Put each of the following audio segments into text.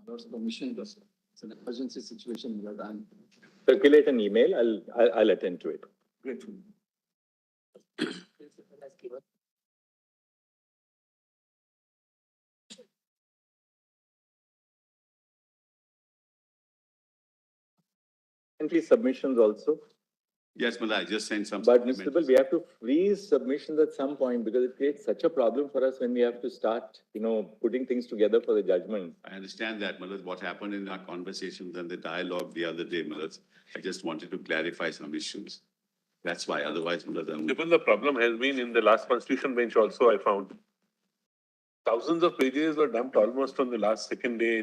Lots of permission. It's an emergency situation that I'm. Circulate an email. I'll attend to it. Grateful. Entry submissions also. Yes, Mala, I just sent some. But Mr. Bill, we have to freeze submissions at some point because it creates such a problem for us when we have to start, putting things together for the judgment. I understand that, Malad, what happened in our conversations and the dialogue the other day, Malad. I just wanted to clarify some issues. That's why, otherwise, Malad. Even the problem has been in the last constitution bench also, I found. Thousands of pages were dumped almost on the last second day.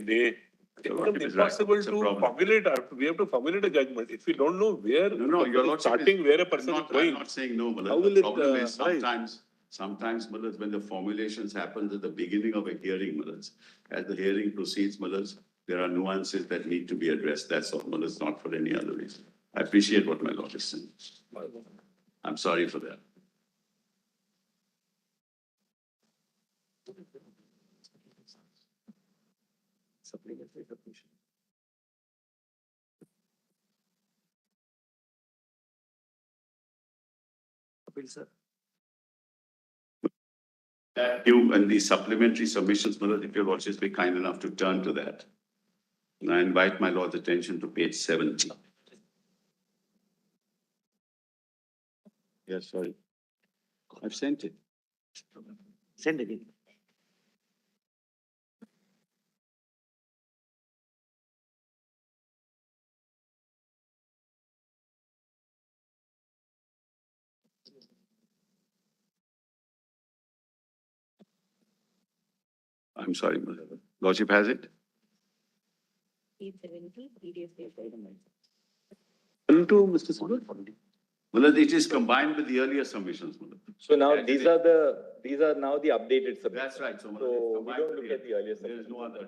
It becomes impossible to formulate. We have to formulate a judgment. If we don't know where you're starting, where a person is going. I'm not saying no, Malad. How will the problem it, is sometimes, Malad, when the formulations happen at the beginning of a hearing, Malad, as the hearing proceeds, Malad, there are nuances that need to be addressed. That's all, Malad, not for any other reason. I appreciate what my lord is saying. I'm sorry for that. Supplementary submission. Appeal, sir. You and the supplementary submissions, Malad, if your lordship be kind enough to turn to that. And I invite my lord's attention to page 70. Yes, sorry. I've sent it. Send again. I'm sorry, Malad. Lordship has it? 870, PDF. To Mr. Silva? Malad, it is combined with the earlier submissions, Malad. So now these are now the updated submissions. That's right. So we don't look at the earlier There is submissions. no other.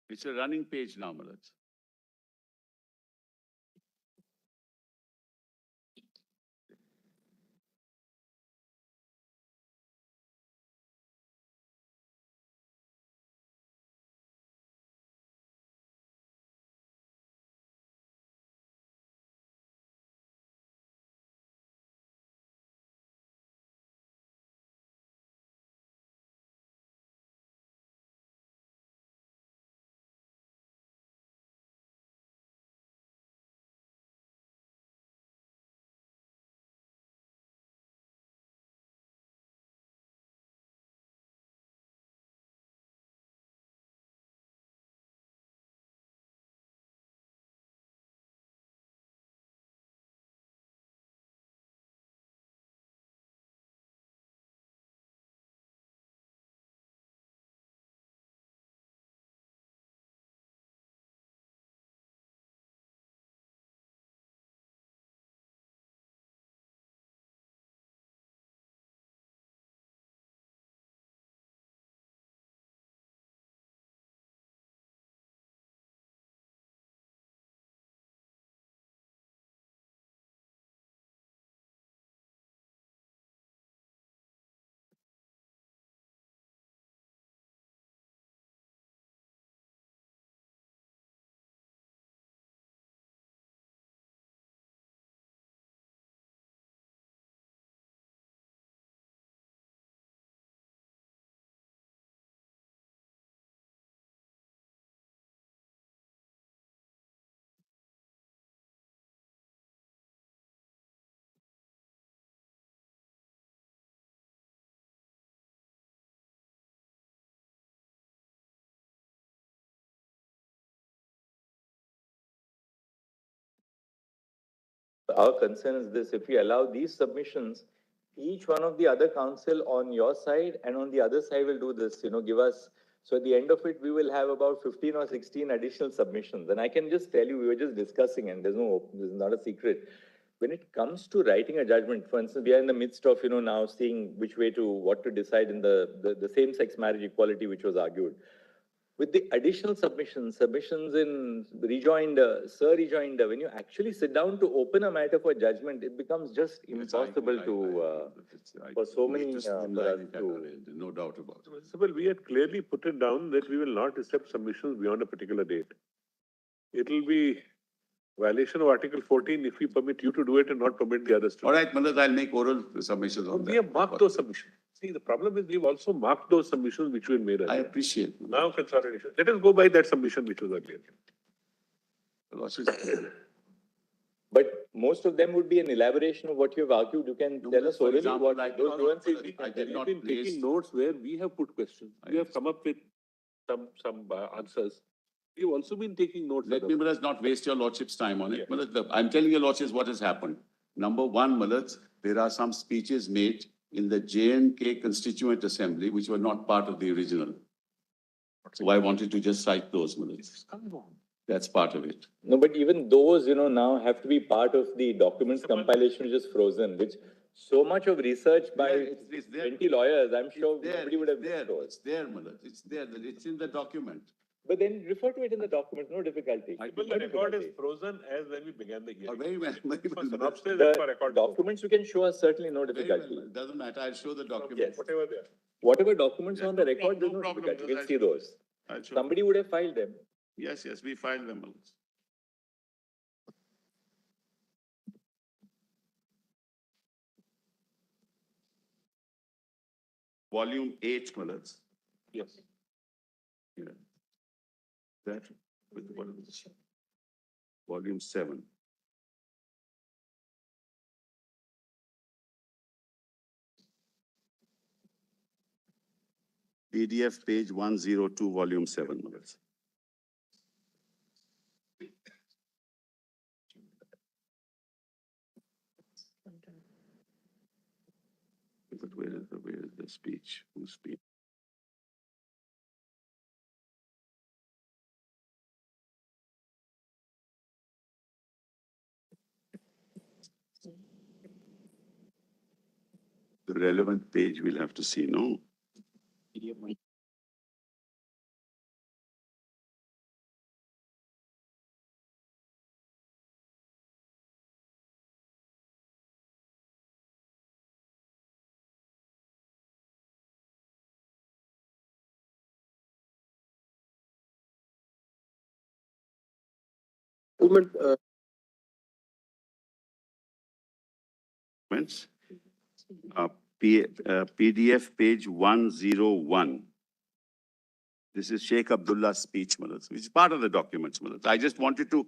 It's a running page now, Malad. Our concern is this: if we allow these submissions, each one of the other council on your side and on the other side will do this, give us. So at the end of it, we will have about 15 or 16 additional submissions. And I can just tell you, we were just discussing, and this is not a secret. When it comes to writing a judgment, for instance, we are in the midst of, now seeing what to decide in the same-sex marriage equality, which was argued. with the additional submissions in rejoinder, rejoinder, when you actually sit down to open a matter for judgment, it becomes just impossible for so many, No doubt about it. Well, we had clearly put it down that we will not accept submissions beyond a particular date. It will be violation of Article 14 if we permit you to do it and not permit the others to. All right, Manoj, I'll make oral submissions on that. We have marked those submissions. See, the problem is we've also marked those submissions which we made earlier. I appreciate. Now consolidation. Let us go by that submission which was earlier. but most of them would be an elaboration of what you've argued. You can tell us orally what those nuances we can tell. We've been taking notes where we have put questions. We have come up with some answers. We've also been taking notes. Let me, Malaj, not waste your lordship's time on it. Malaj, I'm telling your lordships what has happened. Number one, Malaj, there are some speeches made in the J&K Constituent Assembly which were not part of the original. So I wanted to just cite those, Malaj. That's part of it. No, but even those, now have to be part of the documents compilation which is frozen, which so much of research by 20 lawyers, I'm sure nobody would have there. It's there, Malaj. It's there. It's in the document. But then refer to it in the document, no difficulty. Well, the record is frozen as when we began the hearing. Very well. Very well. The documents you can show us certainly no Very difficulty. well. Doesn't matter. I'll show the document. Yes. Whatever they are. Whatever documents are on the record, there's no no problem. difficulty. We'll see those. I'll show. Somebody would have filed them. Yes, we filed them, Malaj. Volume 8, Malaj. Yes. Yeah. That with what is this? Volume 7. PDF page 102, volume 7. Malaj. But where is the speech? Whose speech? The relevant page we'll have to see, no? Documents. PDF page 101. This is Sheikh Abdullah's speech, Malaj, which is part of the documents, Malaj. I just wanted to.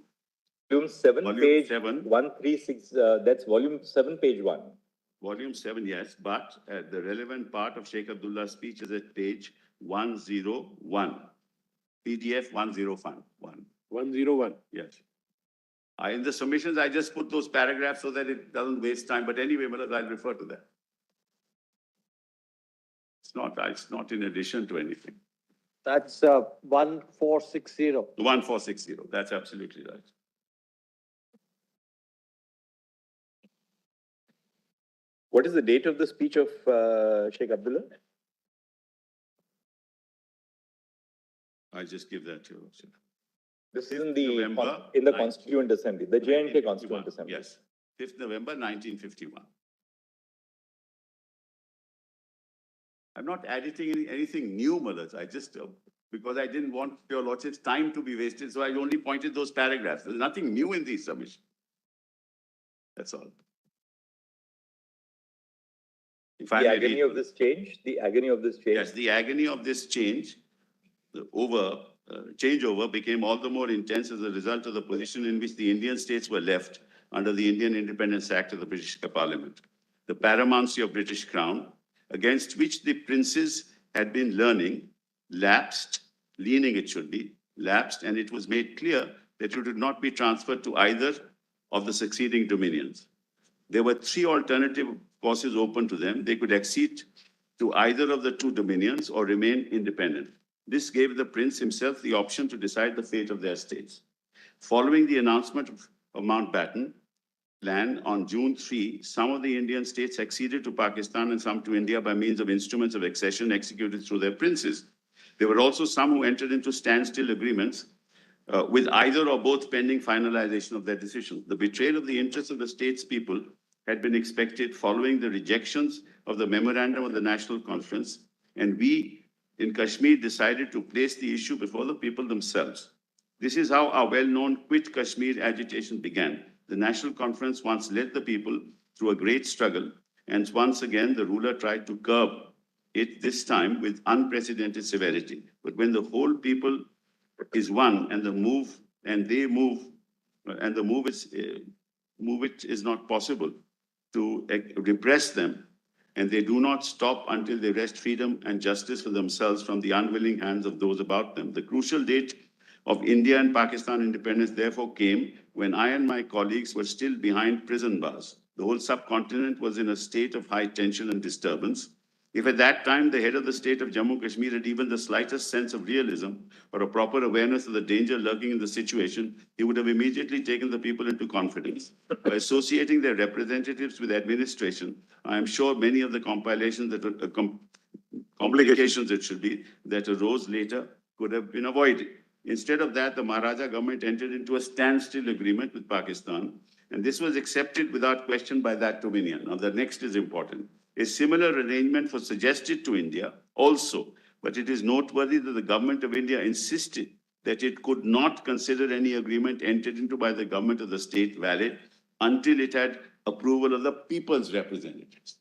Volume 7, Volume page 7. 136, that's volume 7, page 1. Volume 7, yes, but the relevant part of Sheikh Abdullah's speech is at page 101. PDF 101. 101. Yes. In the submissions, I just put those paragraphs so that it doesn't waste time. But anyway, Malaj, I'll refer to that. It's not in addition to anything. That's 1460. 1460, that's absolutely right. What is the date of the speech of Sheikh Abdullah? I just give that to you. This is November, in the Constituent Assembly, the J&K Constituent Assembly. Yes, 5th November 1951. I'm not editing anything new, Malaj. I just, because I didn't want your lordship's time to be wasted, so I only pointed those paragraphs. There's nothing new in these submissions. That's all. The agony of this change, Yes, the agony of this change, changeover became all the more intense as a result of the position in which the Indian states were left under the Indian Independence Act of the British Parliament. The paramountcy of British Crown, against which the princes had been leaning, it should be, lapsed, and it was made clear that it would not be transferred to either of the succeeding dominions. There were three alternative courses open to them. They could accede to either of the two dominions or remain independent. This gave the prince himself the option to decide the fate of their states. Following the announcement of Mountbatten Plan on June 3, some of the Indian states acceded to Pakistan and some to India by means of instruments of accession executed through their princes. There were also some who entered into standstill agreements with either or both pending finalization of their decision. The betrayal of the interests of the state's people had been expected following the rejections of the memorandum of the National Conference, and we in Kashmir decided to place the issue before the people themselves. This is how our well-known Quit Kashmir agitation began. The National Conference once led the people through a great struggle, and once again the ruler tried to curb it, this time with unprecedented severity. But when the whole people is one, and the move, and they move, and the move it is not possible to repress them, and they do not stop until they wrest freedom and justice for themselves from the unwilling hands of those about them. The crucial date of India and Pakistan independence therefore came when I and my colleagues were still behind prison bars. The whole subcontinent was in a state of high tension and disturbance. If at that time the head of the state of Jammu Kashmir had even the slightest sense of realism or a proper awareness of the danger lurking in the situation, he would have immediately taken the people into confidence. By associating their representatives with administration, I am sure many of the compilations that complications it should be that arose later could have been avoided. Instead of that, the Maharaja government entered into a standstill agreement with Pakistan, and this was accepted without question by that dominion. Now, the next is important. A similar arrangement was suggested to India also, but it is noteworthy that the government of India insisted that it could not consider any agreement entered into by the government of the state valid until it had approval of the people's representatives.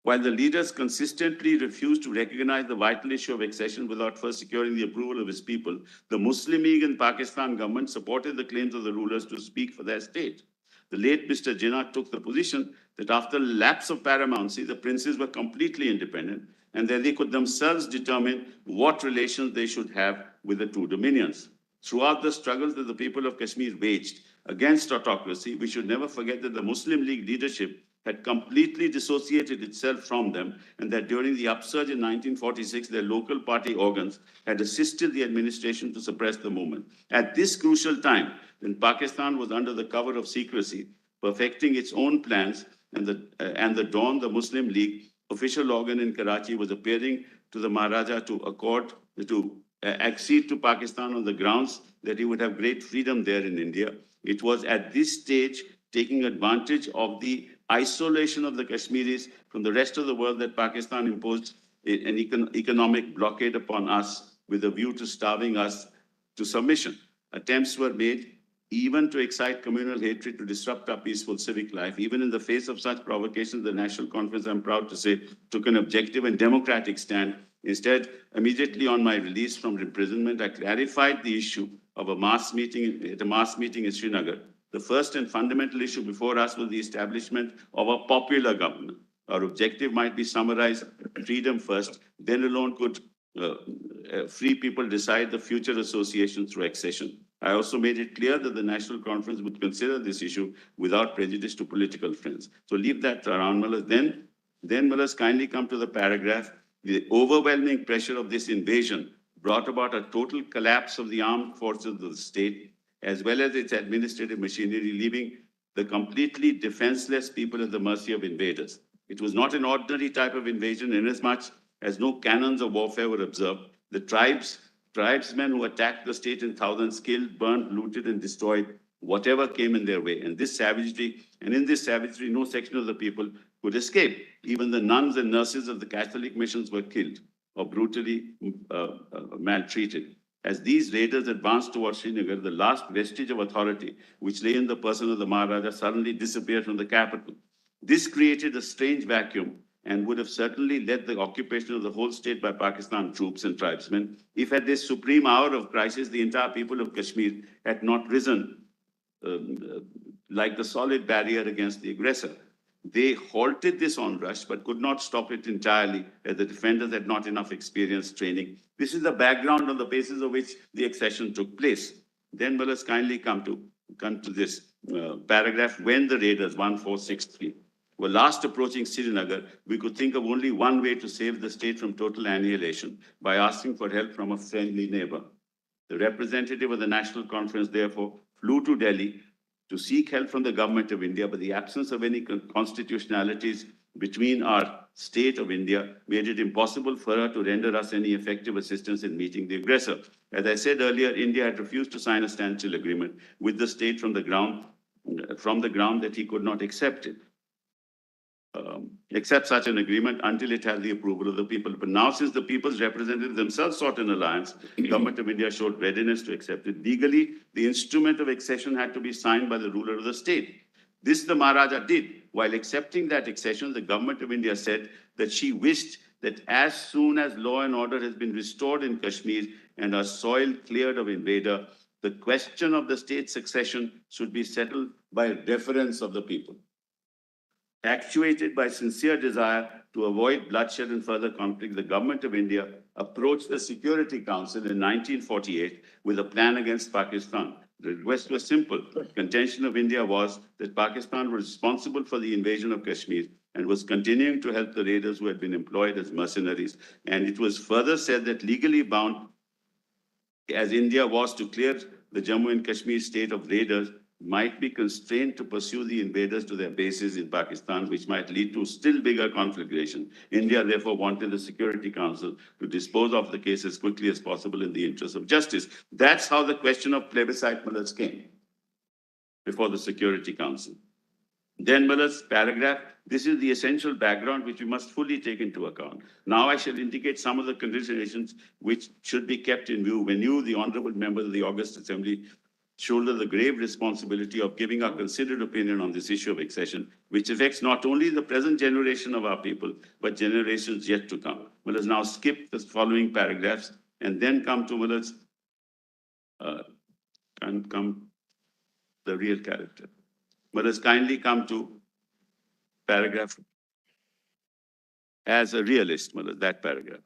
While the leaders consistently refused to recognize the vital issue of accession without first securing the approval of his people, the Muslim League and Pakistan government supported the claims of the rulers to speak for their state. The late Mr. Jinnah took the position that after lapse of paramountcy, the princes were completely independent and that they could themselves determine what relations they should have with the two dominions. Throughout the struggles that the people of Kashmir waged against autocracy, we should never forget that the Muslim League leadership had completely dissociated itself from them, and that during the upsurge in 1946, their local party organs had assisted the administration to suppress the movement. At this crucial time, when Pakistan was under the cover of secrecy, perfecting its own plans, and the Dawn, the Muslim League official organ in Karachi, was appearing to the Maharaja to accede to Pakistan on the grounds that he would have great freedom there in India. It was at this stage, taking advantage of the isolation of the Kashmiris from the rest of the world, that Pakistan imposed an economic blockade upon us with a view to starving us to submission. Attempts were made even to excite communal hatred, to disrupt our peaceful civic life. Even in the face of such provocations, the National Conference, I'm proud to say, took an objective and democratic stand. Instead, immediately on my release from imprisonment, I clarified the issue of a mass meeting in Srinagar. The first and fundamental issue before us was the establishment of a popular government. Our objective might be summarized: freedom first, then alone could free people decide the future association through accession. I also made it clear that the National Conference would consider this issue without prejudice to political friends. So leave that around, Mullahs. Then Mullahs, kindly come to the paragraph. The overwhelming pressure of this invasion brought about a total collapse of the armed forces of the state, as well as its administrative machinery, leaving the completely defenseless people at the mercy of invaders. It was not an ordinary type of invasion, inasmuch as no canons of warfare were observed. The tribesmen who attacked the state in thousands killed, burned, looted, and destroyed whatever came in their way. And in this savagery, no section of the people could escape. Even the nuns and nurses of the Catholic missions were killed or brutally maltreated. As these raiders advanced towards Srinagar, the last vestige of authority, which lay in the person of the Maharaja, suddenly disappeared from the capital. This created a strange vacuum and would have certainly led the occupation of the whole state by Pakistan troops and tribesmen if at this supreme hour of crisis, the entire people of Kashmir had not risen like the solid barrier against the aggressor. They halted this onrush, but could not stop it entirely, as the defenders had not enough experience training. This is the background on the basis of which the accession took place. Then let us kindly come to this paragraph. When the raiders, 1463, were last approaching Srinagar, we could think of only one way to save the state from total annihilation: by asking for help from a friendly neighbor. The representative of the National Conference therefore flew to Delhi to seek help from the government of India, but the absence of any constitutionalities between our state of India made it impossible for her to render us any effective assistance in meeting the aggressor. As I said earlier, India had refused to sign a standstill agreement with the state from the ground that he could not accept it. Accept such an agreement until it had the approval of the people. But now, since the people's representatives themselves sought an alliance, the government of India showed readiness to accept it. Legally, the instrument of accession had to be signed by the ruler of the state. This the Maharaja did. While accepting that accession, the government of India said that she wished that as soon as law and order has been restored in Kashmir and our soil cleared of invader, the question of the state succession should be settled by reference of the people. Actuated by sincere desire to avoid bloodshed and further conflict, the government of India approached the Security Council in 1948 with a plan against Pakistan. The request was simple. Contention of India was that Pakistan was responsible for the invasion of Kashmir and was continuing to help the raiders who had been employed as mercenaries. And it was further said that legally bound as India was to clear the Jammu and Kashmir state of raiders, might be constrained to pursue the invaders to their bases in Pakistan, which might lead to still bigger conflagration. India therefore wanted the Security Council to dispose of the case as quickly as possible in the interest of justice. That's how the question of plebiscite Miller's came before the Security Council. Then Miller's paragraph, this is the essential background which we must fully take into account. Now I shall indicate some of the considerations which should be kept in view when you, the honorable members of the August Assembly, shoulder the grave responsibility of giving our considered opinion on this issue of accession, which affects not only the present generation of our people, but generations yet to come. Let us now skip the following paragraphs and then come to Miller's, the real character. Let us kindly come to paragraph. As a realist, Miller, that paragraph.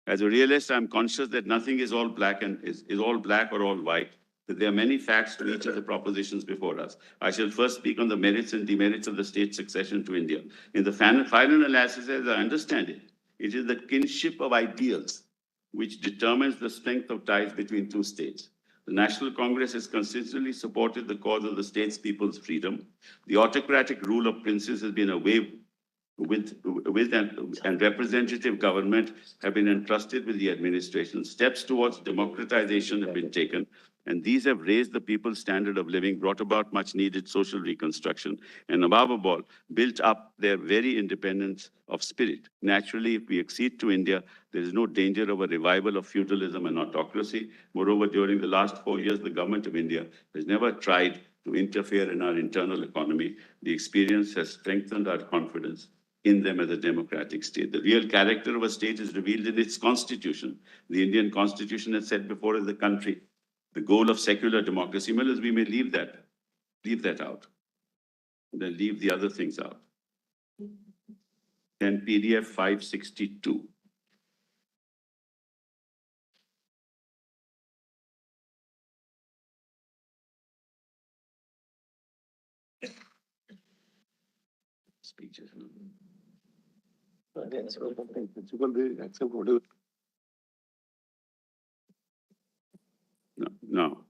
As a realist, I'm conscious that nothing is all black and is all black or all white, that there are many facts to each of the propositions before us. I shall first speak on the merits and demerits of the state succession to India. In the final analysis, as I understand it, it is the kinship of ideals which determines the strength of ties between two states. The National Congress has consistently supported the cause of the state's people's freedom. The autocratic rule of princes has been a way with and representative government have been entrusted with the administration. Steps towards democratization have been taken, and these have raised the people's standard of living, brought about much needed social reconstruction, and above all, built up their very independence of spirit. Naturally, if we accede to India, there is no danger of a revival of feudalism and autocracy. Moreover, during the last 4 years, the government of India has never tried to interfere in our internal economy. The experience has strengthened our confidence in them as a democratic state. The real character of a state is revealed in its constitution. The Indian constitution has set before us the country, the goal of secular democracy. Well, we may leave that out, and then leave the other things out. Then PDF 562. Speeches. No.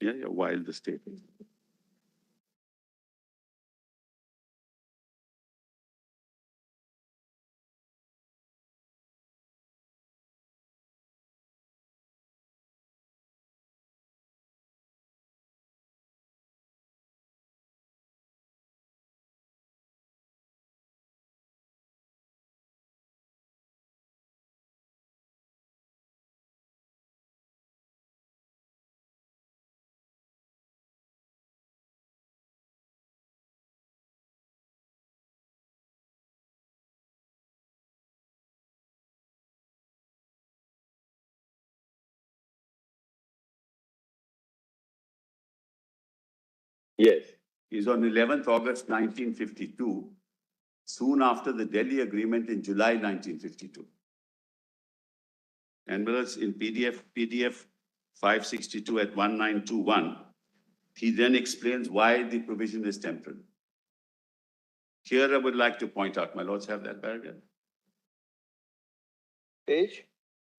Yeah, while the state. Yes. Is on 11th August 1952, soon after the Delhi Agreement in July 1952. And whereas in PDF 562 at 1921, he then explains why the provision is temporal. Here I would like to point out, my lords have that paragraph. Page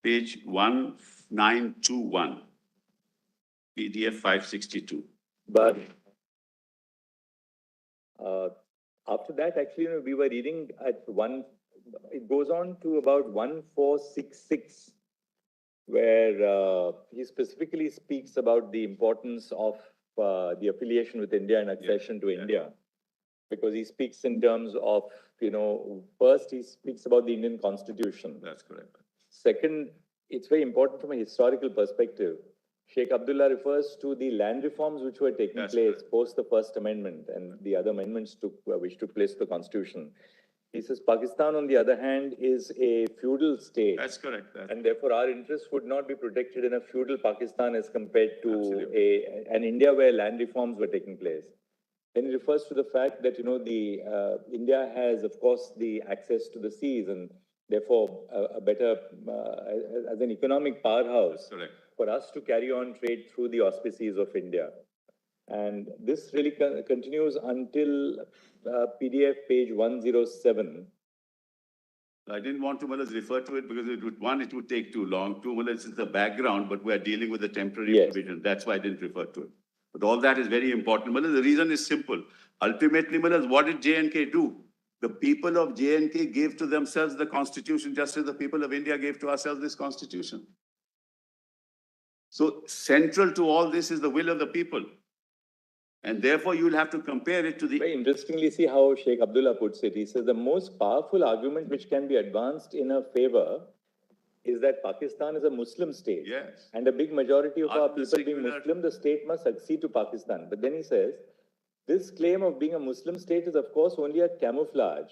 1921, PDF 562. But after that, actually, we were reading at it goes on to about 1466, where he specifically speaks about the importance of the affiliation with India and accession to India. Because he speaks in terms of, first he speaks about the Indian Constitution. That's correct. Second, it's very important from a historical perspective. Sheikh Abdullah refers to the land reforms which were taking place post the First Amendment and the other amendments which took place to the Constitution. He says Pakistan, on the other hand, is a feudal state. That's correct. And therefore, our interests would not be protected in a feudal Pakistan as compared to an India where land reforms were taking place. Then he refers to the fact that, India has, of course, the access to the seas and therefore a better, as an economic powerhouse for us to carry on trade through the auspices of India. And this really continues until PDF page 107. I didn't want to refer to it because it would take too long. Two, it's the background, but we're dealing with the temporary provision. That's why I didn't refer to it. But all that is very important. The reason is simple. Ultimately, what did J&K do? The people of J&K gave to themselves the constitution just as the people of India gave to ourselves this constitution. So central to all this is the will of the people. And therefore, you'll have to compare it to the... Very interestingly, see how Sheikh Abdullah puts it. He says the most powerful argument which can be advanced in her favor is that Pakistan is a Muslim state. Yes. And a big majority of our people being Muslim, the state must succeed to Pakistan. But then he says, this claim of being a Muslim state is, of course, only a camouflage.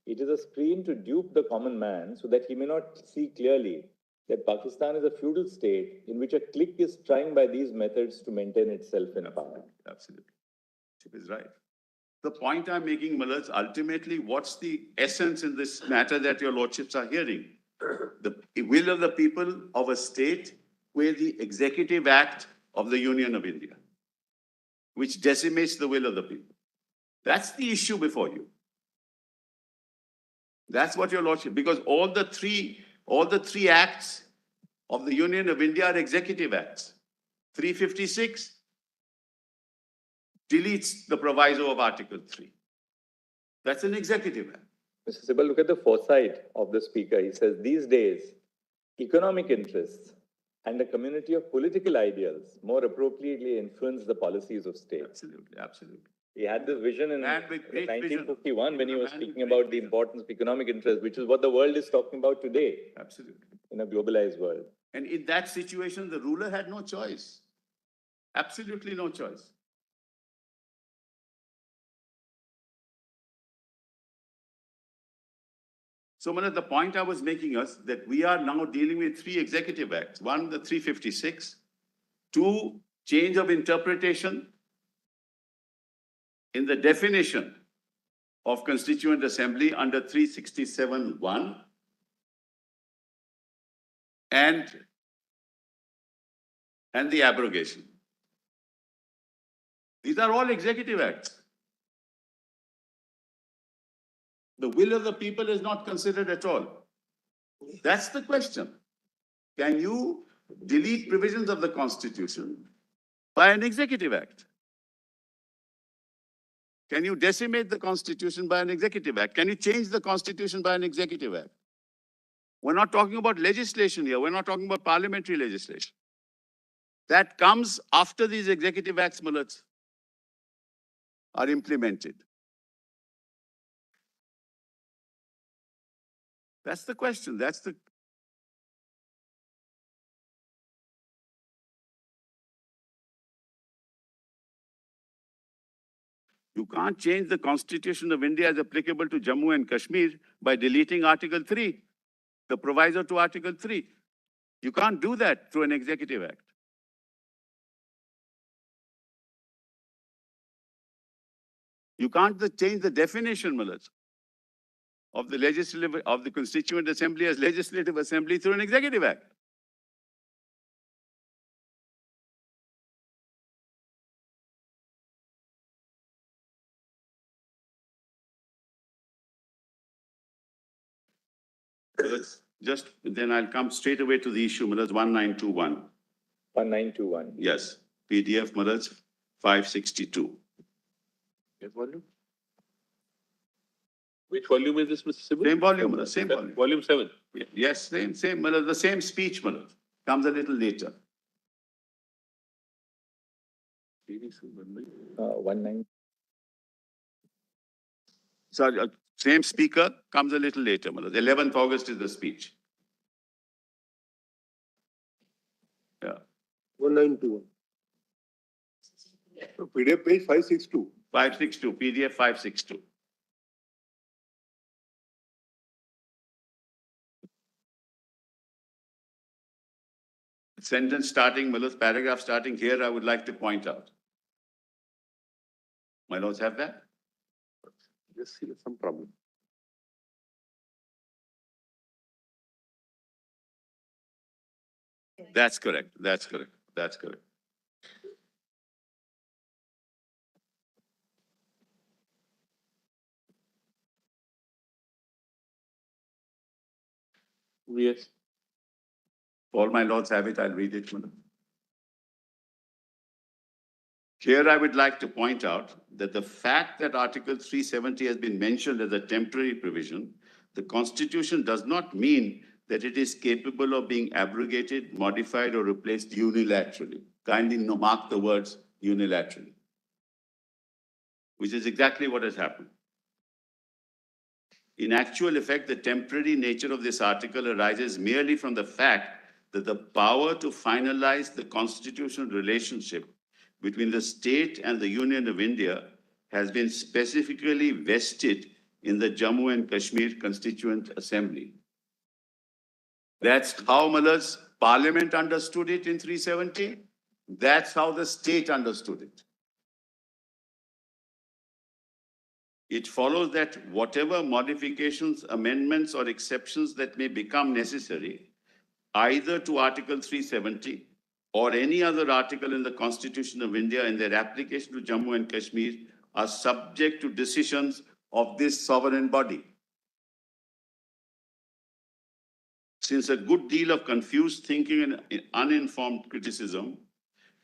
It is a screen to dupe the common man so that he may not see clearly that Pakistan is a feudal state in which a clique is trying by these methods to maintain itself in power. Absolutely. Chip is right. The point I'm making, Malaj, ultimately, what's the essence in this matter that your lordships are hearing? The will of the people of a state where the executive act of the Union of India, which decimates the will of the people. That's the issue before you. That's what your lordship, because all the three acts of the Union of India are executive acts. 356 deletes the proviso of Article 3. That's an executive act. Mr. Sibal, look at the foresight of the speaker. He says, these days, economic interests and a community of political ideals more appropriately influence the policies of state. Absolutely, absolutely. He had this vision in 1951 when he was speaking about the importance of economic interest, which is what the world is talking about today. Absolutely. In a globalized world. And in that situation, the ruler had no choice. Absolutely no choice. So, Manoj, the point I was making is that we are now dealing with three executive acts. One, the 356. Two, change of interpretation in the definition of Constituent Assembly under 367(1). And the abrogation. These are all executive acts. The will of the people is not considered at all. That's the question. Can you delete provisions of the Constitution by an executive act? Can you decimate the Constitution by an executive act? Can you change the Constitution by an executive act? We're not talking about legislation here. We're not talking about parliamentary legislation. That comes after these executive acts, Mulats, are implemented. That's the question. That's the... You can't change the Constitution of India as applicable to Jammu and Kashmir by deleting Article 3, the proviso to Article 3. You can't do that through an executive act. You can't change the definition, Mulaj, of the Constituent Assembly as legislative assembly through an executive act. Just then I'll come straight away to the issue, Mulaj, 1921. 1921. Yes, PDF, Mulaj. 562. Yes, volume? Which volume is this, Mr. Sibu? Same volume, Malad, same volume. Volume 7. Yes, same, Malad, the same speech, Malad. Comes a little later. 19. Sorry, same speaker comes a little later, Malad. 11th August is the speech. Yeah. 192. PDF page 562. 562, PDF 562. Sentence starting, Malad, paragraph starting here, I would like to point out. My lords have that? Just see some problem. That's correct. That's correct. That's correct. Yes. All my lords have it. I'll read it. Madam. Here I would like to point out that the fact that Article 370 has been mentioned as a temporary provision, the Constitution does not mean that it is capable of being abrogated, modified, or replaced unilaterally. Kindly mark the words unilaterally, which is exactly what has happened. In actual effect, the temporary nature of this article arises merely from the fact that the power to finalize the constitutional relationship between the state and the Union of India has been specifically vested in the Jammu and Kashmir Constituent Assembly. That's how Mallad's parliament understood it in 370. That's how the state understood it. It follows that whatever modifications, amendments, or exceptions that may become necessary, either to Article 370 or any other article in the Constitution of India in their application to Jammu and Kashmir, are subject to decisions of this sovereign body. Since a good deal of confused thinking and uninformed criticism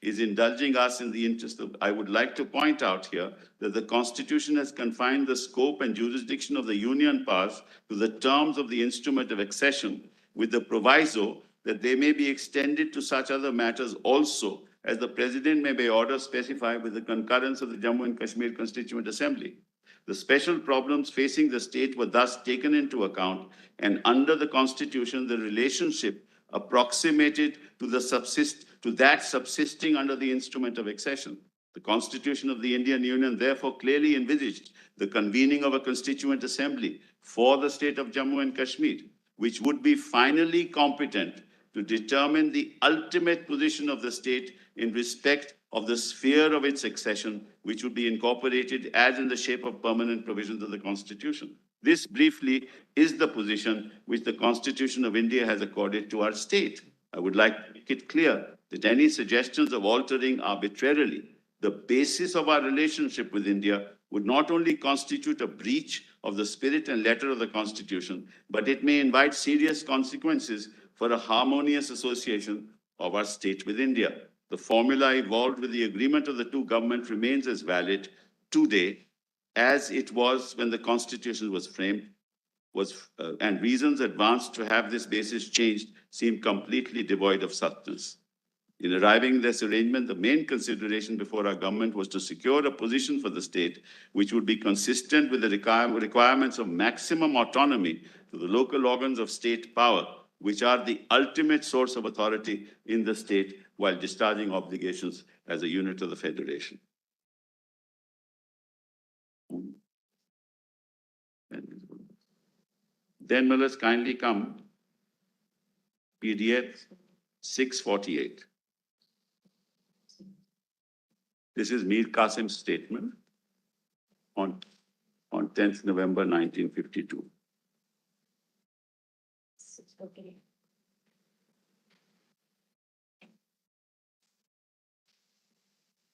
is indulging us in the interest of, I would like to point out here that the Constitution has confined the scope and jurisdiction of the Union powers to the terms of the instrument of accession, with the proviso that they may be extended to such other matters also as the President may by order specify with the concurrence of the Jammu and Kashmir Constituent Assembly. The special problems facing the state were thus taken into account, and under the Constitution, the relationship approximated to that subsisting under the instrument of accession. The Constitution of the Indian Union therefore clearly envisaged the convening of a Constituent Assembly for the state of Jammu and Kashmir, which would be finally competent to determine the ultimate position of the state in respect of the sphere of its accession, which would be incorporated as in the shape of permanent provisions of the Constitution. This briefly is the position which the Constitution of India has accorded to our state. I would like to make it clear that any suggestions of altering arbitrarily the basis of our relationship with India would not only constitute a breach of the spirit and letter of the Constitution, but it may invite serious consequences for a harmonious association of our state with India. The formula evolved with the agreement of the two governments remains as valid today as it was when the Constitution was framed, and reasons advanced to have this basis changed seem completely devoid of substance. In arriving at this arrangement, the main consideration before our government was to secure a position for the state which would be consistent with the requirements of maximum autonomy to the local organs of state power, which are the ultimate source of authority in the state while discharging obligations as a unit of the federation. Then let us kindly come PDF 648. This is Mir Qasim's statement on 10th November 1952. Okay.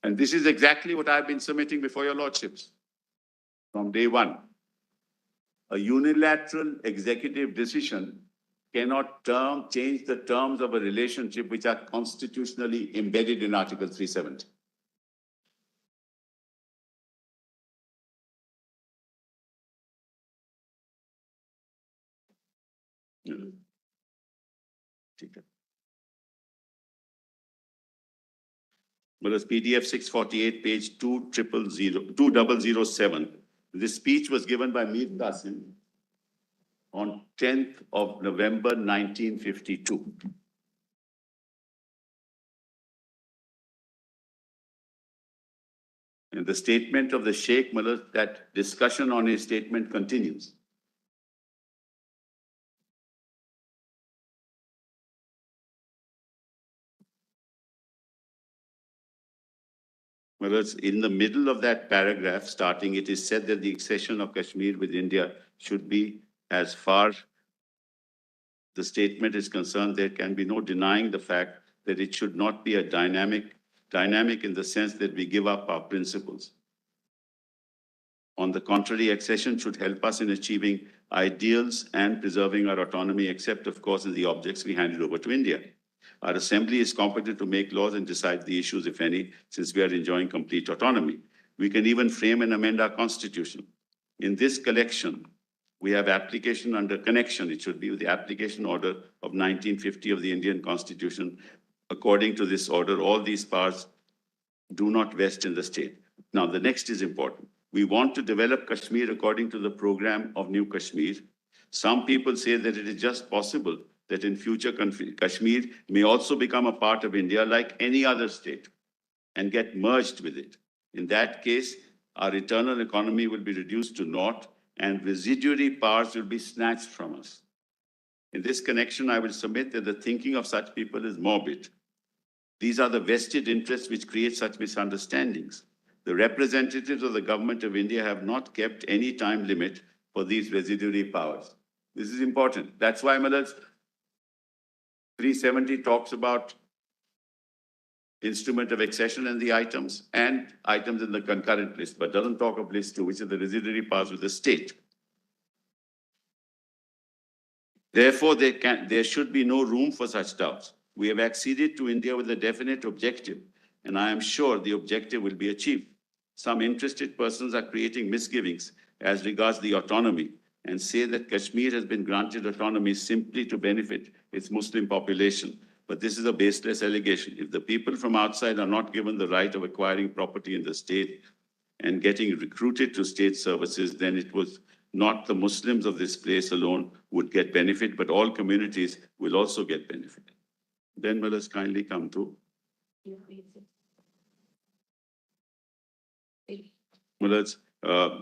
And this is exactly what I've been submitting before your lordships from day one. A unilateral executive decision cannot change the terms of a relationship which are constitutionally embedded in Article 370. ठीक है. Whereas PDF 648, page 2007. This speech was given by Mir Qasim on 10th of November 1952. In the statement of the Sheikh Mullah, that discussion on his statement continues. Whereas in the middle of that paragraph, starting, it is said that the accession of Kashmir with India should be, as far the statement is concerned, there can be no denying the fact that it should not be a dynamic in the sense that we give up our principles. On the contrary, accession should help us in achieving ideals and preserving our autonomy, except, of course, in the objects we handed over to India. Our assembly is competent to make laws and decide the issues, if any, since we are enjoying complete autonomy. We can even frame and amend our constitution. In this collection, we have application under connection. It should be with the application order of 1950 of the Indian Constitution. According to this order, all these powers do not vest in the state. Now, the next is important. We want to develop Kashmir according to the program of New Kashmir. Some people say that it is just possible that in future Kashmir may also become a part of India like any other state and get merged with it. In that case, our internal economy will be reduced to naught and residuary powers will be snatched from us. In this connection, I will submit that the thinking of such people is morbid. These are the vested interests which create such misunderstandings. The representatives of the government of India have not kept any time limit for these residuary powers. This is important. That's why Madas 370 talks about instrument of accession and the items in the concurrent list, but doesn't talk of list 2, which is the residuary powers with the state. Therefore, there should be no room for such doubts. We have acceded to India with a definite objective, and I am sure the objective will be achieved. Some interested persons are creating misgivings as regards the autonomy and say that Kashmir has been granted autonomy simply to benefit its Muslim population. But this is a baseless allegation. If the people from outside are not given the right of acquiring property in the state and getting recruited to state services, then it was not the Muslims of this place alone would get benefit, but all communities will also get benefit. Then let us kindly come to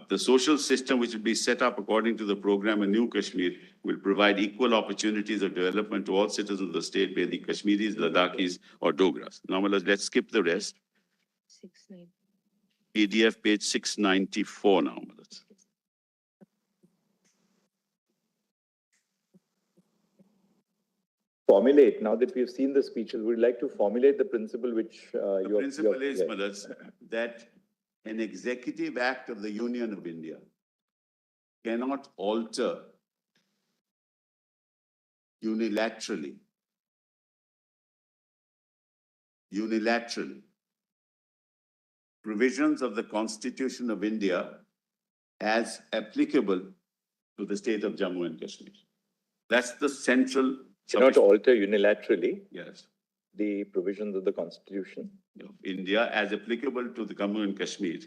the social system which will be set up according to the program in New Kashmir will provide equal opportunities of development to all citizens of the state, be they Kashmiris, Ladakhis, or Dogras. Now let's skip the rest. 690. PDF page 694 now. Formulate, now that we've seen the speeches, we'd like to formulate the principle which the principle is, Madas, that an executive act of the Union of India cannot alter unilaterally provisions of the Constitution of India as applicable to the state of Jammu and Kashmir. That's the central. Cannot alter unilaterally. Yes. The provisions of the Constitution of India as applicable to the Jammu and Kashmir.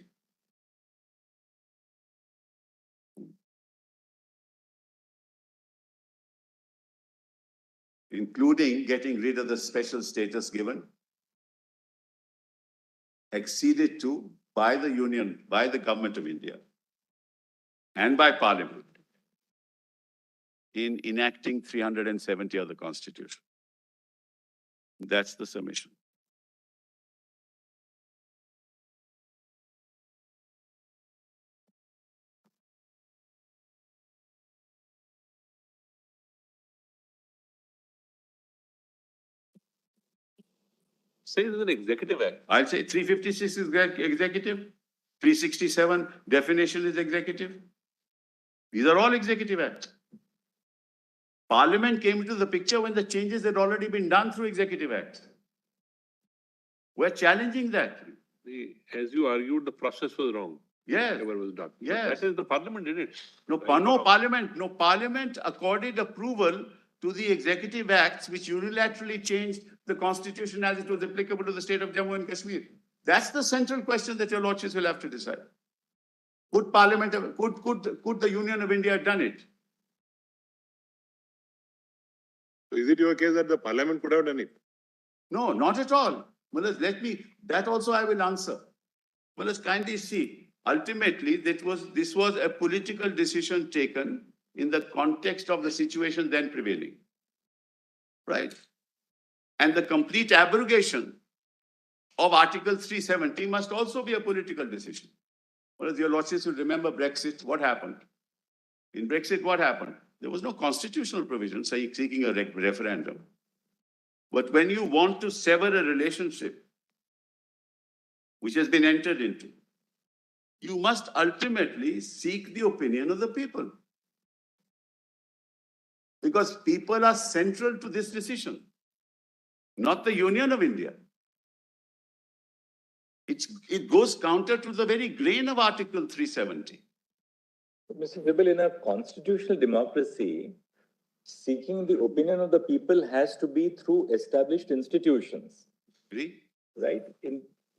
Including getting rid of the special status given, acceded to by the Union, by the Government of India, and by Parliament in enacting 370 of the Constitution. That's the submission. Say it's an executive act. I'll say 356 is executive, 367 definition is executive. These are all executive acts. Parliament came into the picture when the changes had already been done through executive acts. We're challenging that. As you argued, the process was wrong. Yes. Whatever was done. Yes. That is, the Parliament did it. No, Parliament accorded approval to the executive acts which unilaterally changed the constitution as it was applicable to the state of Jammu and Kashmir. That's the central question that your lordships will have to decide. Could Parliament, could the Union of India have done it? So is it your case that the Parliament could have done it? No, not at all. Well, that also I will answer. Well, let's kindly see. Ultimately, this was a political decision taken in the context of the situation then prevailing. Right? And the complete abrogation of Article 370 must also be a political decision. Well, your lordships will remember Brexit. What happened? In Brexit, what happened? There was no constitutional provision seeking a referendum. But when you want to sever a relationship which has been entered into, you must ultimately seek the opinion of the people. Because people are central to this decision, not the Union of India. It goes counter to the very grain of Article 370. Mr. Dibble, in a constitutional democracy, seeking the opinion of the people has to be through established institutions. Agree? Right?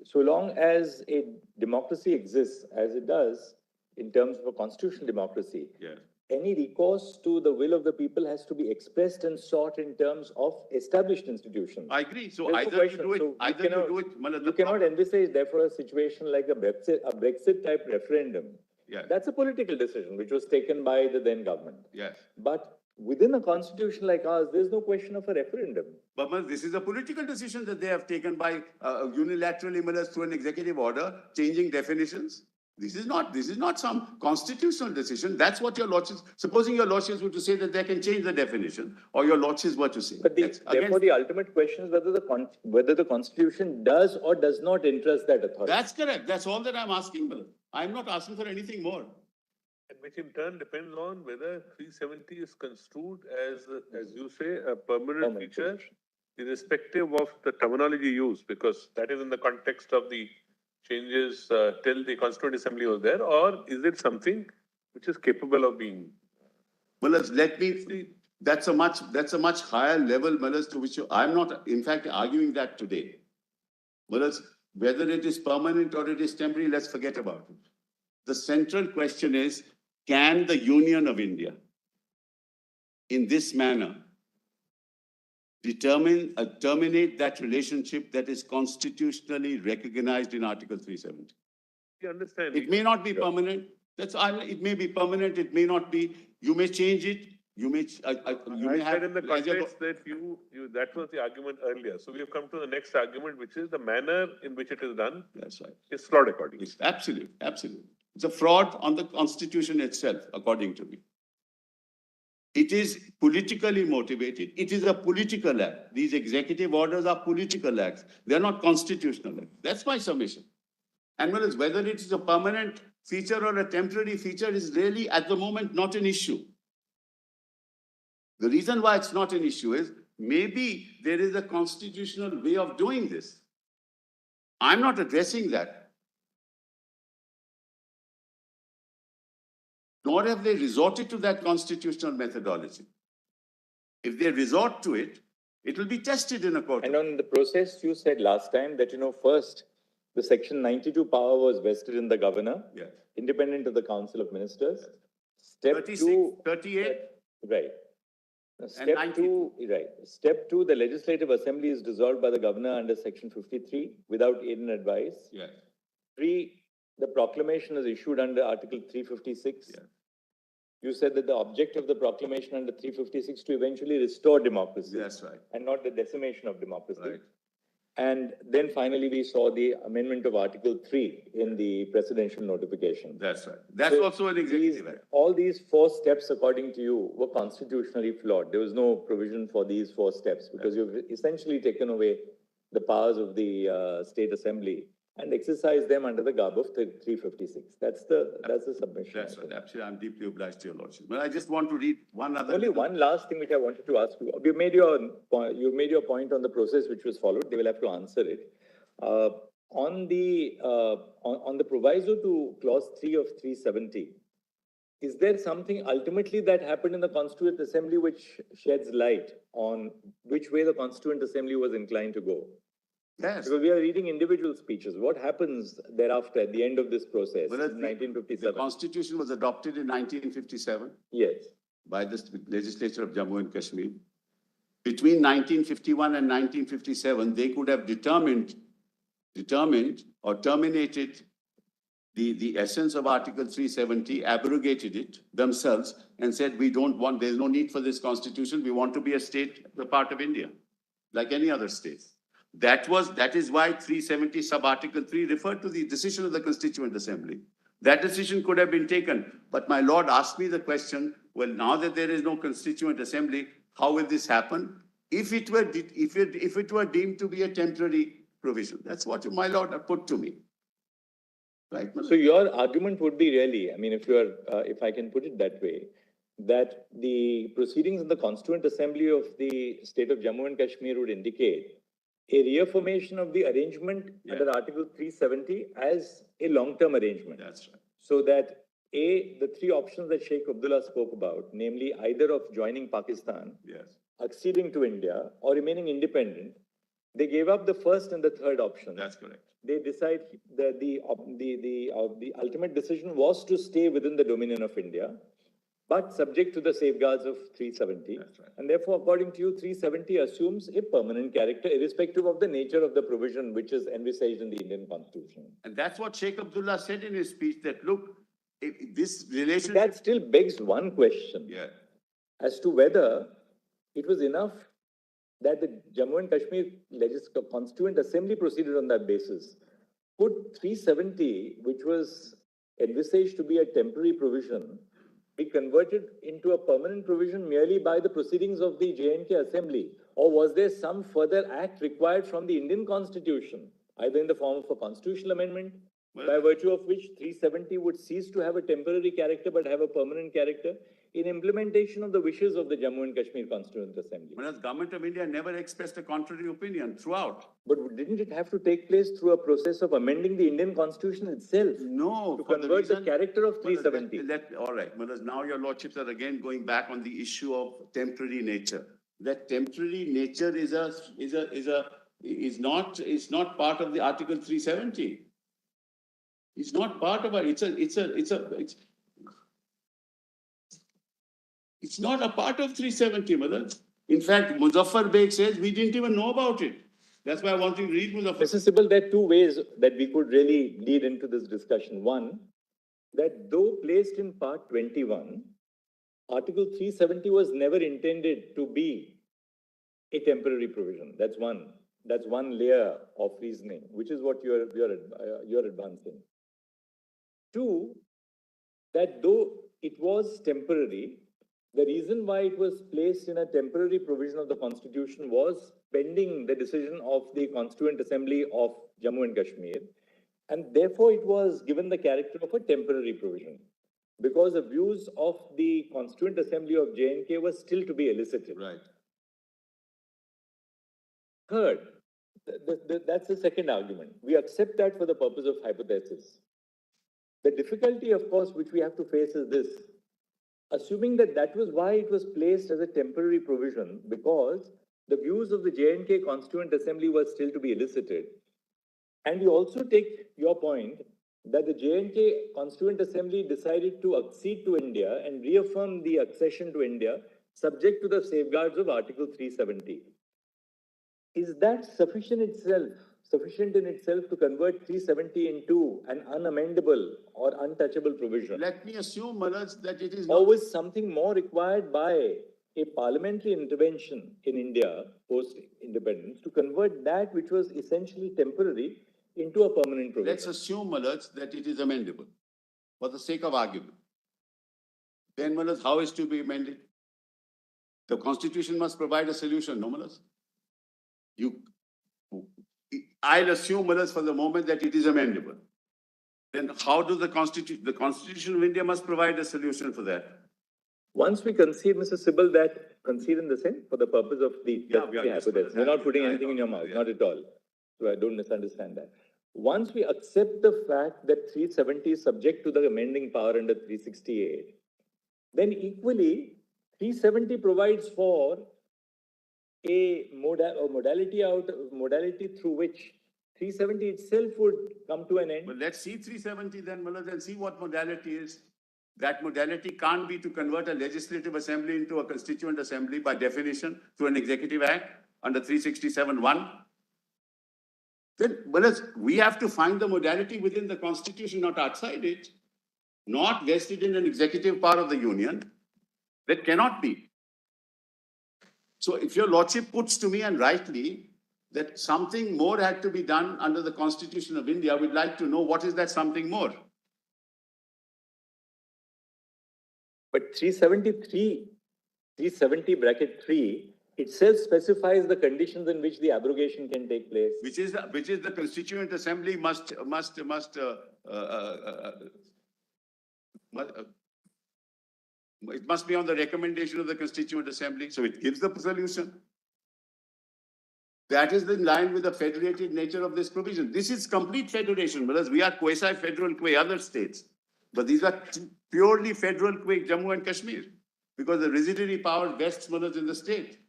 So long as a democracy exists, as it does, in terms of a constitutional democracy, Yeah. any recourse to the will of the people has to be expressed and sought in terms of established institutions. I agree. So There's no either question. you do it, So either you do it. Well, you cannot envisage, therefore, a situation like a Brexit type referendum. Yeah. That's a political decision which was taken by the then government. Yes. But within a constitution like ours, there's no question of a referendum. But this is a political decision that they have taken by unilaterally through an executive order, changing definitions. This is not some constitutional decision. That's what your lordships, supposing your lordships were to say that they can change the definition, or your lordships were to say. But therefore, the ultimate question is whether the constitution does or does not interest that authority. That's correct. That's all that I'm asking, Bill. I'm not asking for anything more. And which in turn depends on whether 370 is construed as you say, a permanent feature, irrespective of the terminology used, because that is in the context of the changes till the Constituent Assembly was there, or is it something which is capable of being? Well, let me see. That's a much higher level, Malas, to which I'm not, in fact, arguing that today. Malas, whether it is permanent or it is temporary, let's forget about it. The central question is, can the Union of India, in this manner, terminate that relationship that is constitutionally recognized in Article 370? You understand? It may not be permanent. It may be permanent. It may not be. You may change it. You may. You may have. Said in the context that that was the argument earlier. So we have come to the next argument, which is the manner in which it is done. That's right. Is flawed accordingly. It's absolute. It's a fraud on the Constitution itself, according to me. It is politically motivated. It is a political act. These executive orders are political acts. They're not constitutional acts. That's my submission. And whether it is a permanent feature or a temporary feature is really, at the moment, not an issue. The reason why it's not an issue is maybe there is a constitutional way of doing this. I'm not addressing that. Nor have they resorted to that constitutional methodology. If they resort to it, it will be tested in a court. And on the process, you said last time that, first, the Section 92 power was vested in the governor, Yes. independent of the Council of Ministers. Step 36, 2, 38. Right. Now, Step 2, right. Step 2, the Legislative Assembly is dissolved by the governor under Section 53 without aid and advice. Yes. 3, the proclamation is issued under Article 356. Yeah. You said that the object of the proclamation under 356 to eventually restore democracy. That's right. And not the decimation of democracy. Right. And then finally, we saw the amendment of Article 3 in the presidential notification. That's right. That's So also an executive act. all these 4 steps, according to you, were constitutionally flawed. There was no provision for these 4 steps because you've essentially taken away the powers of the State Assembly and exercised them under the garb of 356. That's the submission. That's right. Absolutely. I'm deeply obliged to your lordship. But I just want to read one other. Only one last thing which I wanted to ask you. You made your point on the process which was followed. They will have to answer it. On the proviso to clause 3 of 370, is there something ultimately that happened in the Constituent Assembly which sheds light on which way the Constituent Assembly was inclined to go? Yes. Because we are reading individual speeches. What happens thereafter at the end of this process Well, in the 1957? Constitution was adopted in 1957 Yes. by the legislature of Jammu and Kashmir. Between 1951 and 1957, they could have determined or terminated the essence of Article 370, abrogated it themselves and said, we don't want, there's no need for this constitution. We want to be a state, a part of India, like any other state. That is why 370 sub-article 3 referred to the decision of the Constituent Assembly. That decision could have been taken. But my lord asked me the question, well, now that there is no Constituent Assembly, how will this happen? If it were deemed to be a temporary provision. That's what my lord put to me. Right? So your argument would be really, I mean, if I can put it that way, that the proceedings in the Constituent Assembly of the state of Jammu and Kashmir would indicate a reaffirmation of the arrangement under Article 370 as a long-term arrangement. That's right. So that the three options that Sheikh Abdullah spoke about, namely either of joining Pakistan, acceding to India, or remaining independent, they gave up the first and the third option. That's correct. They decide that the ultimate decision was to stay within the dominion of India, but subject to the safeguards of 370. That's right. And therefore, according to you, 370 assumes a permanent character, irrespective of the nature of the provision which is envisaged in the Indian Constitution. And that's what Sheikh Abdullah said in his speech, that look, this relationship... That still begs one question as to whether it was enough that the Jammu and Kashmir Constituent Assembly proceeded on that basis. Could 370, which was envisaged to be a temporary provision, be converted into a permanent provision merely by the proceedings of the J&K Assembly? Or was there some further act required from the Indian Constitution, either in the form of a constitutional amendment, by virtue of which 370 would cease to have a temporary character but have a permanent character, in implementation of the wishes of the Jammu and Kashmir Constituent Assembly? Whereas Government of India never expressed a contrary opinion throughout. But didn't it have to take place through a process of amending the Indian Constitution itself? No. To convert the character of 370? All right. Well, now your lordships are again going back on the issue of temporary nature. That temporary nature is not part of the Article 370. It's not part of it. It's not a part of 370, Madam. In fact, Muzaffar Beg says we didn't even know about it. That's why I want to read Muzaffar. Mr. Sibal, there are two ways that we could really lead into this discussion. One, that though placed in Part 21, Article 370 was never intended to be a temporary provision. That's one. That's one layer of reasoning, which is what you're advancing. Two, that though it was temporary, the reason why it was placed in a temporary provision of the Constitution was pending the decision of the Constituent Assembly of Jammu and Kashmir, and therefore it was given the character of a temporary provision, because the views of the Constituent Assembly of J&K were still to be elicited. Right. Third, that's the second argument. We accept that for the purpose of hypothesis. The difficulty, of course, which we have to face is this. Assuming that was why it was placed as a temporary provision, because the views of the J&K Constituent Assembly were still to be elicited. And we also take your point that the J&K Constituent Assembly decided to accede to India and reaffirm the accession to India subject to the safeguards of Article 370. Is that sufficient in itself to convert 370 into an unamendable or untouchable provision? Let me assume, Malaj, that it is Or was something more required by a parliamentary intervention in India post-independence to convert that which was essentially temporary into a permanent provision? Let's assume, Malaj, that it is amendable for the sake of argument. Then, Malaj, how is to be amended? The Constitution must provide a solution, no, Malaj? I'll assume, Malaj, for the moment that it is amendable. Then how does the Constitution of India must provide a solution for that? Once we concede, Mr. Sibal, that concede in the sense for the purpose of the hypothesis. We're not putting anything in your mouth, not at all. So I don't misunderstand that. Once we accept the fact that 370 is subject to the amending power under 368, then equally, 370 provides for a modality through which 370 itself would come to an end. Well, let's see 370 then, Mullah, and see what modality is. That modality can't be to convert a legislative assembly into a constituent assembly by definition through an executive act under 367(1). Then, Mullah, we have to find the modality within the constitution, not outside it, not vested in an executive power of the union. That cannot be. So if your lordship puts to me, and rightly, that something more had to be done under the Constitution of India, we'd like to know what is that something more. But 370(3) itself specifies the conditions in which the abrogation can take place. Which is the Constituent Assembly it must be on the recommendation of the Constituent Assembly, so it gives the solution. That is in line with the federated nature of this provision. This is complete federation, whereas we are quasi-federal qua other states. But these are purely federal qua Jammu and Kashmir, because the residuary power vests Mullah in the state.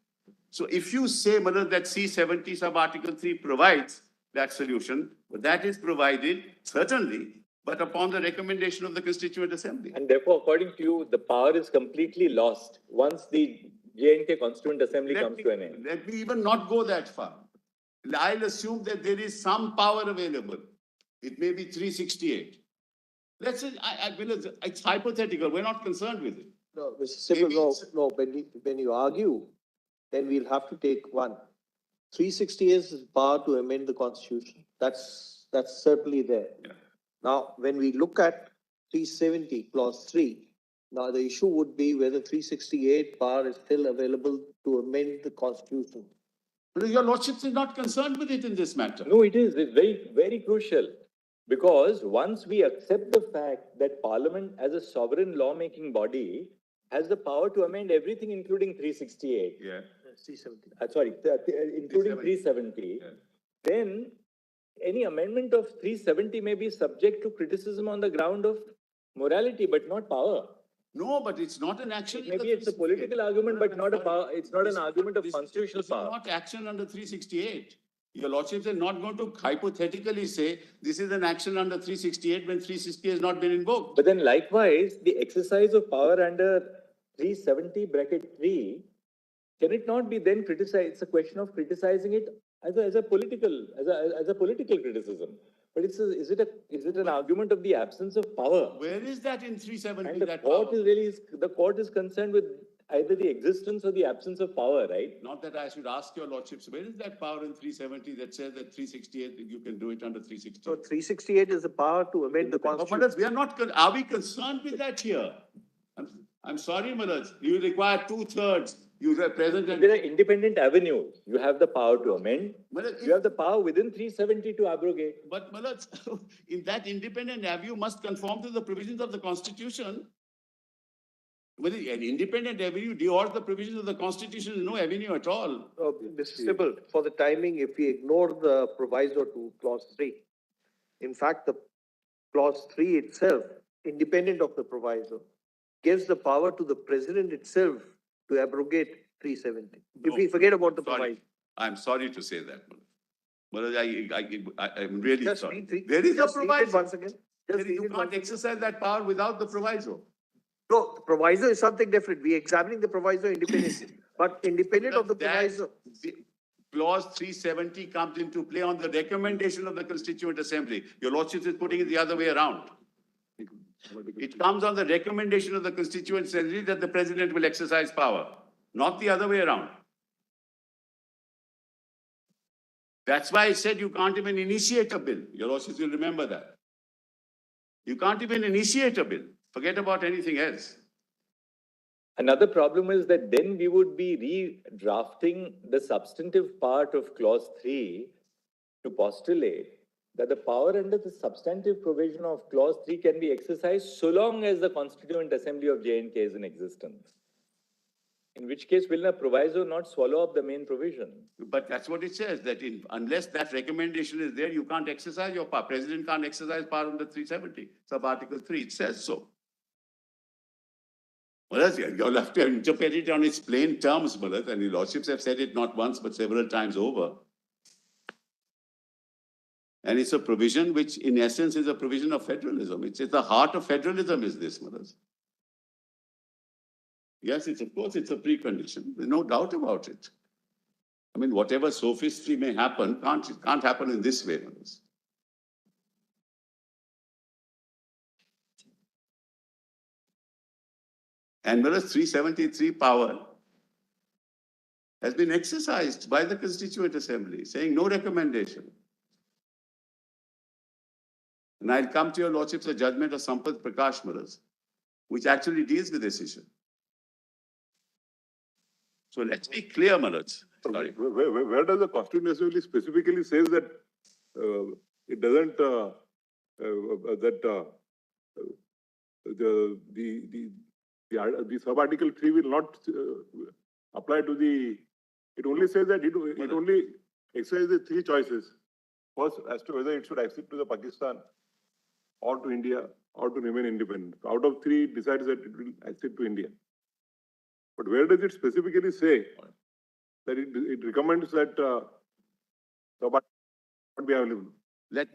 So if you say, Mullah, that C70 sub-article 3 provides that solution, but that is provided, certainly, but upon the recommendation of the Constituent Assembly. And therefore, according to you, the power is completely lost once the J&K Constituent Assembly comes to an end. Let me even not go that far. I'll assume that there is some power available. It may be 368. Let's say, it's hypothetical. We're not concerned with it. No, Mr. Sibal, no, when you argue, then we'll have to take one. 360 is power to amend the constitution. That's certainly there. Yeah. Now, when we look at 370 clause 3, now the issue would be whether 368 power is still available to amend the constitution. But your lordship is not concerned with it in this matter. No, it is. It's very, very crucial. Because once we accept the fact that Parliament as a sovereign lawmaking body has the power to amend everything, including 368. Yeah. 370. Including 370. Yeah. Then any amendment of 370 may be subject to criticism on the ground of morality, but not power. No, but it's not an action. Maybe it's a political argument, but not a power. It's not an argument of constitutional power. This is not action under 368. Your lordships are not going to hypothetically say this is an action under 368 when 360 has not been invoked. But then likewise, the exercise of power under 370(3), can it not be then criticized? It's a question of criticizing it as a political criticism. But is it an argument of the absence of power? Where is that in 370? And the court is concerned with either the existence or the absence of power, right? Not that I should ask your lordships, where is that power in 370 that says that 368, you can do it under 368? So 368 is the power to amend the constitution. But we are not, are we concerned with that here? I'm sorry, Manoj, you require 2/3. You represent. There are independent avenues. You have the power to amend. You have the power within 370 to abrogate. But Manoj, in that independent avenue must conform to the provisions of the Constitution. Whether an independent avenue devours the provisions of the Constitution is no avenue at all. Mr. Sibal, for the timing, if we ignore the proviso to clause 3, in fact, the clause 3 itself, independent of the proviso, gives the power to the president itself to abrogate 370. No, if we forget about the sorry. proviso. I'm sorry to say that, Manoj. I'm really Just sorry. read three. There is a Just read it proviso. once again. Just read You it can't once again. exercise that power without the proviso. No, the proviso is something different. We are examining the proviso independently. But independent of the proviso. Clause 370 comes into play on the recommendation of the Constituent Assembly. Your lordship is putting it the other way around. It comes on the recommendation of the Constituent Assembly that the president will exercise power, not the other way around. That's why I said you can't even initiate a bill. Your lordship will remember that. You can't even initiate a bill. Forget about anything else. Another problem is that then we would be redrafting the substantive part of clause 3 to postulate that the power under the substantive provision of clause 3 can be exercised so long as the Constituent Assembly of J&K is in existence. In which case, will the proviso not swallow up the main provision? But that's what it says, that unless that recommendation is there, you can't exercise your power. President can't exercise power under 370, sub-article 3. It says so. Well, you'll have to interpret it on its plain terms, Malat, and the lordships have said it not once but several times over. And it's a provision which, in essence, is a provision of federalism. It's the heart of federalism, is this, Malat. Yes, of course, it's a precondition. There's no doubt about it. I mean, whatever sophistry may happen, can't happen in this way, Malat. And Malat, 373 power has been exercised by the Constituent Assembly, saying no recommendation. And I'll come to your lordships, a judgment of Sampath Prakash Maharaj, which actually deals with this issue. So let's be clear, Maharaj. Sorry. Where does the Constituent Assembly specifically says that it doesn't the sub-article 3 will not apply to the. It only says that it only exercises the three choices. First, as to whether it should accede to the Pakistan, or to India, or to remain independent. Out of three, it decides that it will accede to India. But where does it specifically say that it recommends that sub-article not be available? Let's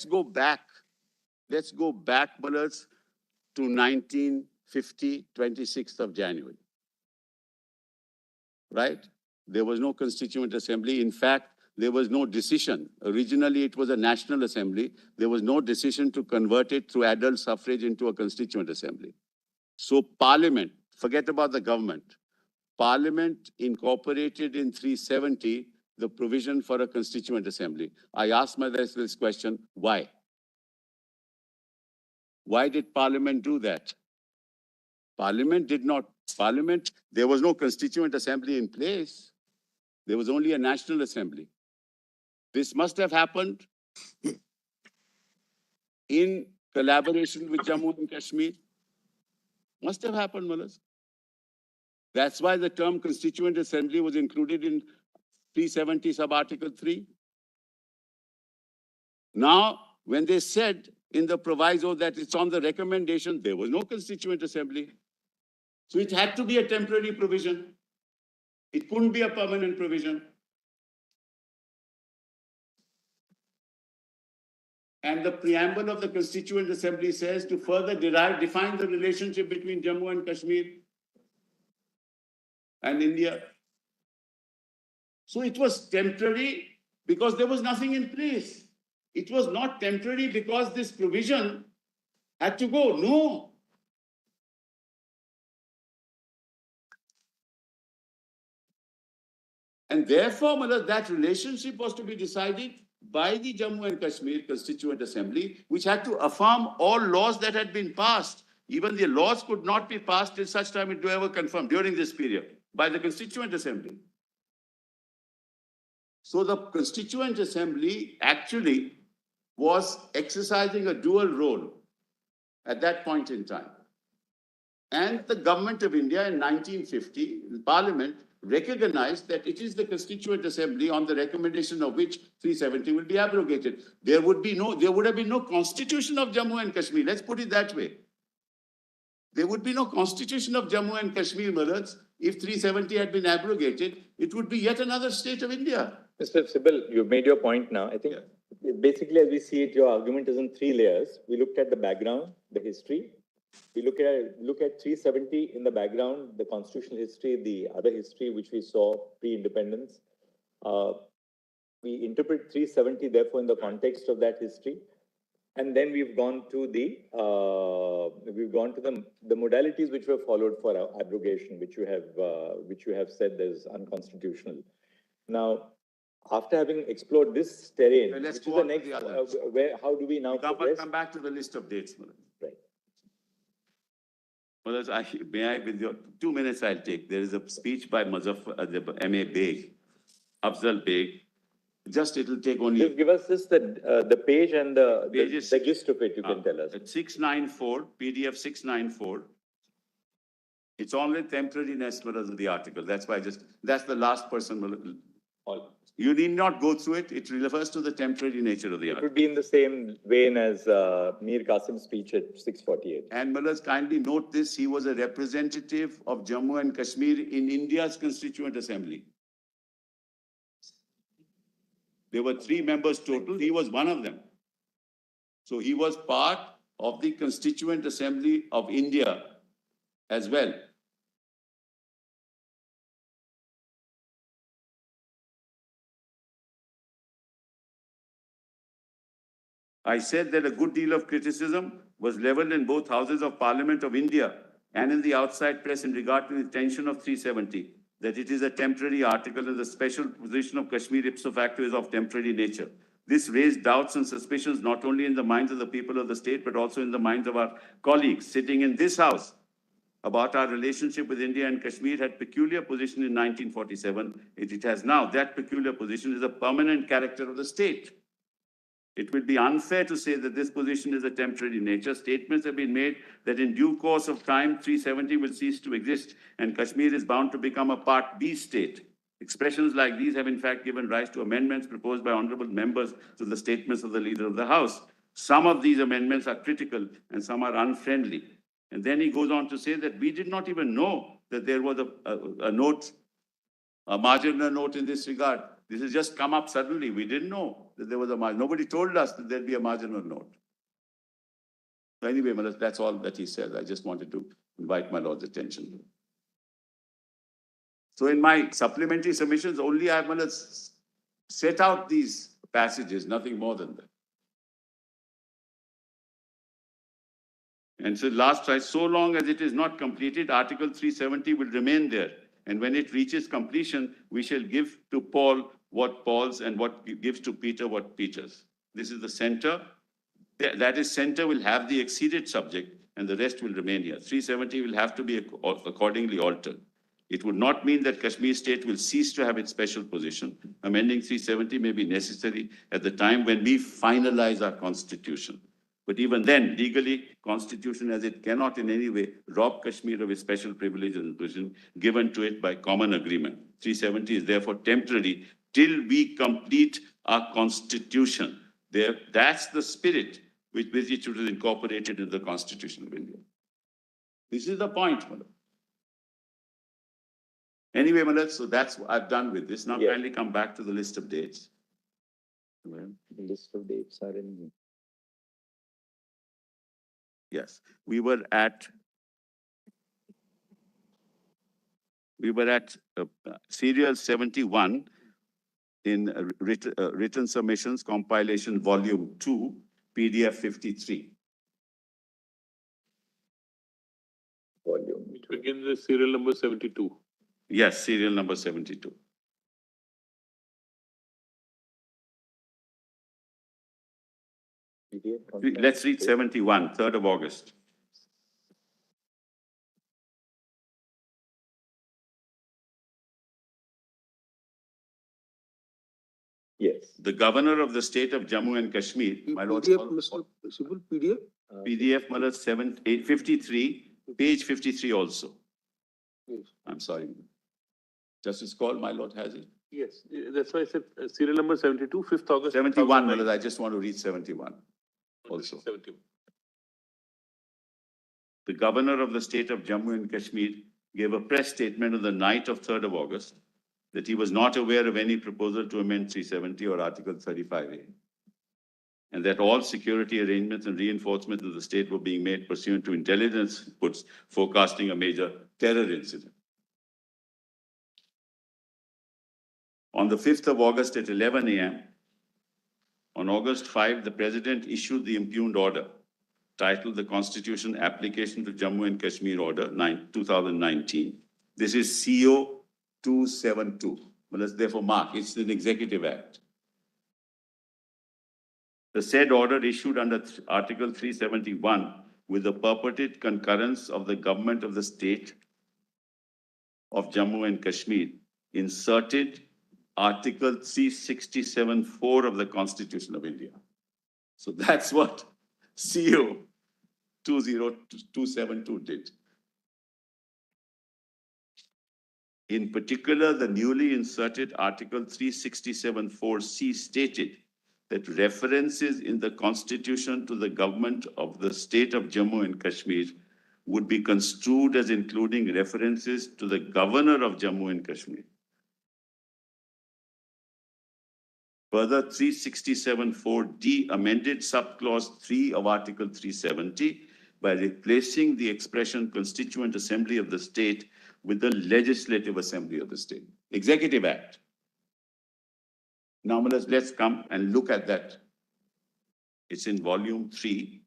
go back. Let's go back, Maharaj, to 1950, 26th of January. Right? There was no Constituent Assembly. In fact, there was no decision. Originally, it was a National Assembly. There was no decision to convert it through adult suffrage into a Constituent Assembly. So Parliament, forget about the government, Parliament incorporated in 370 the provision for a Constituent Assembly. I asked myself this question, why? Why did Parliament do that? There was no Constituent Assembly in place. There was only a National Assembly. This must have happened in collaboration with Jammu and Kashmir. Must have happened, Maharaj. That's why the term Constituent Assembly was included in 370 sub-article 3. Now, when they said in the proviso that it's on the recommendation, there was no Constituent Assembly. So it had to be a temporary provision. It couldn't be a permanent provision. And the preamble of the Constituent Assembly says to further define the relationship between Jammu and Kashmir and India. So it was temporary because there was nothing in place. It was not temporary because this provision had to go. No. And therefore, Maharaj, that relationship was to be decided by the Jammu and Kashmir Constituent Assembly, which had to affirm all laws that had been passed. Even the laws could not be passed till such time it were ever confirmed during this period by the Constituent Assembly. So the Constituent Assembly actually was exercising a dual role at that point in time. And the government of India in 1950, Parliament, recognized that it is the Constituent Assembly on the recommendation of which 370 will be abrogated. There would have been no constitution of Jammu and Kashmir. Let's put it that way. There would be no constitution of Jammu and Kashmir, Maharaj. If 370 had been abrogated, it would be yet another state of India. Mr. Sibal, you've made your point now. I think basically as we see it, your argument is in three layers. We looked at the background, the history. We look at 370 in the background, the constitutional history, the other history which we saw pre-independence. We interpret 370 therefore in the context of that history, and then we've gone to the modalities which were followed for abrogation, which you have said is unconstitutional. Now, after having explored this terrain, let's which is go the on next, to the others. how do we now progress? Come back to the list of dates, Maharaj. Right. Maharaj, with your 2 minutes I'll take. There is a speech by M.A. Beg, Afzal Beg. It'll take only... Just give us the page and the gist of it, you can tell us. At 694, PDF 694. It's only temporariness, Maharaj, of the article. That's why that's the last person. You need not go through it. It refers to the temporary nature of the It article. would be in the same vein as Mir Qasim's speech at 6:48. And Mullahs, kindly note this, he was a representative of Jammu and Kashmir in India's Constituent Assembly. There were 3 members total, he was one of them. So he was part of the Constituent Assembly of India as well. I said that a good deal of criticism was leveled in both houses of Parliament of India and in the outside press in regard to the intention of 370, that it is a temporary article and the special position of Kashmir ipso facto is of temporary nature. This raised doubts and suspicions not only in the minds of the people of the state, but also in the minds of our colleagues sitting in this house about our relationship with India and Kashmir had peculiar position in 1947. It has now. That peculiar position is a permanent character of the state. It would be unfair to say that this position is a temporary nature. Statements have been made that in due course of time, 370 will cease to exist and Kashmir is bound to become a Part B state. Expressions like these have in fact given rise to amendments proposed by honorable members to the statements of the Leader of the House. Some of these amendments are critical and some are unfriendly. And then he goes on to say that we did not even know that there was a note, a marginal note in this regard. This has just come up suddenly. We didn't know that there was a margin. Nobody told us that there'd be a marginal note. So anyway, that's all that he says. I just wanted to invite my Lord's attention. So in my supplementary submissions, only I have set out these passages, nothing more than that. And so last try, so long as it is not completed, Article 370 will remain there. And when it reaches completion, we shall give to Paul what Paul's and what gives to Peter what Peter's. This is the center. That is, center will have the exceeded subject and the rest will remain here. 370 will have to be accordingly altered. It would not mean that Kashmir state will cease to have its special position. Amending 370 may be necessary at the time when we finalize our constitution. But even then, legally, constitution as it cannot in any way rob Kashmir of its special privileges and position given to it by common agreement. 370 is therefore temporary till we complete our constitution. That's the spirit with which it was incorporated in the Constitution of India. This is the point, Madam. Anyway, Madam, so that's what I've done with this. Now kindly come back to the list of dates. The list of dates are in. Yes, we were at serial 71 in written submissions, compilation volume 2, PDF 53. Volume. It begins with serial number 72. Yes, serial number 72. Let's read 71, 3rd of August. Yes. The governor of the state of Jammu and Kashmir, my lord. PDF, Mr. Subul, PDF? PDF, my lord, 53, page 53 also. Yes. I'm sorry. Justice Call, my lord has it. Yes, that's why I said serial number 72, 5th August. 71, my lord, I just want to read 71 also. 71. The governor of the state of Jammu and Kashmir gave a press statement on the night of 3rd of August that he was not aware of any proposal to amend 370 or Article 35A, and that all security arrangements and reinforcements of the state were being made pursuant to intelligence inputs forecasting a major terror incident. On the 5th of August at 11 a.m., on August 5, the president issued the impugned order titled the Constitution Application to Jammu and Kashmir Order 2019. This is CO 272. But let's therefore mark, it's an executive act. The said order issued under Article 371 with the purported concurrence of the government of the state of Jammu and Kashmir inserted Article 367(4) of the Constitution of India. So that's what CO 20272 did. In particular, the newly inserted Article 367(4)(c) stated that references in the Constitution to the government of the state of Jammu and Kashmir would be construed as including references to the governor of Jammu and Kashmir. Further, 367(4)(d) amended subclause 3 of Article 370 by replacing the expression Constituent Assembly of the State with the Legislative Assembly of the State. Executive Act. Now, let's come and look at that. It's in volume 3,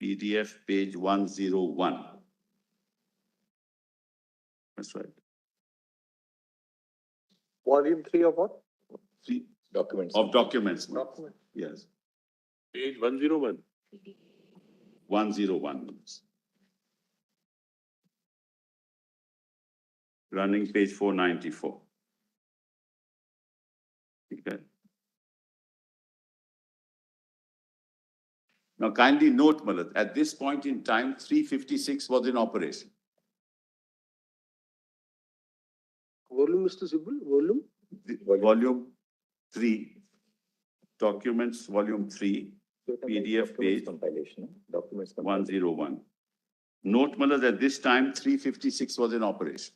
PDF page 101. That's right. Volume 3 of what? 3 Documents. of documents. Document. Yes, Page 101. 101. Running page 494. Okay. Now kindly note, Malat, at this point in time, 356 was in operation. Volume, Mr. Sibul, volume? Volume 3, documents, volume 3, PDF page Compilation, documents. 101. Note, Malat, at this time, 356 was in operation.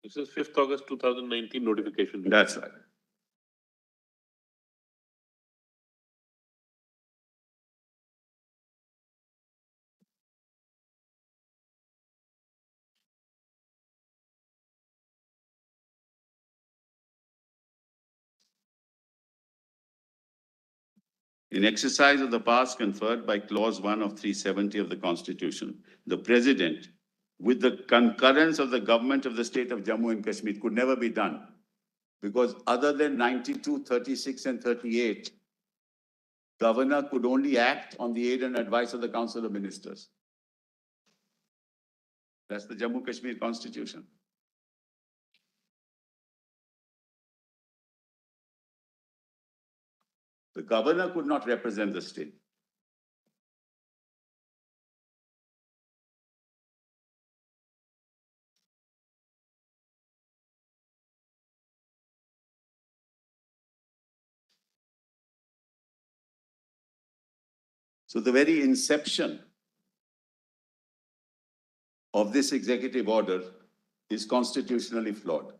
This is 5th August 2019 notification. That's right. In exercise of the powers conferred by Clause 1 of 370 of the Constitution, the President, with the concurrence of the government of the state of Jammu and Kashmir, could never be done. Because other than 92, 36, and 38, Governor could only act on the aid and advice of the Council of Ministers. That's the Jammu Kashmir Constitution. The governor could not represent the state. So the very inception of this executive order is constitutionally flawed.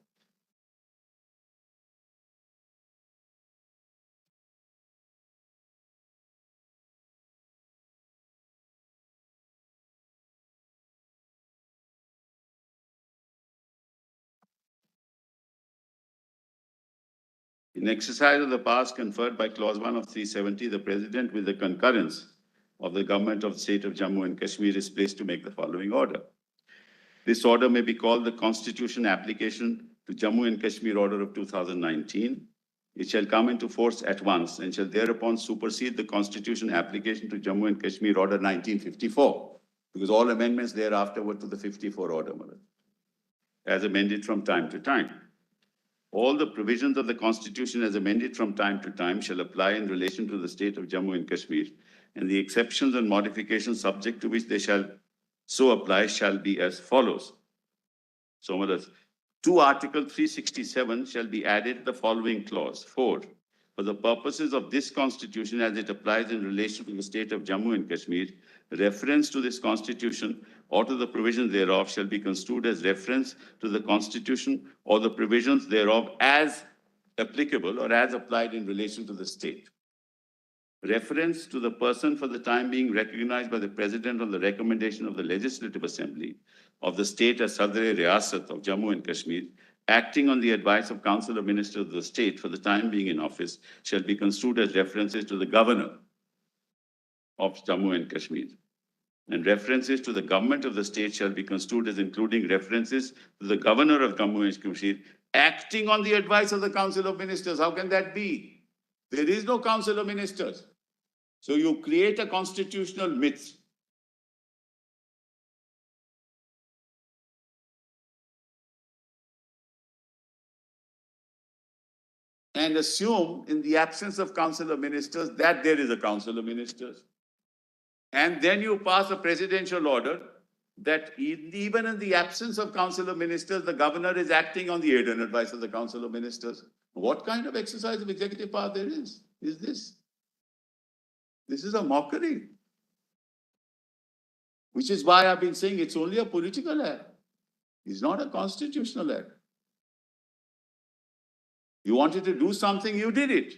In exercise of the powers conferred by Clause 1 of 370, the President, with the concurrence of the government of the state of Jammu and Kashmir, is placed to make the following order. This order may be called the Constitution Application to Jammu and Kashmir Order of 2019. It shall come into force at once and shall thereupon supersede the Constitution Application to Jammu and Kashmir Order 1954, because all amendments thereafter were to the 54 order, as amended from time to time. All the provisions of the Constitution as amended from time to time shall apply in relation to the state of Jammu and Kashmir, and the exceptions and modifications subject to which they shall so apply shall be as follows. So, to Article 367 shall be added the following clause. 4. For the purposes of this Constitution as it applies in relation to the state of Jammu and Kashmir, reference to this Constitution or to the provisions thereof shall be construed as reference to the Constitution or the provisions thereof as applicable or as applied in relation to the state. Reference to the person for the time being recognized by the President on the recommendation of the Legislative Assembly of the state as Sadr Riyasat of Jammu and Kashmir, acting on the advice of Council of Ministers of the state for the time being in office, shall be construed as references to the Governor of Jammu and Kashmir. And references to the government of the state shall be construed as including references to the Governor of Jammu and Kashmir, acting on the advice of the Council of Ministers. How can that be? There is no Council of Ministers. So you create a constitutional myth. And assume in the absence of Council of Ministers that there is a Council of Ministers. And then you pass a presidential order that even in the absence of Council of Ministers, the governor is acting on the aid and advice of the Council of Ministers. What kind of exercise of executive power there is this? This is a mockery. Which is why I've been saying it's only a political act. It's not a constitutional act. You wanted to do something, you did it.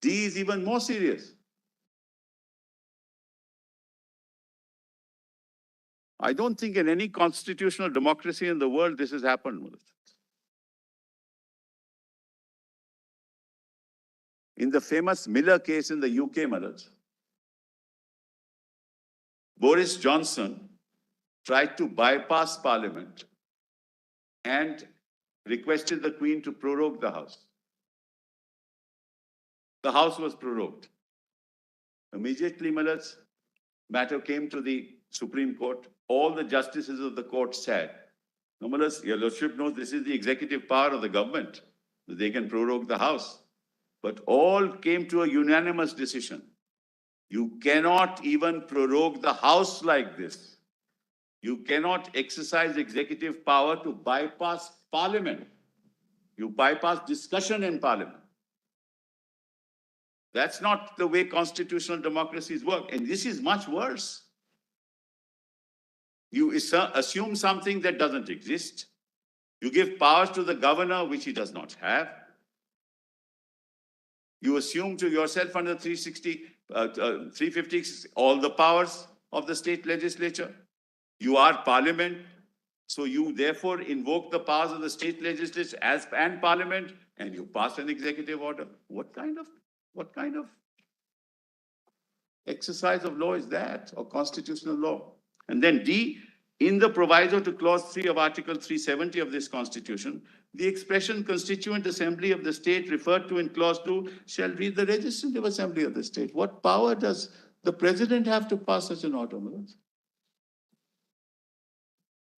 D is even more serious. I don't think in any constitutional democracy in the world this has happened. In the famous Miller case in the UK, Manoj, Boris Johnson tried to bypass Parliament and requested the Queen to prorogue the House. The House was prorogued. Immediately, Manoj, matter came to the Supreme Court. All the justices of the court said, no, Manoj, your Lordship knows this is the executive power of the government. They can prorogue the House. But all came to a unanimous decision. You cannot even prorogue the House like this. You cannot exercise executive power to bypass Parliament. You bypass discussion in Parliament. That's not the way constitutional democracies work. And this is much worse. You assume something that doesn't exist. You give powers to the governor, which he does not have. You assume to yourself under 350 all the powers of the state legislature. You are Parliament, so you therefore invoke the powers of the state legislature and Parliament, and you pass an executive order. What kind of exercise of law is that, or constitutional law? And then D, in the proviso to clause 3 of Article 370 of this Constitution, the expression Constituent Assembly of the state referred to in clause 2 shall be the Legislative Assembly of the state. What power does the President have to pass such an order?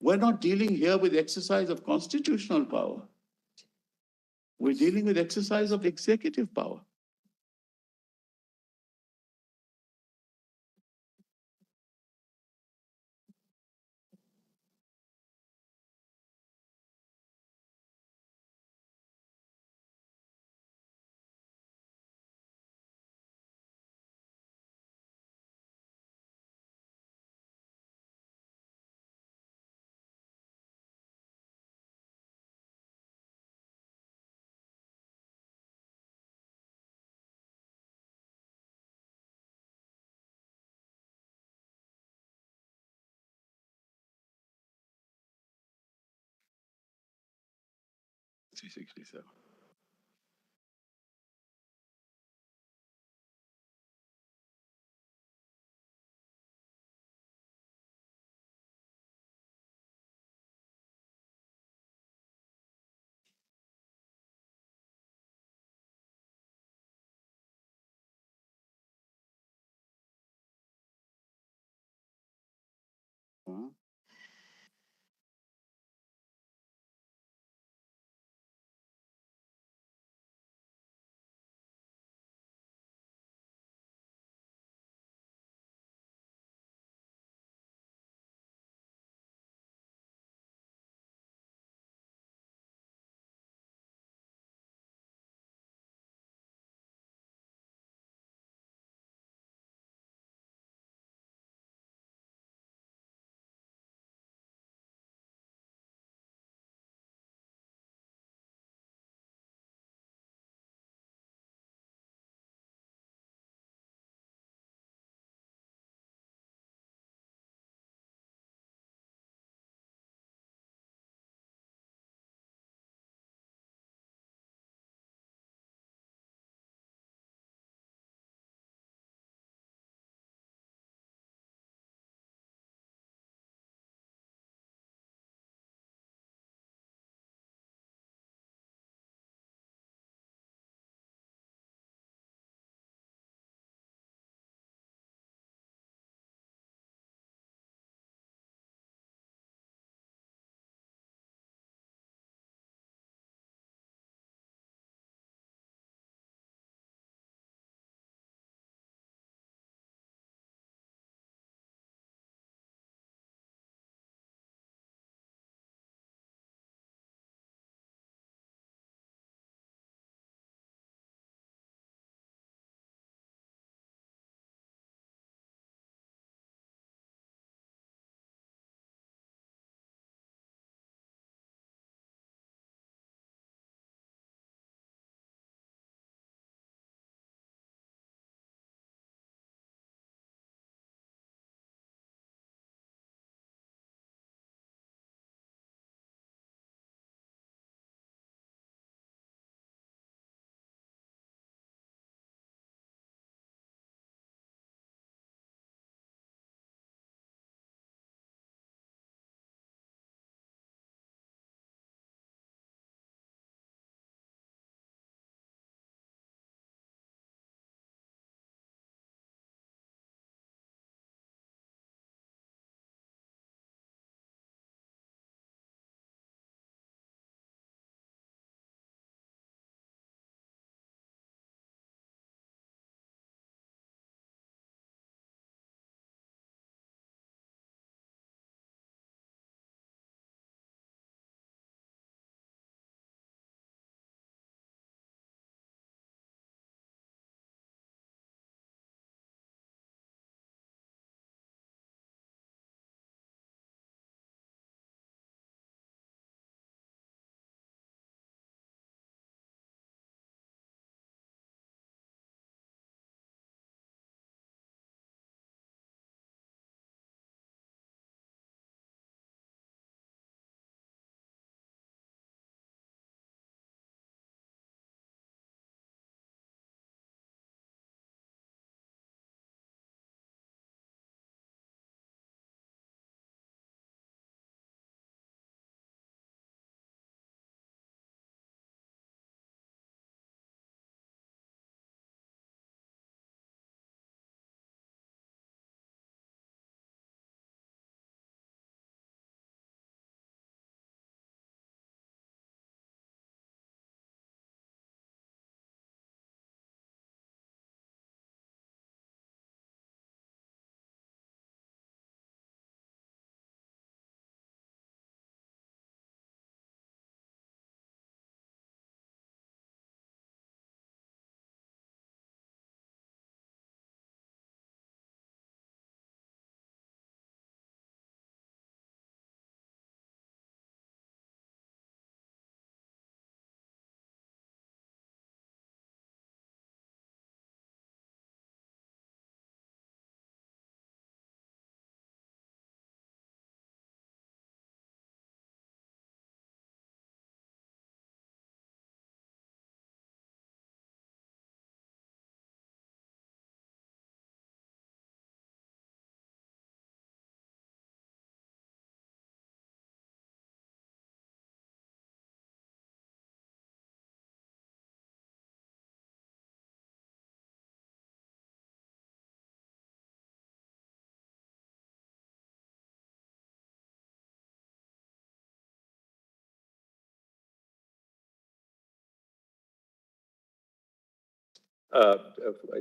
We're not dealing here with exercise of constitutional power. We're dealing with exercise of executive power. C67.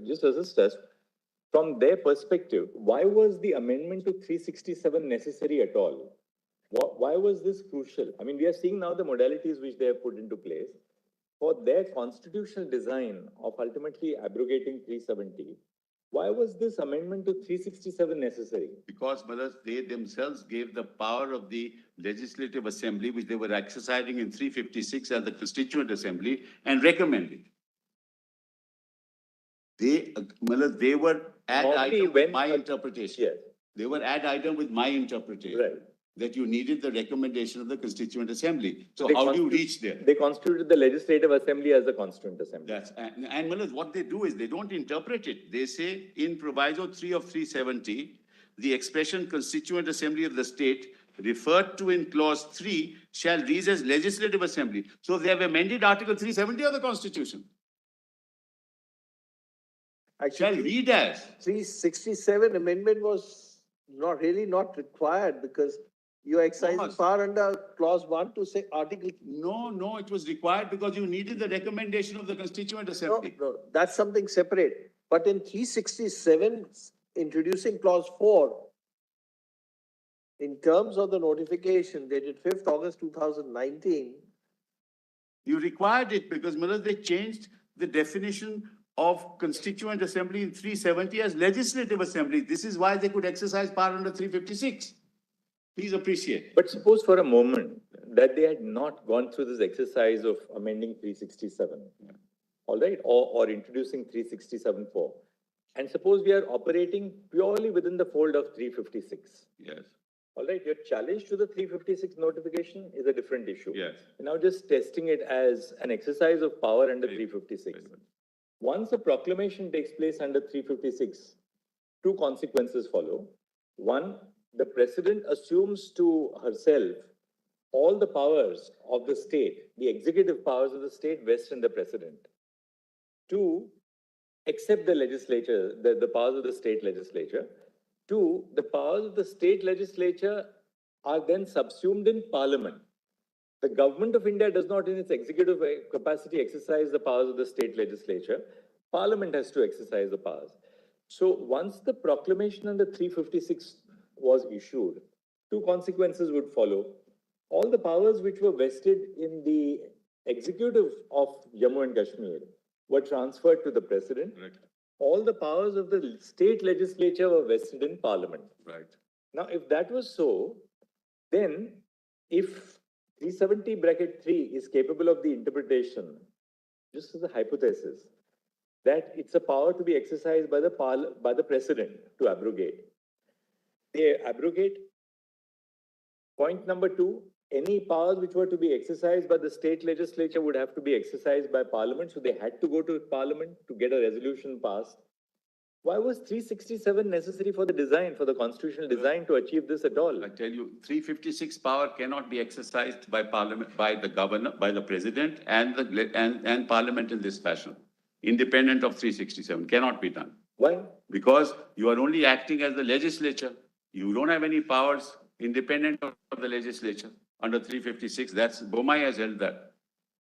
Just assist us, from their perspective, why was the amendment to 367 necessary at all? Why was this crucial? I mean, we are seeing now the modalities which they have put into place. For their constitutional design of ultimately abrogating 370, why was this amendment to 367 necessary? Because, brothers, they themselves gave the power of the Legislative Assembly, which they were exercising in 356 as the Constituent Assembly, and recommended. They were ad item with my interpretation. Yes. They were ad item with my interpretation. Right. That you needed the recommendation of the Constituent Assembly. So They how do you reach there? They constituted the Legislative Assembly as the Constituent Assembly. That's, and Manoj, what they do is they don't interpret it. They say in Proviso 3 of 370, the expression Constituent Assembly of the state referred to in clause 3 shall read as Legislative Assembly. So they have amended Article 370 of the Constitution. Shall read as. 367 amendment was not required because you're exercising power under clause 1 to say article. No, it was required because you needed the recommendation of the Constituent Assembly. No, that's something separate. But in 367, introducing clause 4, in terms of the notification dated 5th August 2019. You required it because, Manoj, they changed the definition of Constituent Assembly in 370 as Legislative Assembly. This is why they could exercise power under 356. Please appreciate. But suppose for a moment that they had not gone through this exercise of amending 367, all right, or introducing 367-4. And suppose we are operating purely within the fold of 356. Yes. All right, your challenge to the 356 notification is a different issue. Yes. You're now just testing it as an exercise of power under 356. Once a proclamation takes place under 356, two consequences follow. One, the president assumes to herself all the powers of the state, the executive powers of the state vest in the president. Two, except the legislature, the powers of the state legislature. Two, the powers of the state legislature are then subsumed in parliament. The government of India does not in its executive capacity exercise the powers of the state legislature. Parliament has to exercise the powers. So once the proclamation under 356 was issued, two consequences would follow. All the powers which were vested in the executive of Jammu and Kashmir were transferred to the president. Right. All the powers of the state legislature were vested in parliament. Right. Now, if that was so, then if 370(3) is capable of the interpretation, just as a hypothesis, that it's a power to be exercised by the president to abrogate. They abrogate. Point number 2, any powers which were to be exercised by the state legislature would have to be exercised by parliament, so they had to go to parliament to get a resolution passed. Why was 367 necessary for the design, for the constitutional design to achieve this at all? I tell you, 356 power cannot be exercised by parliament, by the governor, by the president and parliament in this fashion. Independent of 367, cannot be done. Why? Because you are only acting as the legislature. You don't have any powers independent of the legislature under 356. That's, Bomai has held that.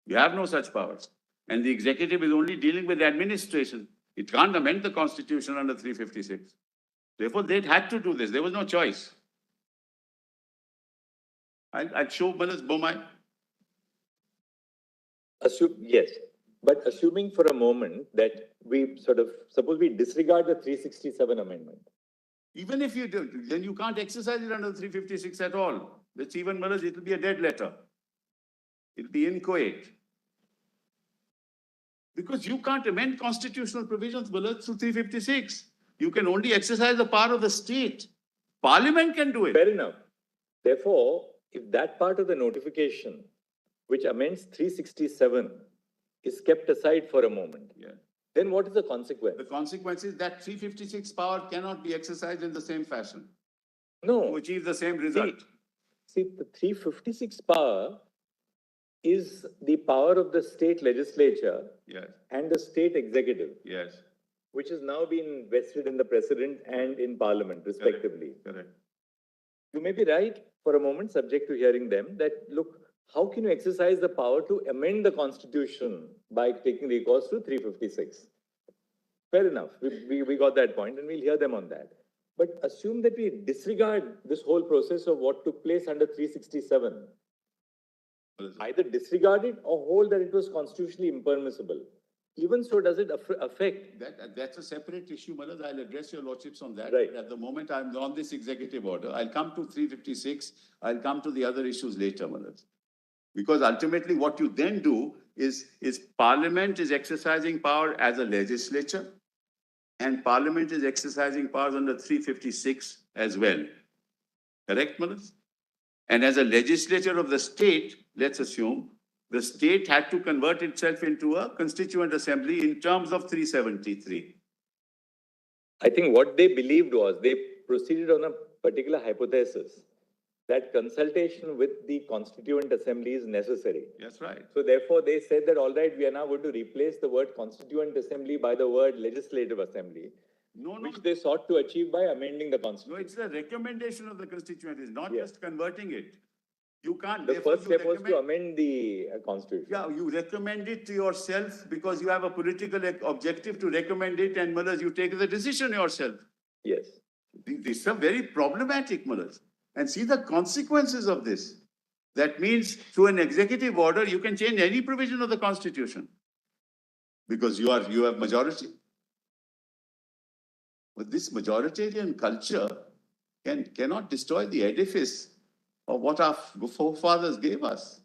You have no such powers. And the executive is only dealing with the administration. It can't amend the constitution under 356. Therefore, they had to do this. There was no choice. I'll show Manoj Bomai. Yes, but assuming for a moment that we suppose we disregard the 367 amendment. Even if you do, then you can't exercise it under 356 at all. That's even, Manoj, it will be a dead letter. It will be inchoate. Because you can't amend constitutional provisions, Manoj, through 356. You can only exercise the power of the state. Parliament can do it. Fair enough. Therefore, if that part of the notification, which amends 367, is kept aside for a moment, then what is the consequence? The consequence is that 356 power cannot be exercised in the same fashion. No. To achieve the same result. See, the 356 power is the power of the state legislature and the state executive, which has now been vested in the president and in parliament, respectively. Correct. You may be right for a moment, subject to hearing them, that look, how can you exercise the power to amend the constitution by taking recourse to 356? Fair enough. We got that point and we'll hear them on that. But assume that we disregard this whole process of what took place under 367. Either disregard it or hold that it was constitutionally impermissible. Even so, does it affect? That's a separate issue, Malad. I'll address your lordships on that. Right. At the moment, I'm on this executive order. I'll come to 356. I'll come to the other issues later, Malad. Because ultimately what you then do is Parliament is exercising power as a legislature and Parliament is exercising powers under 356 as well. Correct, Malad? And as a legislature of the state, let's assume, the state had to convert itself into a constituent assembly in terms of 373. I think what they believed was they proceeded on a particular hypothesis that consultation with the constituent assembly is necessary. That's right. So therefore they said that, all right, we are now going to replace the word constituent assembly by the word legislative assembly, which they sought to achieve by amending the constitution. No, it's the recommendation of the constituent, it's not Yes. just converting it. You can't. The therefore, first you step was to amend the constitution. Yeah, you recommend it to yourself because you have a political objective to recommend it, and Mullahs, you take the decision yourself. Yes. These are very problematic, Mullahs. And see the consequences of this. That means through an executive order, you can change any provision of the constitution because you have majority. But this majoritarian culture cannot destroy the edifice of what our forefathers gave us.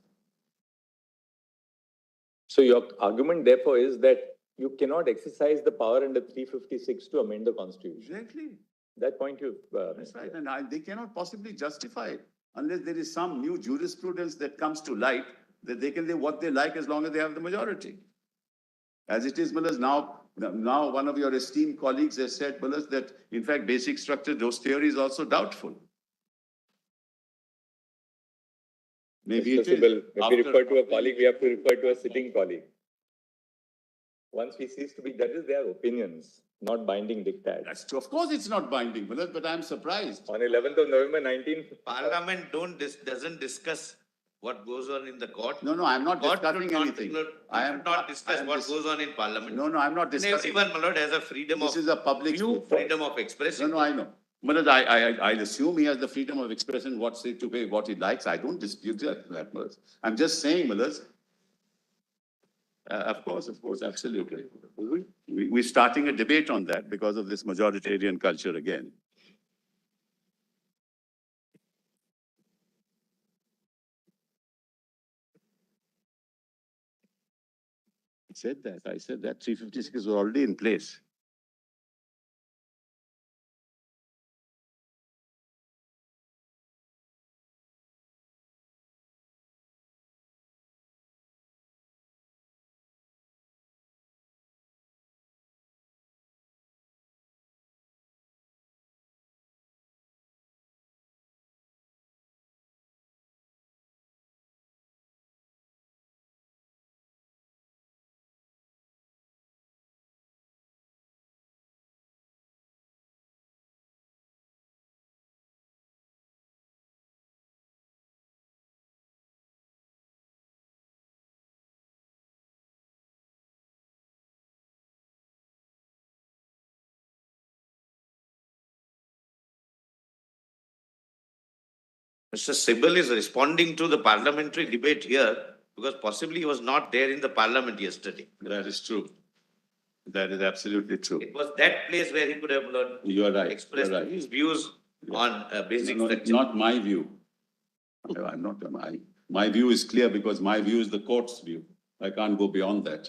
So your argument therefore is that you cannot exercise the power under 356 to amend the constitution. Exactly. That point you've... That's right. And they cannot possibly justify it unless there is some new jurisprudence that comes to light that they can do what they like as long as they have the majority. As it is, Mullahs, now one of your esteemed colleagues has said, Mullahs, that in fact basic structure, those theories are also doubtful. Maybe it is. If we refer to a colleague, we have to refer to a sitting colleague. Once we cease to be judges, they are opinions, not binding diktats. That's true. Of course it's not binding, Mullahs, but I'm surprised. On 11th of November 19... Parliament doesn't discuss what goes on in the court. No, I'm not Court discussing should not- anything. I am not discuss what goes on in Parliament. No, I'm not And discussing. everyone, my lord, has a freedom This of is a public view, sphere. freedom of expression. No, I know. Mullahs, I'll assume he has the freedom of expression, what he likes. I don't dispute that, Mullahs. I'm just saying, Mullahs. Of course, absolutely. We're starting a debate on that because of this majoritarian culture again. I said that 356 was already in place. Mr. Sibal is responding to the parliamentary debate here because possibly he was not there in the Parliament yesterday. That is true. That is absolutely true. It was that place where he could have learned, You are right. expressed You're right. his views on basic No, structure. not my view. I'm not, my view is clear because my view is the court's view. I can't go beyond that.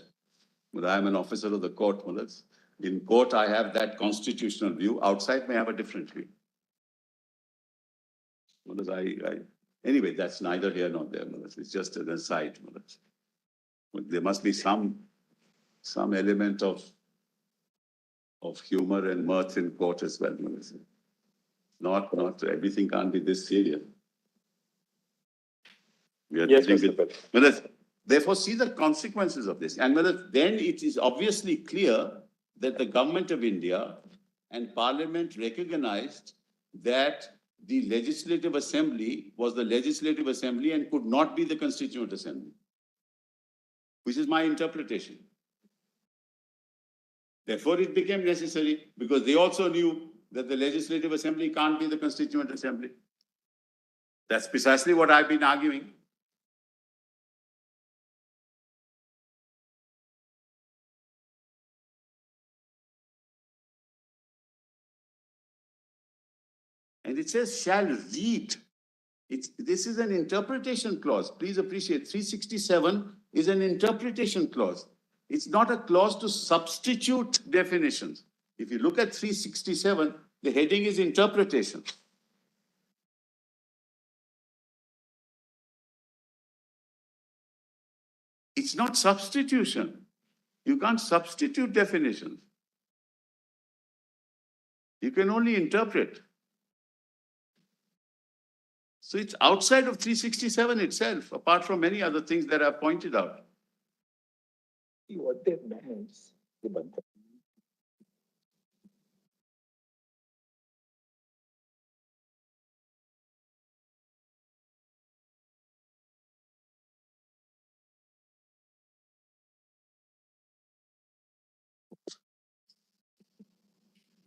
But I am an officer of the court, Mullahs. In court, I have that constitutional view. Outside may have a different view. Mullahs, anyway, that's neither here nor there, Mullahs. It's just an aside, Mullahs. But there must be some element of humor and mirth in court as well, Mullahs. Not everything can't be this serious. We are Yes, dealing Mr. with, Mullahs, therefore, see the consequences of this. And Mullahs, then it is obviously clear that the government of India and Parliament recognized that the Legislative Assembly was the Legislative Assembly and could not be the Constituent Assembly, which is my interpretation. Therefore, it became necessary because they also knew that the Legislative Assembly can't be the Constituent Assembly. That's precisely what I've been arguing. And it says shall read. This is an interpretation clause. Please appreciate 367 is an interpretation clause. It's not a clause to substitute definitions. If you look at 367, the heading is interpretation. It's not substitution. You can't substitute definitions. You can only interpret. So it's outside of 367 itself, apart from many other things that I've pointed out. What they meant, the Bandha.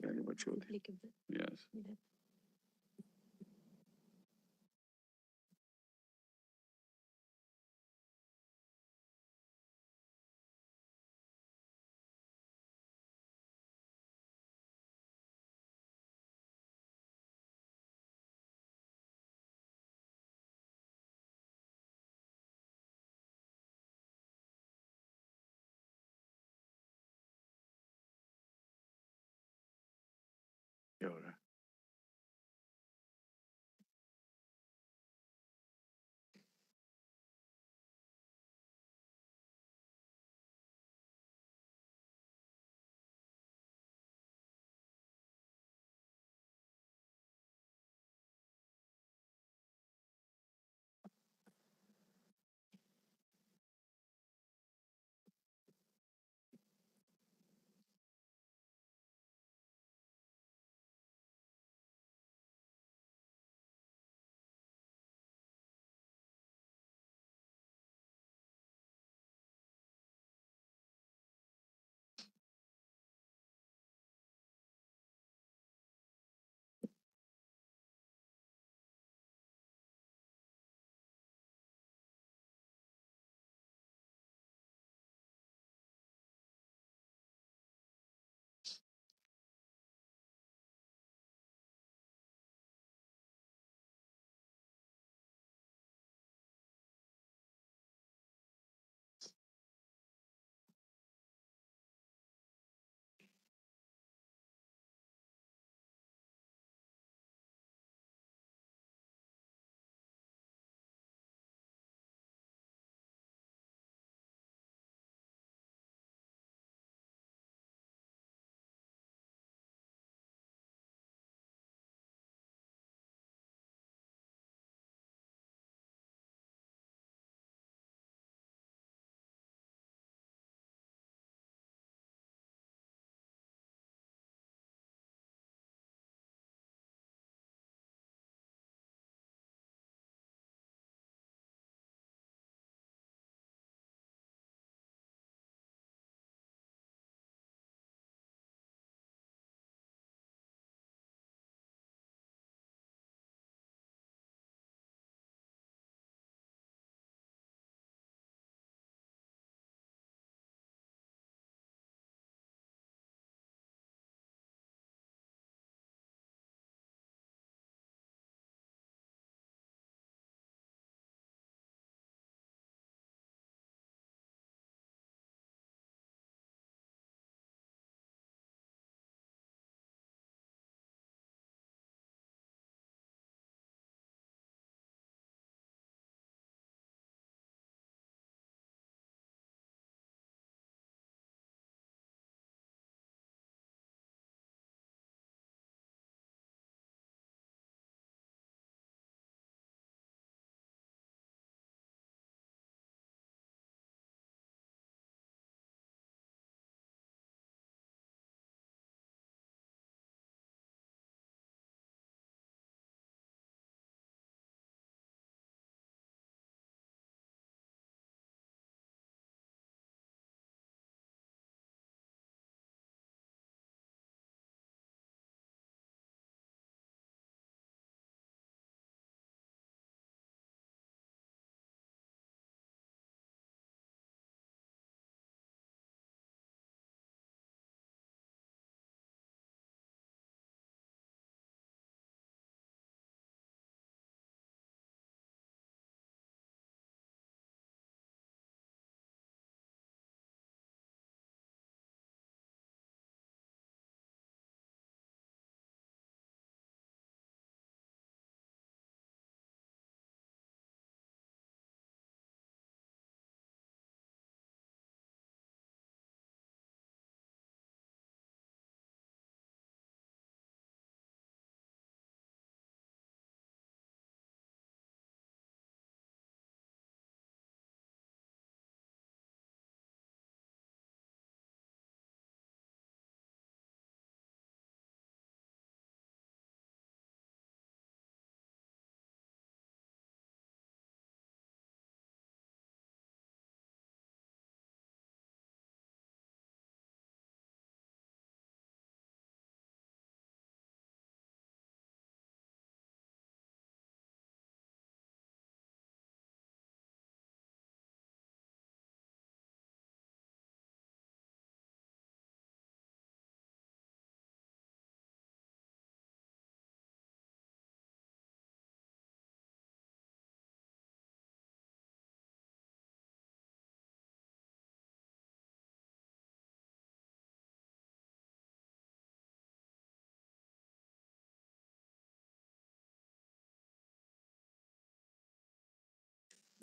Very mature. Yes. You're right.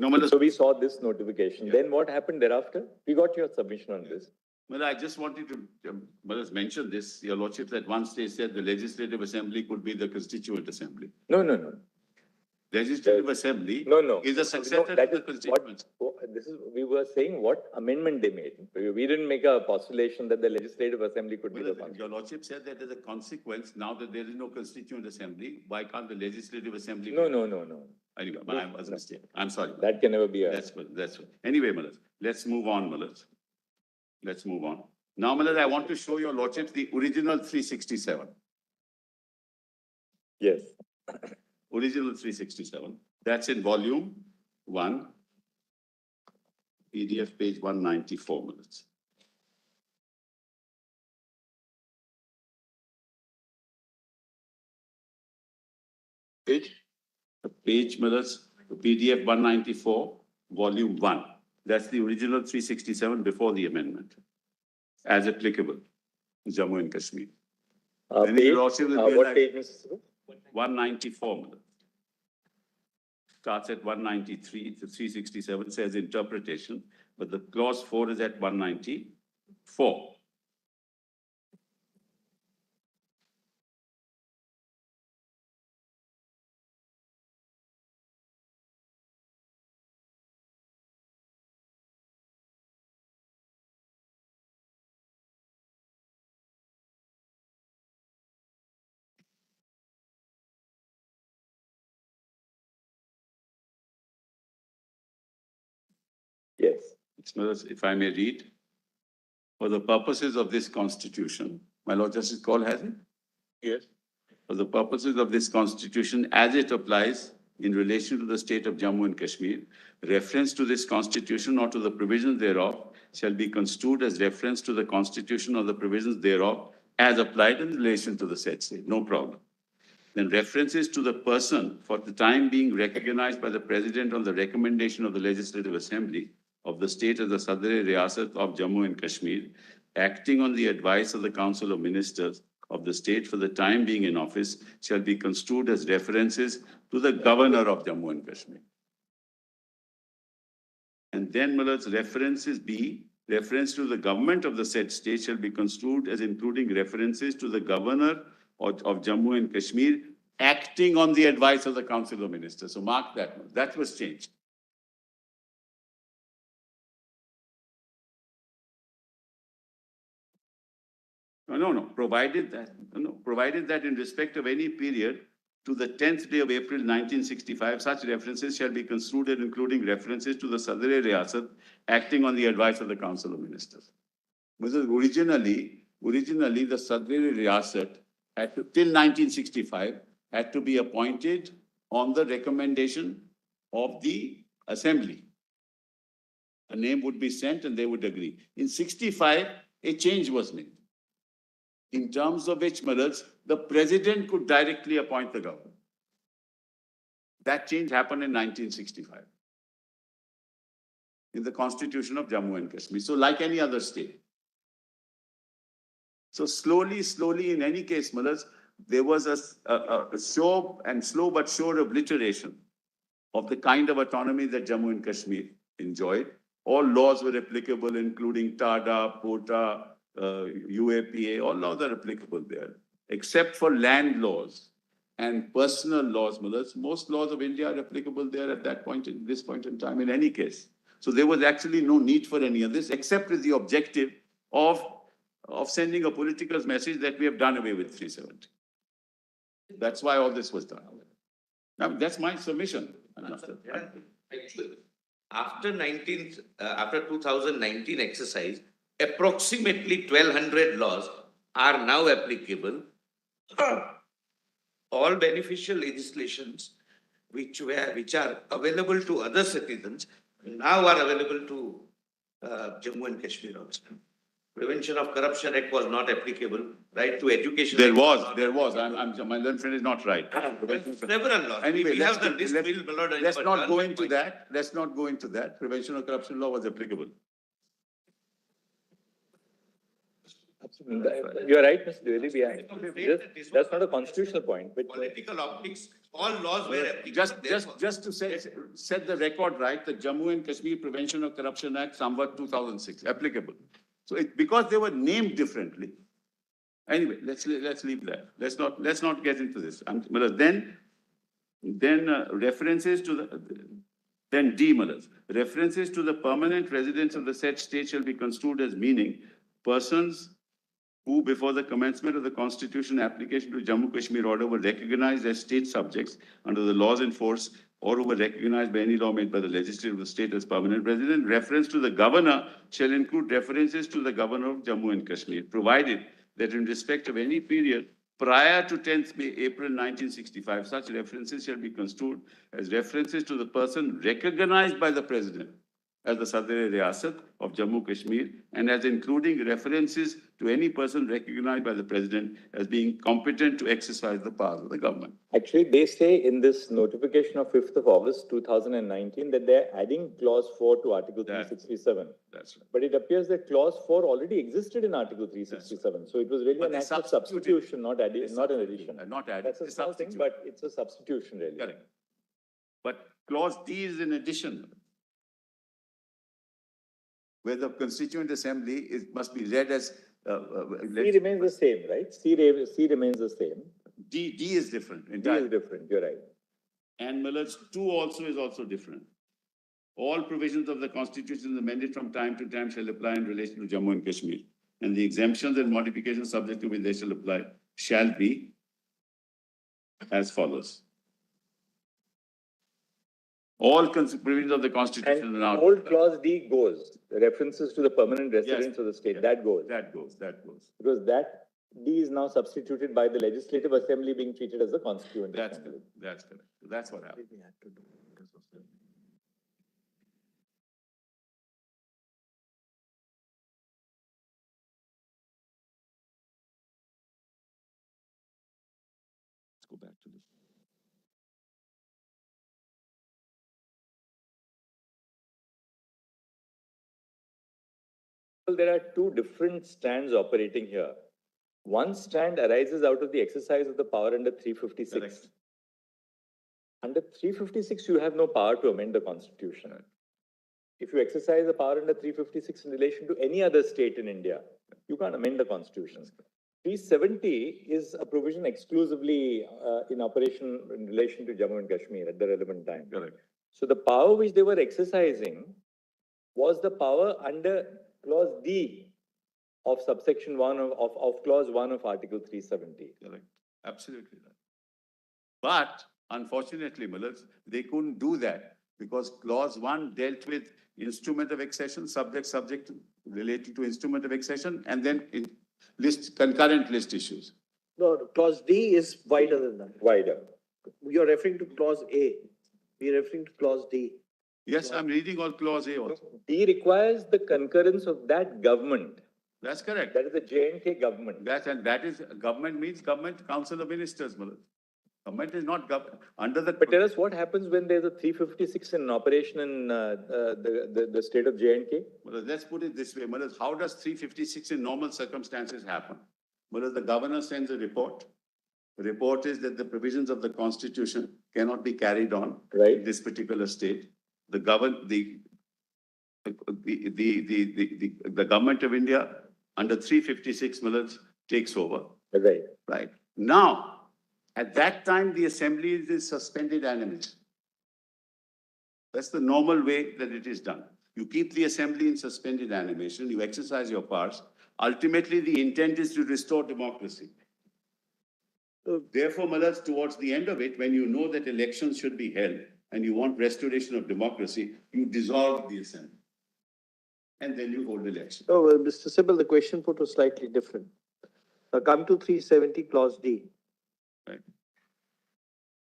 No, Malad, So we saw this notification. Then what happened thereafter? We got your submission on this. Malad, I just wanted to, Malad, mention this. Your Lordship at one stage said the Legislative Assembly could be the Constituent Assembly. No, no, no. Legislative Assembly No. is a successor That to the is what, Constituent. this is, we were saying what amendment they made. We didn't make a postulation that the Legislative Assembly could be the Well, function. your Lordship said that as a consequence, now that there is no Constituent Assembly, why can't the Legislative Assembly? No. Anyway, I was mistaken. I'm sorry. That can never be a. That's good. Anyway, Malad, let's move on, Malad. Let's move on. Now, Malad, I want to show your Lordship the original 367. Yes. Original 367. That's in volume 1, PDF page 194 minutes. Page minutes, PDF 194, volume 1. That's the original 367 before the amendment, as applicable, Jammu and Kashmir. Page, what page, Mr. Subbu? 194 minutes. Starts at 193, the 367 says interpretation, but the clause 4 is at 194. Yes. If I may read, for the purposes of this constitution, my Lord Justice Call has it? Yes. For the purposes of this constitution, as it applies in relation to the state of Jammu and Kashmir, reference to this constitution or to the provisions thereof shall be construed as reference to the constitution or the provisions thereof as applied in relation to the said state. No problem. Then references to the person for the time being recognized by the President on the recommendation of the Legislative Assembly of the state as the Sadr Riyasat of Jammu and Kashmir, acting on the advice of the Council of Ministers of the state for the time being in office, shall be construed as references to the Governor of Jammu and Kashmir. And then, Malad's references B, reference to the government of the said state shall be construed as including references to the Governor of Jammu and Kashmir, acting on the advice of the Council of Ministers. So mark that. That was changed. No. Provided that in respect of any period to the 10th day of April 1965, such references shall be construed as including references to the Sadr Riyasat acting on the advice of the Council of Ministers. Because originally the Sadr Riyasat had to, till 1965, had to be appointed on the recommendation of the Assembly. A name would be sent and they would agree. In 65, a change was made, in terms of which, Maharaj, the President could directly appoint the governor. That change happened in 1965 in the Constitution of Jammu and Kashmir. So like any other state. So slowly, in any case, Maharaj, there was a slow but sure obliteration of the kind of autonomy that Jammu and Kashmir enjoyed. All laws were applicable, including TADA, POTA, UAPA, all laws are applicable there, except for land laws and personal laws, Maharaj. Most laws of India are applicable there at that point, in this point in time, in any case. So there was actually no need for any of this, except with the objective of sending a political message that we have done away with 370. That's why all this was done. Now, that's my submission. After 2019 exercise, approximately 1,200 laws are now applicable. All beneficial legislations which are available to other citizens now are available to Jammu and Kashmir also. Prevention of Corruption Act was not applicable. Right to education. There was. My learned friend is not right. Several laws. Anyway, we have the list. Let's not go into that. Let's not go into that. Prevention of corruption law was applicable. You're right, Mr. Dwivedi, we are, That is that's not a constitutional point, but. Political optics, all laws were applicable. Just to set the record right, the Jammu and Kashmir Prevention of Corruption Act, somewhat 2006, applicable. So because they were named differently. Anyway, let's leave that. Let's not get into this. But then references to then D, Malas. References to the permanent residents of the said state shall be construed as meaning persons who before the commencement of the constitution application to Jammu Kashmir order were recognized as state subjects under the laws in force or who were recognized by any law made by the legislature of the state as permanent resident. Reference to the governor shall include references to the governor of Jammu and Kashmir, provided that in respect of any period prior to 10th April 1965, such references shall be construed as references to the person recognized by the president as the Sadr Riyasat of Jammu Kashmir and as including references to any person recognized by the president as being competent to exercise the powers of the government. Actually, they say in this notification of 5th of August 2019 that they're adding clause 4 to Article 367. That's right. But it appears that clause 4 already existed in Article 367. So it was really an act of substitution, not an addition. Not added. That's a small thing, but it's a substitution really. Correct. But clause D is in addition, where the Constituent Assembly must be read as. C remains the same, right? C remains the same. D is different. D is different, you're right. And Miller's 2 also is also different. All provisions of the Constitution amended from time to time shall apply in relation to Jammu and Kashmir. And the exemptions and modifications subject to which they shall apply shall be as follows. All provisions of the Constitution And are now. old clause D goes, references to the permanent residents of the state, yes, that goes. That goes. Because that D is now substituted by the Legislative Assembly being treated as the Constituent That's Assembly. correct. That's correct. That's what happened. Let's go back to this. Well, there are 2 different stands operating here. One stand arises out of the exercise of the power under 356. Correct. Under 356, you have no power to amend the constitution. If you exercise the power under 356 in relation to any other state in India, you can't amend the constitution. 370 is a provision exclusively in operation in relation to Jammu and Kashmir at the relevant time. Correct. So the power which they were exercising was the power under clause D of subsection 1 of clause 1 of Article 370. Correct. Absolutely right. But unfortunately, Millers, they couldn't do that because clause 1 dealt with instrument of accession, subject related to instrument of accession, and then concurrent list issues. No, clause D is wider than that. Wider. You're referring to clause A. We're referring to clause D. Yes, I'm reading all clause A also. D requires the concurrence of that government. That's correct. That is the J&K government. That is government means government council of ministers, Millers. Government is not under the. But tell us what happens when there's a 356 in operation in the state of J&K? Well, let's put it this way, Millers. How does 356 in normal circumstances happen? Millers, the governor sends a report. The report is that the provisions of the constitution cannot be carried on in this particular state. The government of India under 356 Millers takes over. Right. Right. Now, at that time, the assembly is in suspended animation. That's the normal way that it is done. You keep the assembly in suspended animation, you exercise your powers. Ultimately, the intent is to restore democracy. Therefore, Millers, towards the end of it, when you know that elections should be held and you want restoration of democracy, you dissolve the assembly. And then you hold elections. Oh, well, Mr. Sibal, the question put was slightly different. Now come to 370 clause D. Right.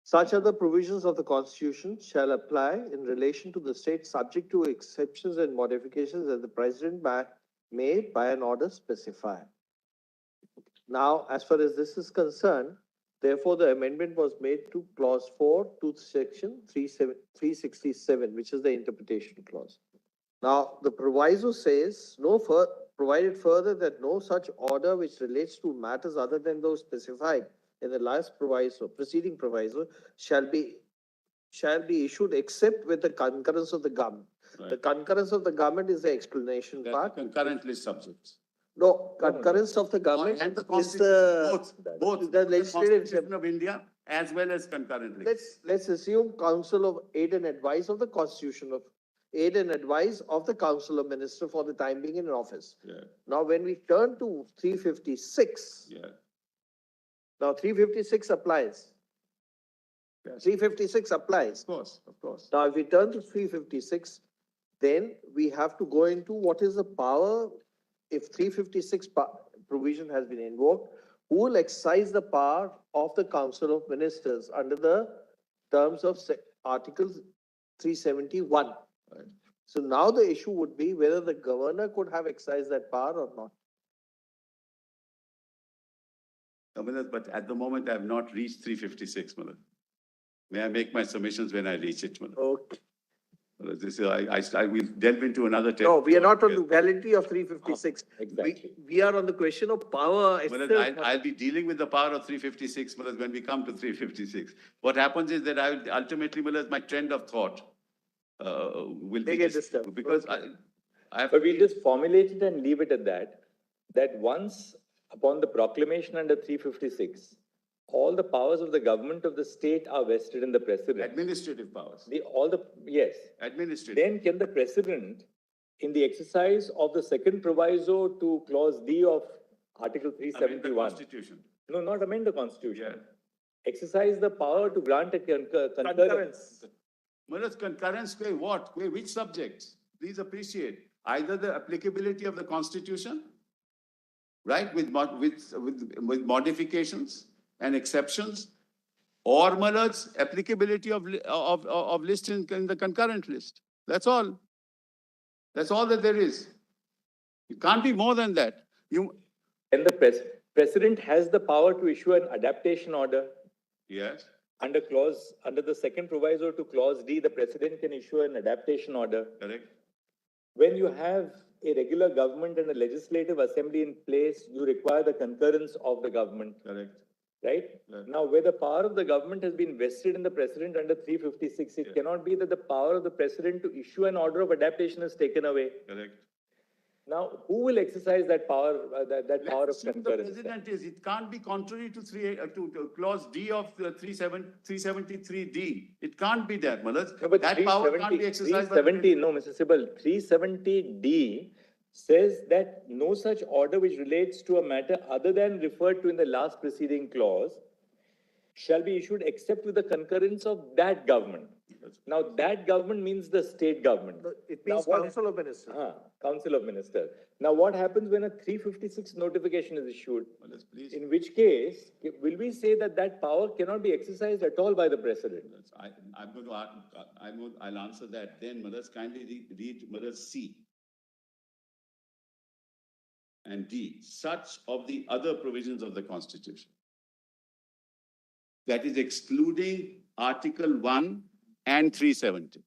Such other provisions of the Constitution shall apply in relation to the state subject to exceptions and modifications that the President may by an order specify. Now, as far as this is concerned, therefore the amendment was made to clause 4 to section 367, which is the interpretation clause. Now, the proviso says no provided further that no such order which relates to matters other than those specified in the last proviso, preceding proviso, shall be issued except with the concurrence of the government. The Right. concurrence of the government is the explanation That's part. concurrent list subjects. No, concurrence of the government And the is Constitution, the, both the legislative. Constitution of India as well as concurrent list. Let's assume Council of Aid and Advice of the Constitution of Aid and Advice of the Council of Ministers for the time being in office. Yeah, Now, when we turn to 356, yeah. now 356 applies. Yes. 356 applies. Of course, of course. Now, if we turn to 356, then we have to go into what is the power, if 356 provision has been invoked, who will exercise the power of the Council of Ministers under the terms of Article 371. Right. So now the issue would be whether the governor could have exercised that power or not. But at the moment, I have not reached 356, Malad. May I make my submissions when I reach it, Malad? Okay. This is, I will delve into another. No, we are not on the validity of 356. Exactly. We are on the question of power. Malad, I'll be dealing with the power of 356, Malad, when we come to 356. What happens is that I will ultimately, Malad, my trend of thought will They be get disturbed. because I have. But we'll just formulate it and leave it at that, that once upon the proclamation under 356, all the powers of the government of the state are vested in the president. Administrative powers. Yes. Administrative. Then can the president, in the exercise of the second proviso to clause D of Article Amend the 371, Constitution. no, not amend the constitution, Yeah. exercise the power to grant a concurrence. Whereas concurrence, what? Which subjects? Please appreciate. Either the applicability of the Constitution, right, with modifications and exceptions, or Malad's applicability of list in the concurrent list. That's all. That's all that there is. It can't be more than that. And the president has the power to issue an adaptation order. Yes. Under the second proviso to clause D, the president can issue an adaptation order. Correct. When you have a regular government and a legislative assembly in place, you require the concurrence of the government. Correct. Right? Right. Now, where the power of the government has been vested in the president under 356, it cannot be that the power of the president to issue an order of adaptation is taken away. Correct. Now, who will exercise that power, that power of Let's assume the concurrence? president is, it can't be contrary to to clause D of the 373D. It can't be that, Malad. No, but That power can't be exercised by the 370, no, Mr. Sibal, 370D says that no such order which relates to a matter other than referred to in the last preceding clause shall be issued except with the concurrence of that government. Now, that government means the state government. It means Now, Council of Ministers. Council of Ministers. Now, what happens when a 356 notification is issued? Malad, please. In which case, will we say that that power cannot be exercised at all by the president? I'm going to, I'll answer that then. Malad, kindly read Malad C and D, such of the other provisions of the Constitution. That is excluding Article 1 and 370.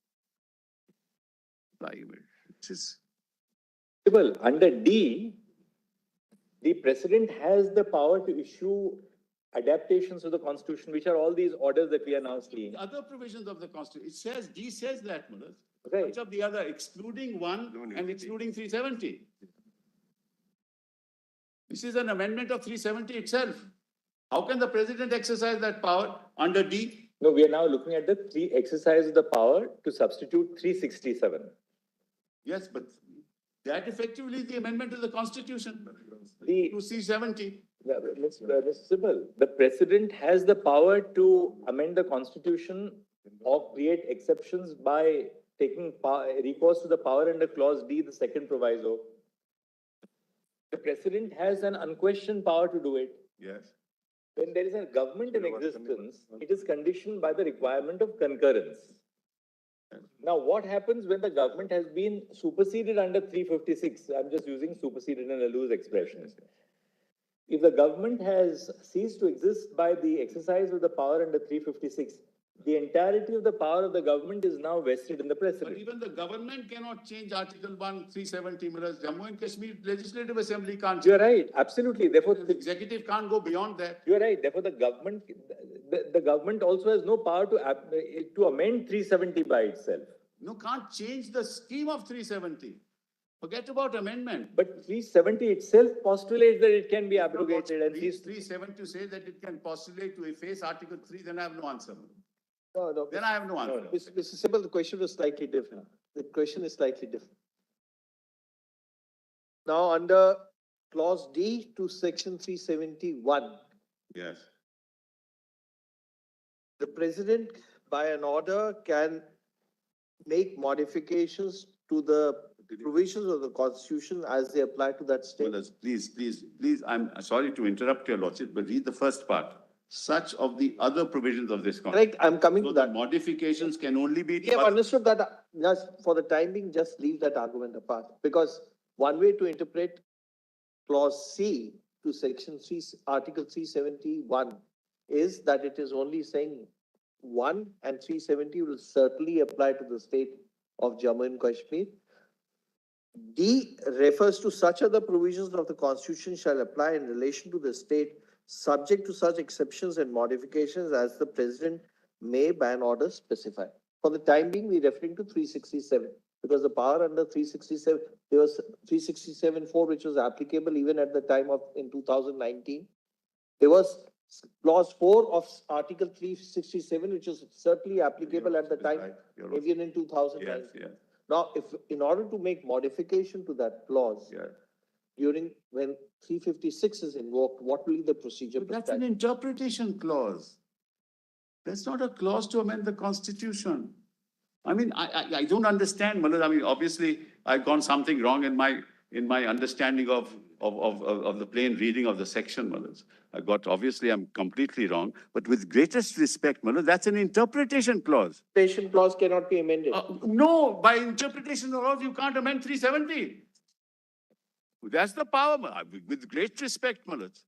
Well, under D, the president has the power to issue adaptations of the constitution, which are all these orders that we are now seeing. The other provisions of the Constitution, it says, D says that, Malad. Right. Much of the other, excluding 1 and excluding 370. This is an amendment of 370 itself. How can the president exercise that power under D? No, we are now looking at the exercise of the power to substitute 367. Yes, but that effectively is the amendment to the Constitution. The, To 370. Mr. Sibal, the president has the power to amend the constitution or create exceptions by taking recourse to the power under clause D, the second proviso. The president has an unquestioned power to do it. Yes. When there is a government in existence, it is conditioned by the requirement of concurrence. Now, what happens when the government has been superseded under 356? I'm just using superseded in a loose expression. If the government has ceased to exist by the exercise of the power under 356, The entirety of the power of the government is now vested in the But president. even the government cannot change Article 1, 370, whereas Jammu and Kashmir Legislative Assembly can't. You're right, absolutely. Therefore, The executive can't go beyond that. you're right. Therefore, the government also has no power to amend 370 by itself. No, can't change the scheme of 370. Forget about amendment. But 370 itself postulates that it can be abrogated, and These 370 say that it can postulate to efface Article 3, then I have no answer. No, Then I have no answer. Mr. Sibal, the question was slightly different. The question is slightly different. Now, under clause D to section 371, Yes. the president by an order can make modifications to the provisions of the constitution as they apply to that state. Well, please, I'm sorry to interrupt your lordship, but read the first part. Such of the other provisions of this Correct, I'm coming to So the that. modifications can only be. We have understood that, just for the time being, just leave that argument apart. Because one way to interpret clause C to section 3, article 371 is that it is only saying 1 and 370 will certainly apply to the state of Jammu and Kashmir. D refers to such other provisions of the constitution shall apply in relation to the state, subject to such exceptions and modifications as the president may by an order specify. For the time being, we're referring to 367, because the power under 367, there was 367(4), which was applicable even at the time of, in 2019. There was clause 4 of article 367, which was certainly applicable at the time, even in 2019. Yes. Now, if, in order to make modification to that clause, during, when 356 is invoked, what will be the procedure? But that's an interpretation clause. That's not a clause to amend the constitution. I mean, I don't understand, Malad. I mean, obviously, I've gone something wrong in my understanding of the plain reading of the section, Malad. Obviously, I'm completely wrong, but with greatest respect, Malad, that's an interpretation clause. Interpretation clause cannot be amended. No, by interpretation clause, you can't amend 370. That's the power, with great respect, Malad.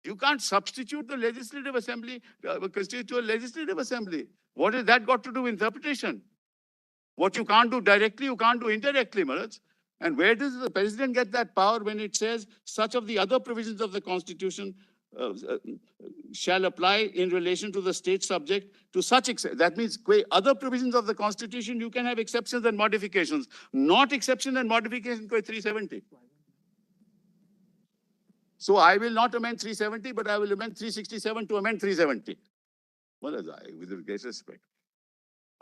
You can't substitute the legislative assembly, constitute a legislative assembly. What has that got to do with interpretation? What you can't do directly, you can't do indirectly, Maharaj. And where does the president get that power when it says such of the other provisions of the constitution shall apply in relation to the state subject to such extent? That means other provisions of the constitution, you can have exceptions and modifications, not exception and modification by 370. So I will not amend 370, but I will amend 367 to amend 370. Well, with the greatest respect.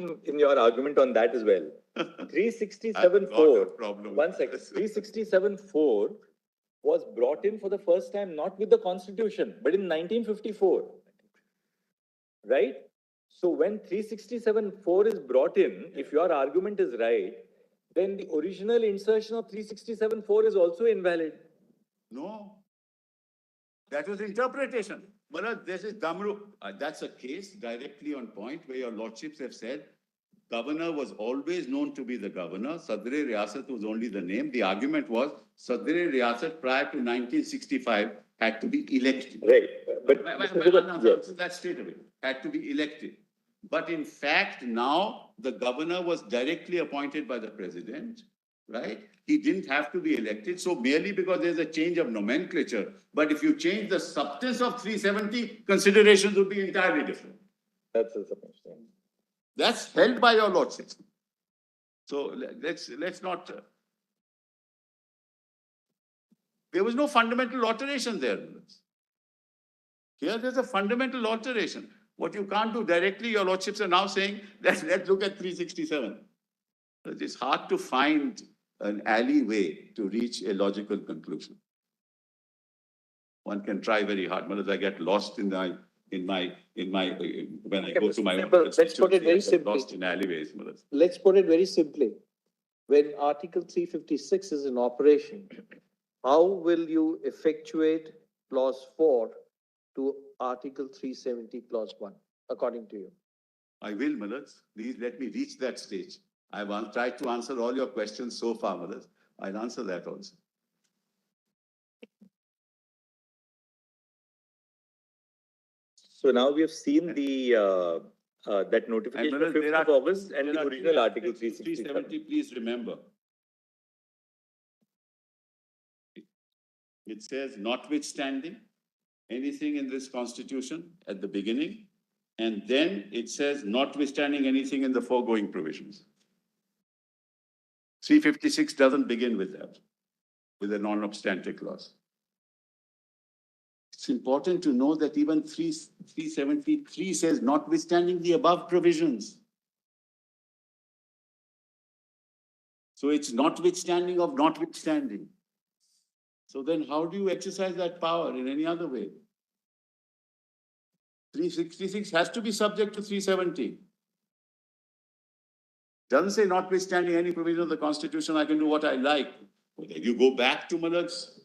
In your argument on that as well. 367(4), one second, 367(4) was brought in for the first time, not with the constitution, but in 1954. Right? So when 367(4) is brought in, if your argument is right, then the original insertion of 367(4) is also invalid. No. That was interpretation. But this is Damru. That's a case directly on point where your lordships have said governor was always known to be the governor. Sadr-e Riyasat was only the name. The argument was Sadr-e Riyasat prior to 1965 had to be elected. Right. But that straight away had to be elected. But in fact, now the governor was directly appointed by the president. Right? He didn't have to be elected. So merely because there's a change of nomenclature, but if you change the substance of 370, considerations would be entirely different. That's a submission. That's held by your lordship. So let's not. There was no fundamental alteration there. Here there's a fundamental alteration. What you can't do directly, your lordships are now saying that let's look at 367. It's hard to find an alleyway to reach a logical conclusion. One can try very hard. But as I get lost when I go to my own let's put it very simply. Lost in alleyways. Let's put it very simply. When Article 356 is in operation, how will you effectuate clause 4 to Article 370 clause 1, according to you? I will, Malaz. Please let me reach that stage. I've tried to answer all your questions so far, Malaz. I'll answer that also. So now we have seen that notification of 5th of August and the original Article 367. 370, please remember. It says notwithstanding anything in this constitution at the beginning, and then it says notwithstanding anything in the foregoing provisions. 356 doesn't begin with that, with a non-obstante clause. It's important to know that even 373 says notwithstanding the above provisions. So it's notwithstanding of notwithstanding. So then how do you exercise that power in any other way? 366 has to be subject to 370. Doesn't say notwithstanding any provision of the Constitution, I can do what I like. Well, then you go back to Malak's,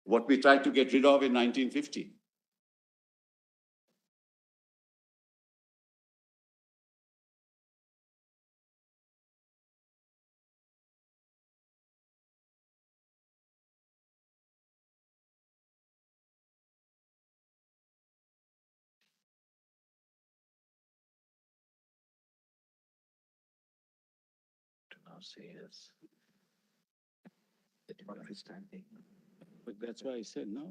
what we tried to get rid of in 1950. Now say yes. Notwithstanding. But that's why I said no.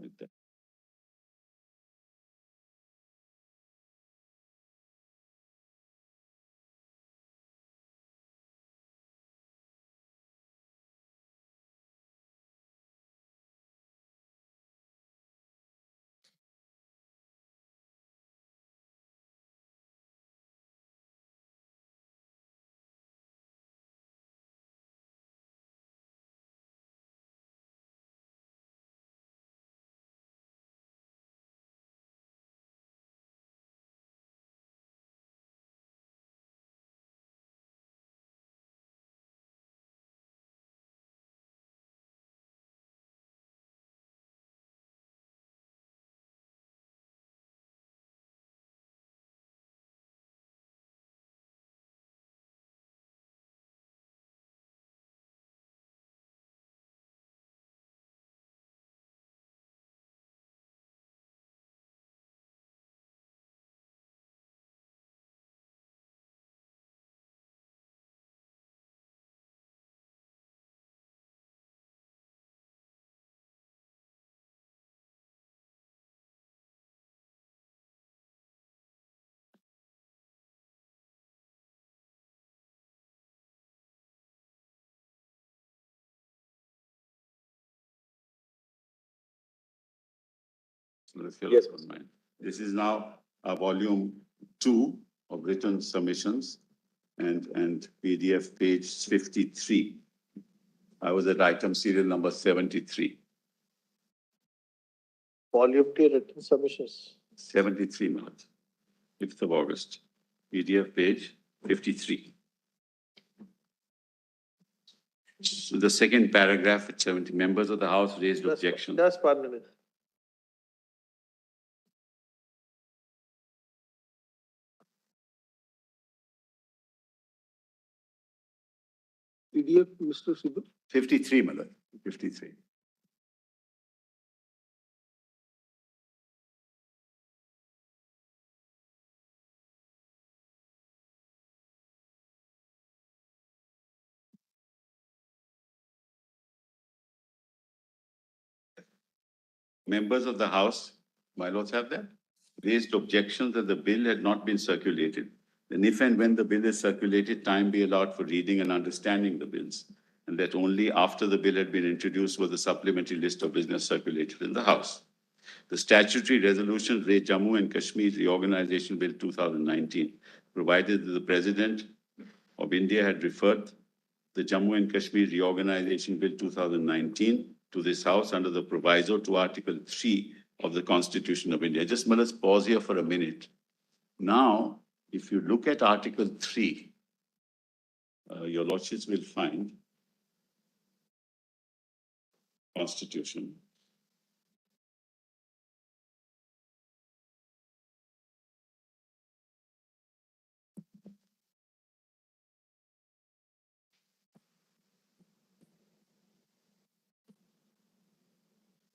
Yes. This is now volume 2 of written submissions and PDF page 53. I was at item serial number 73. Volume 2 written submissions. 73 minutes, 5th of August, PDF page 53. So the second paragraph at 70, members of the House raised objection. Just 1 minute. PDF, Mr. Sidhu? 53, Malak, 53. Members of the House, my lords have that, raised objections that the bill had not been circulated. Then if and when the bill is circulated, time be allowed for reading and understanding the bills. And that only after the bill had been introduced was the supplementary list of business circulated in the House. The statutory resolution raised Jammu and Kashmir Reorganization Bill 2019, provided that the President of India had referred the Jammu and Kashmir Reorganization Bill 2019 to this House under the proviso to Article 3 of the Constitution of India. Just let's pause here for a minute. Now, if you look at Article 3, your lordships will find Constitution.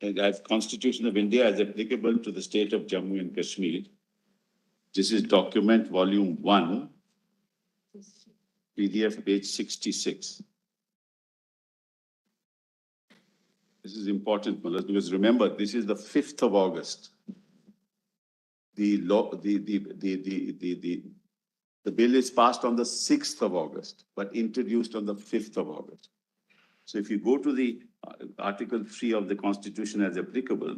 as Constitution of India as applicable to the state of Jammu and Kashmir. This is document volume 1, PDF page 66. This is important, Malas, because remember, this is the 5th of August. The bill is passed on the 6th of August, but introduced on the 5th of August. So if you go to the Article 3 of the Constitution as applicable,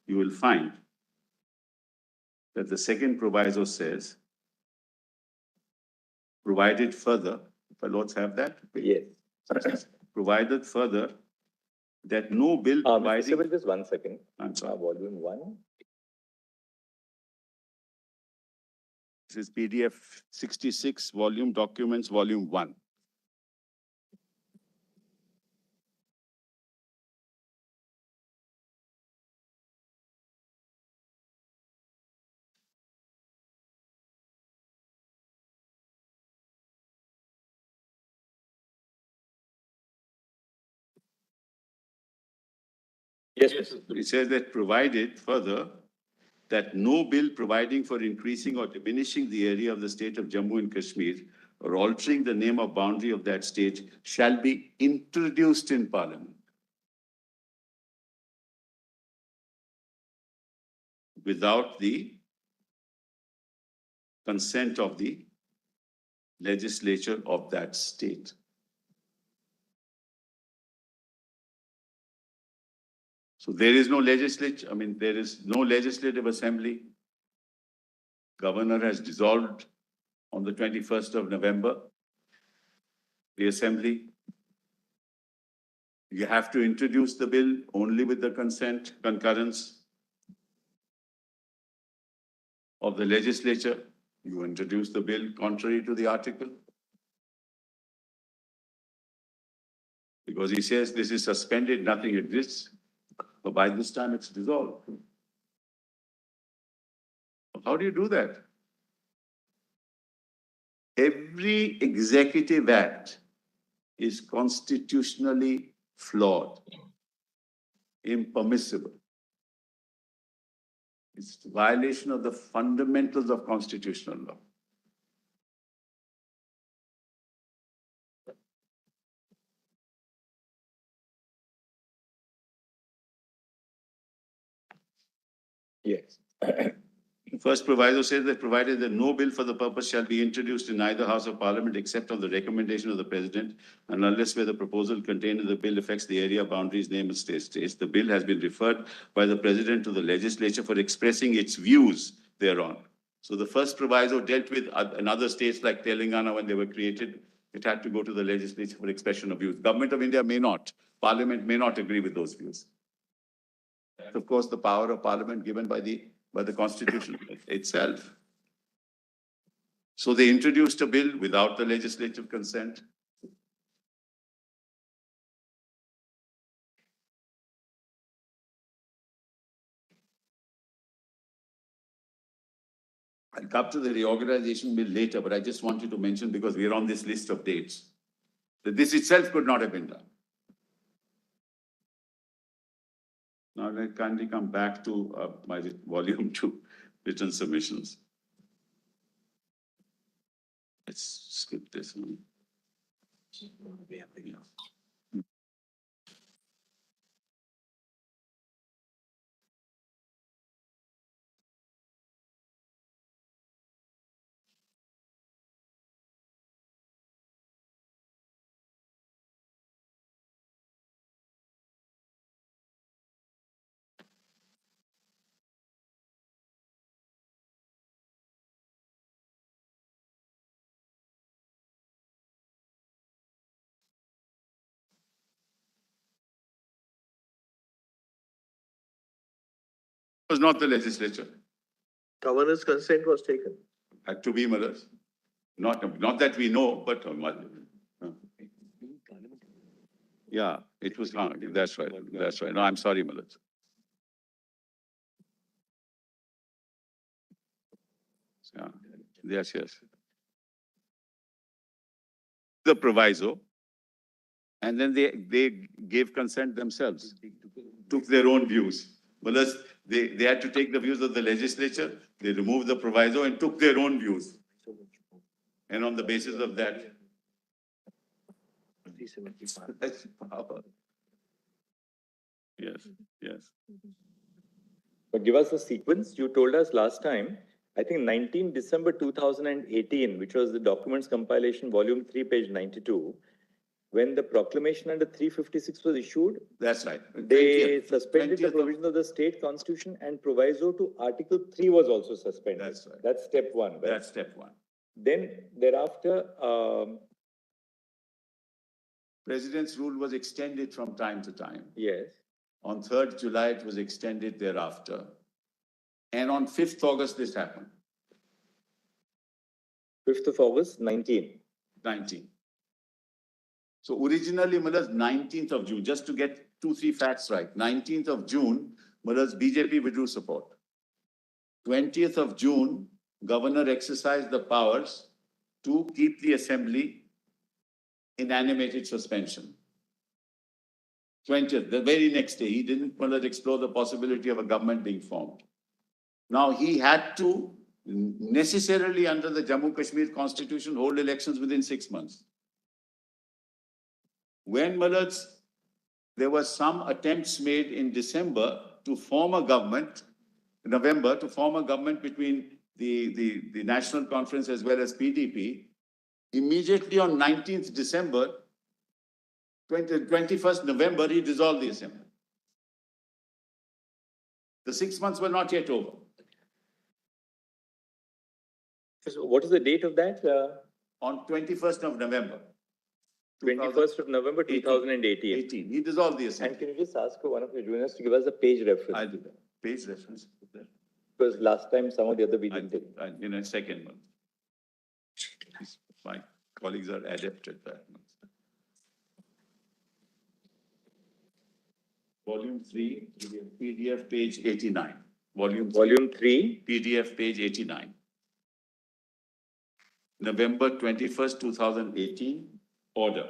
you will find that the second proviso says, provided further, if Lords have that? Yes. Provided further that no bill Mr. providing. Civil, just 1 second. I'm sorry. Volume 1. This is PDF 66, volume documents, volume 1. Yes, Mr. It says that provided further that no bill providing for increasing or diminishing the area of the state of Jammu and Kashmir or altering the name or boundary of that state shall be introduced in Parliament without the consent of the legislature of that state. So there is no legislature, there is no legislative assembly. Governor has dissolved on the 21st of November, the assembly. You have to introduce the bill only with the consent, concurrence of the legislature. You introduce the bill contrary to the article. Because he says this is suspended, nothing exists. But by this time it's dissolved. How do you do that? Every executive act is constitutionally flawed, impermissible. It's a violation of the fundamentals of constitutional law. Yes. First proviso says that provided that no bill for the purpose shall be introduced in either House of Parliament except on the recommendation of the President, and unless where the proposal contained in the bill affects the area boundaries, name and states, the bill has been referred by the President to the legislature for expressing its views thereon. So the first proviso dealt with in other states like Telangana when they were created. It had to go to the legislature for expression of views. Government of India may not, Parliament may not agree with those views. Of course, the power of Parliament given by the Constitution itself. So they introduced a bill without the legislative consent. I'll come to the reorganization bill later, but I just wanted to mention, because we're on this list of dates, that this itself could not have been done. Now, I kindly come back to my volume 2 written submissions. Let's skip this one. Yeah. It was not the legislature. Governor's consent was taken. Had to be, Malas. Not that we know, but yeah, it was not. That's right. That's right. No, I'm sorry, Malas. Yeah. Yes, yes. The proviso, and then they gave consent themselves. took their own views. Well, they had to take the views of the legislature, they removed the proviso and took their own views. And on the basis of that. That's power. Yes, yes. But give us a sequence. You told us last time, I think 19 December 2018, which was the documents compilation, volume 3, page 92, when the proclamation under 356 was issued, That's right. they 20th suspended the provisions of the state constitution and proviso to Article 3 was also suspended. That's right. That's step one. Right? That's step one. Then thereafter, President's rule was extended from time to time. yes. On 3rd July, it was extended thereafter. And on 5th August, this happened. 5th of August, 19. 19. So originally, Mullah's 19th of June, just to get 2-3 facts right. 19th of June, Mullah's BJP withdrew support. 20th of June, Governor exercised the powers to keep the assembly in animated suspension. 20th, the very next day, he didn't explore the possibility of a government being formed. Now, he had to necessarily, under the Jammu Kashmir constitution, hold elections within 6 months. When there were some attempts made in December to form a government, November, to form a government between the National Conference as well as PDP, immediately on 19th December, 21st November, he dissolved the assembly. The 6 months were not yet over. So what is the date of that? On 21st of November. 21st of November 2018. 18. He dissolved the assembly. And can you just ask one of your juniors to give us the page reference? I'll do that. Page reference. Because last time some of the other we didn't take. In a second one. My colleagues are adept at that. Volume 3, PDF page 89. Volume 3, PDF page 89. November 21st, 2018, order.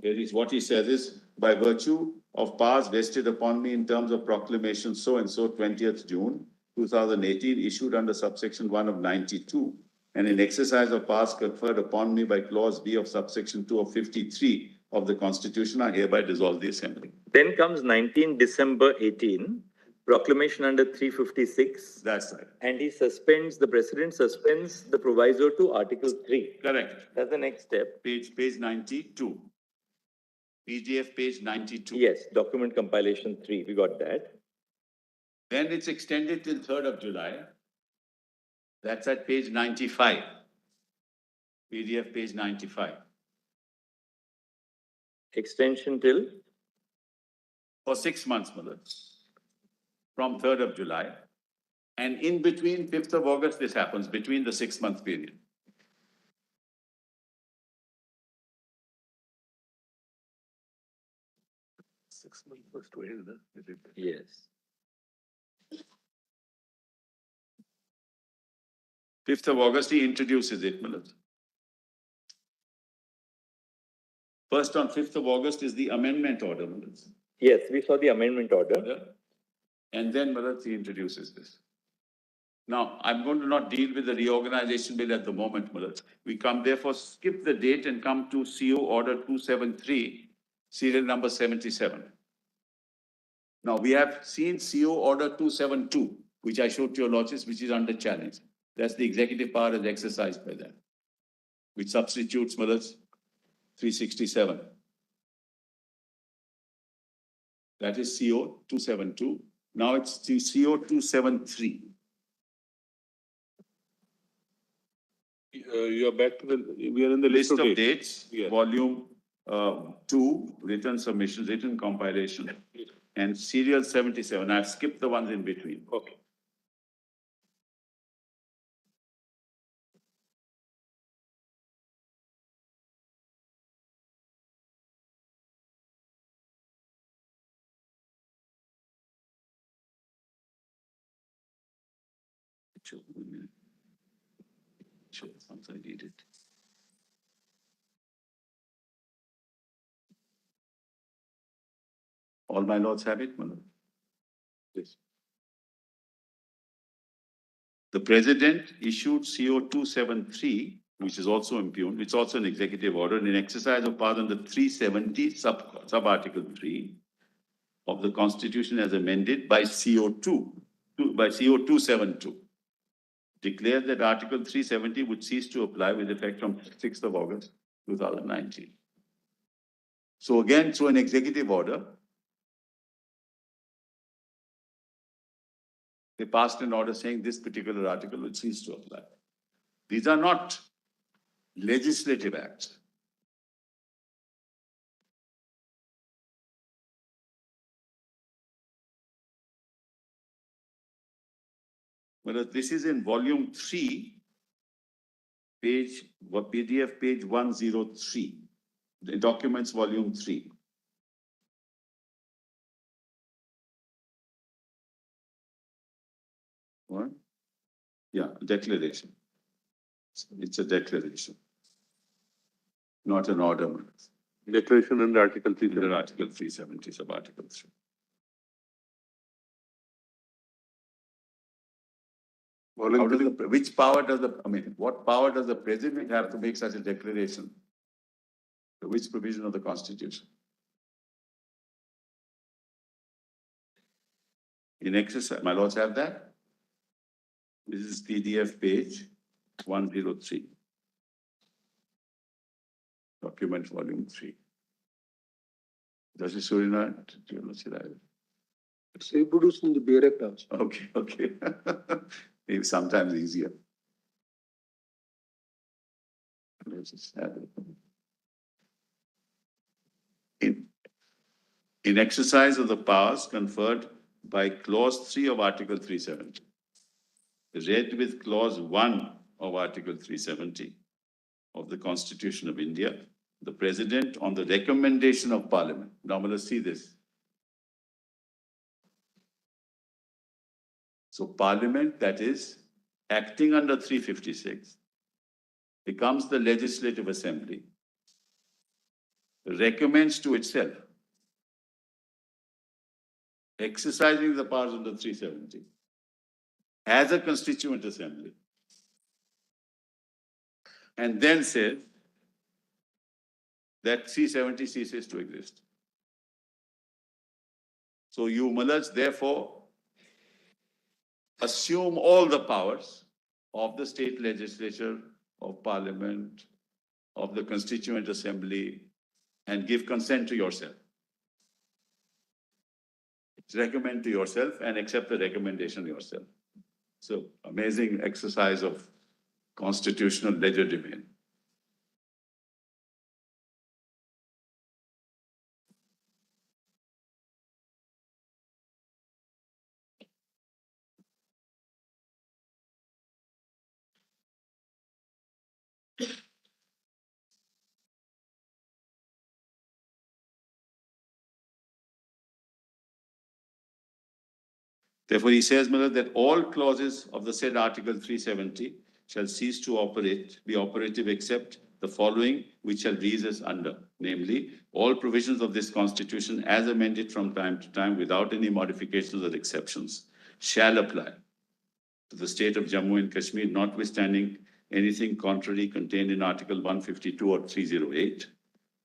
Here is what he says is, by virtue of powers vested upon me in terms of proclamation so-and-so 20th June 2018, issued under subsection 1 of 92, and in exercise of powers conferred upon me by clause B of subsection 2 of 53 of the Constitution, I hereby dissolve the Assembly. Then comes 19 December 18, proclamation under 356. That's right. And the president suspends the proviso to Article 3. Correct. That's the next step. Page 92. PDF page 92. Yes, document compilation 3, we got that. Then it's extended till 3rd of July. That's at page 95. PDF page 95. Extension till? For 6 months, Mother. From 3rd of July. And in between 5th of August, this happens, between the 6-month period. Yes. 5th of August, he introduces it, Mother. First on 5th of August is the amendment order, Mother. Yes, we saw the amendment order. And then Mother, he introduces this. Now, I'm going to not deal with the reorganization bill at the moment, Mother. We come therefore skip the date and come to CO Order 273, serial number 77. Now, we have seen CO Order 272, which I showed to your lordships, which is under challenge. That's the executive power as exercised by them, which substitutes, Mother, 367. That is CO 272. Now it's the CO 273. You are back to we are in the List of dates, Yes. volume 2, written submissions, written compilation, and serial 77. I've skipped the ones in between. Okay. Sure, once I read it. All my lords have it, Manoj? Yes. The president issued CO 273, which is also impugned, it's also an executive order in exercise of power under 370 sub-article 3 of the Constitution as amended by by CO 272. Declared that Article 370 would cease to apply with effect from 6th of August 2019. So again, through an executive order, they passed an order saying this particular article will cease to apply. These are not legislative acts. But this is in volume 3, PDF page 103, the documents volume 3. What? Yeah, declaration. It's a declaration, not an order. Declaration under Article 3. Under Article 370 of Article 3. How does which power does what power does the president have to make such a declaration? Which provision of the Constitution? In exercise, my lords have that? This is PDF page 103. Document volume 3. Justice Surina, do you know that? It's reproduced in the Burek also. Okay. Maybe sometimes easier. Let's just have it. In exercise of the powers conferred by Clause 3 of Article 370, read with Clause 1 of Article 370 of the Constitution of India, the President, on the recommendation of Parliament. Now, let's see this. So, Parliament, that is, acting under 356, becomes the Legislative Assembly, recommends to itself, exercising the powers under 370, as a constituent assembly, and then says that 370 ceases to exist. So you Mullahs therefore assume all the powers of the state legislature, of parliament, of the constituent assembly, and give consent to yourself. Recommend to yourself and accept the recommendation yourself. So amazing exercise of constitutional legerdemain. Therefore, he says, Miller, that all clauses of the said Article 370 shall cease to be operative except the following, which shall read as under, namely, all provisions of this Constitution as amended from time to time without any modifications or exceptions shall apply to the state of Jammu and Kashmir, notwithstanding anything contrary contained in Article 152 or 308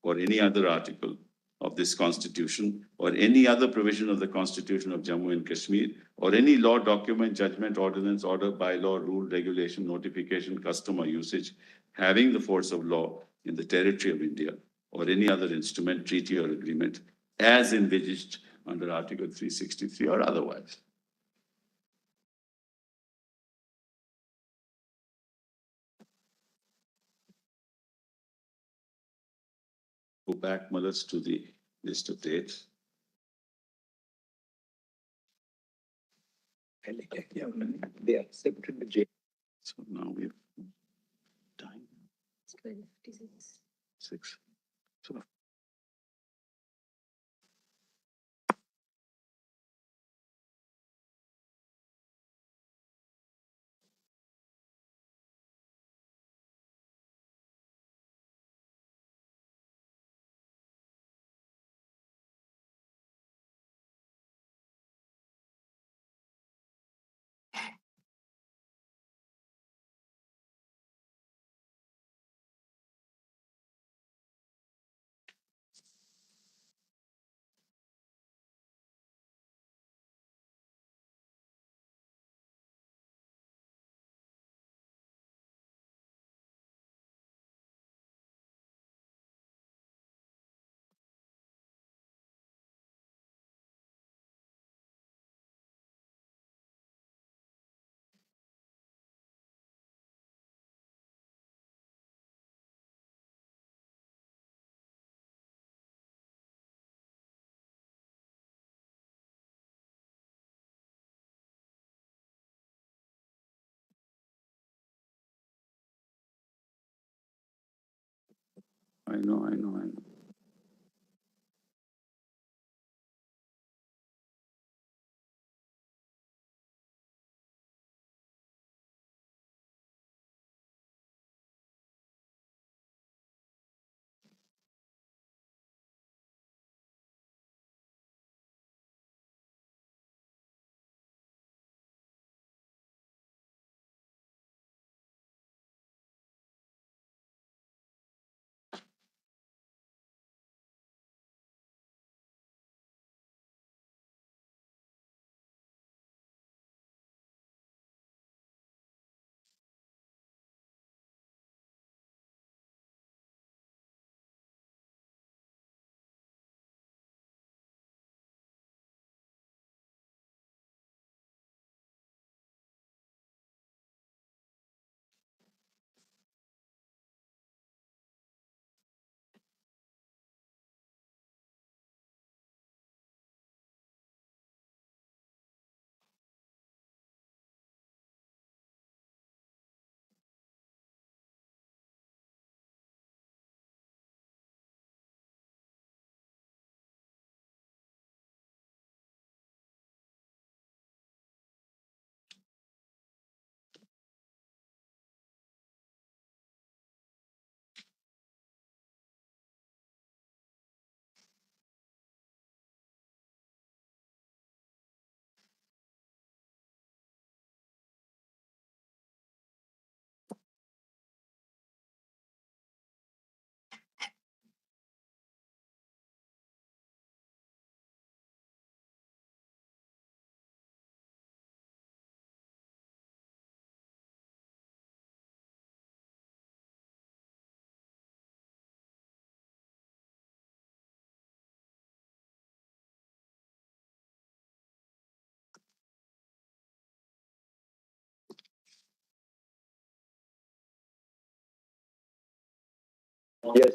or any other article of this Constitution or any other provision of the Constitution of Jammu and Kashmir or any law, document, judgment, ordinance, order, bylaw, rule, regulation, notification, custom or usage having the force of law in the territory of India or any other instrument, treaty or agreement as envisaged under Article 363 or otherwise. Go back, Mullahs, to the list of dates. They accepted the J. So now we have time. It's 12:56. 6. So I know, I know, I know. Yes.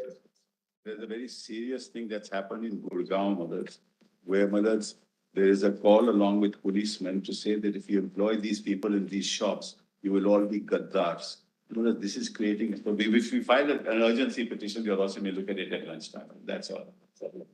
There's a very serious thing that's happened in Gurgaon, mothers, where mothers, there is a call along with policemen to say that if you employ these people in these shops, you will all be gaddars. You know, this is creating, so if we file an urgency petition, your also may look at it at lunchtime. That's all. That's all.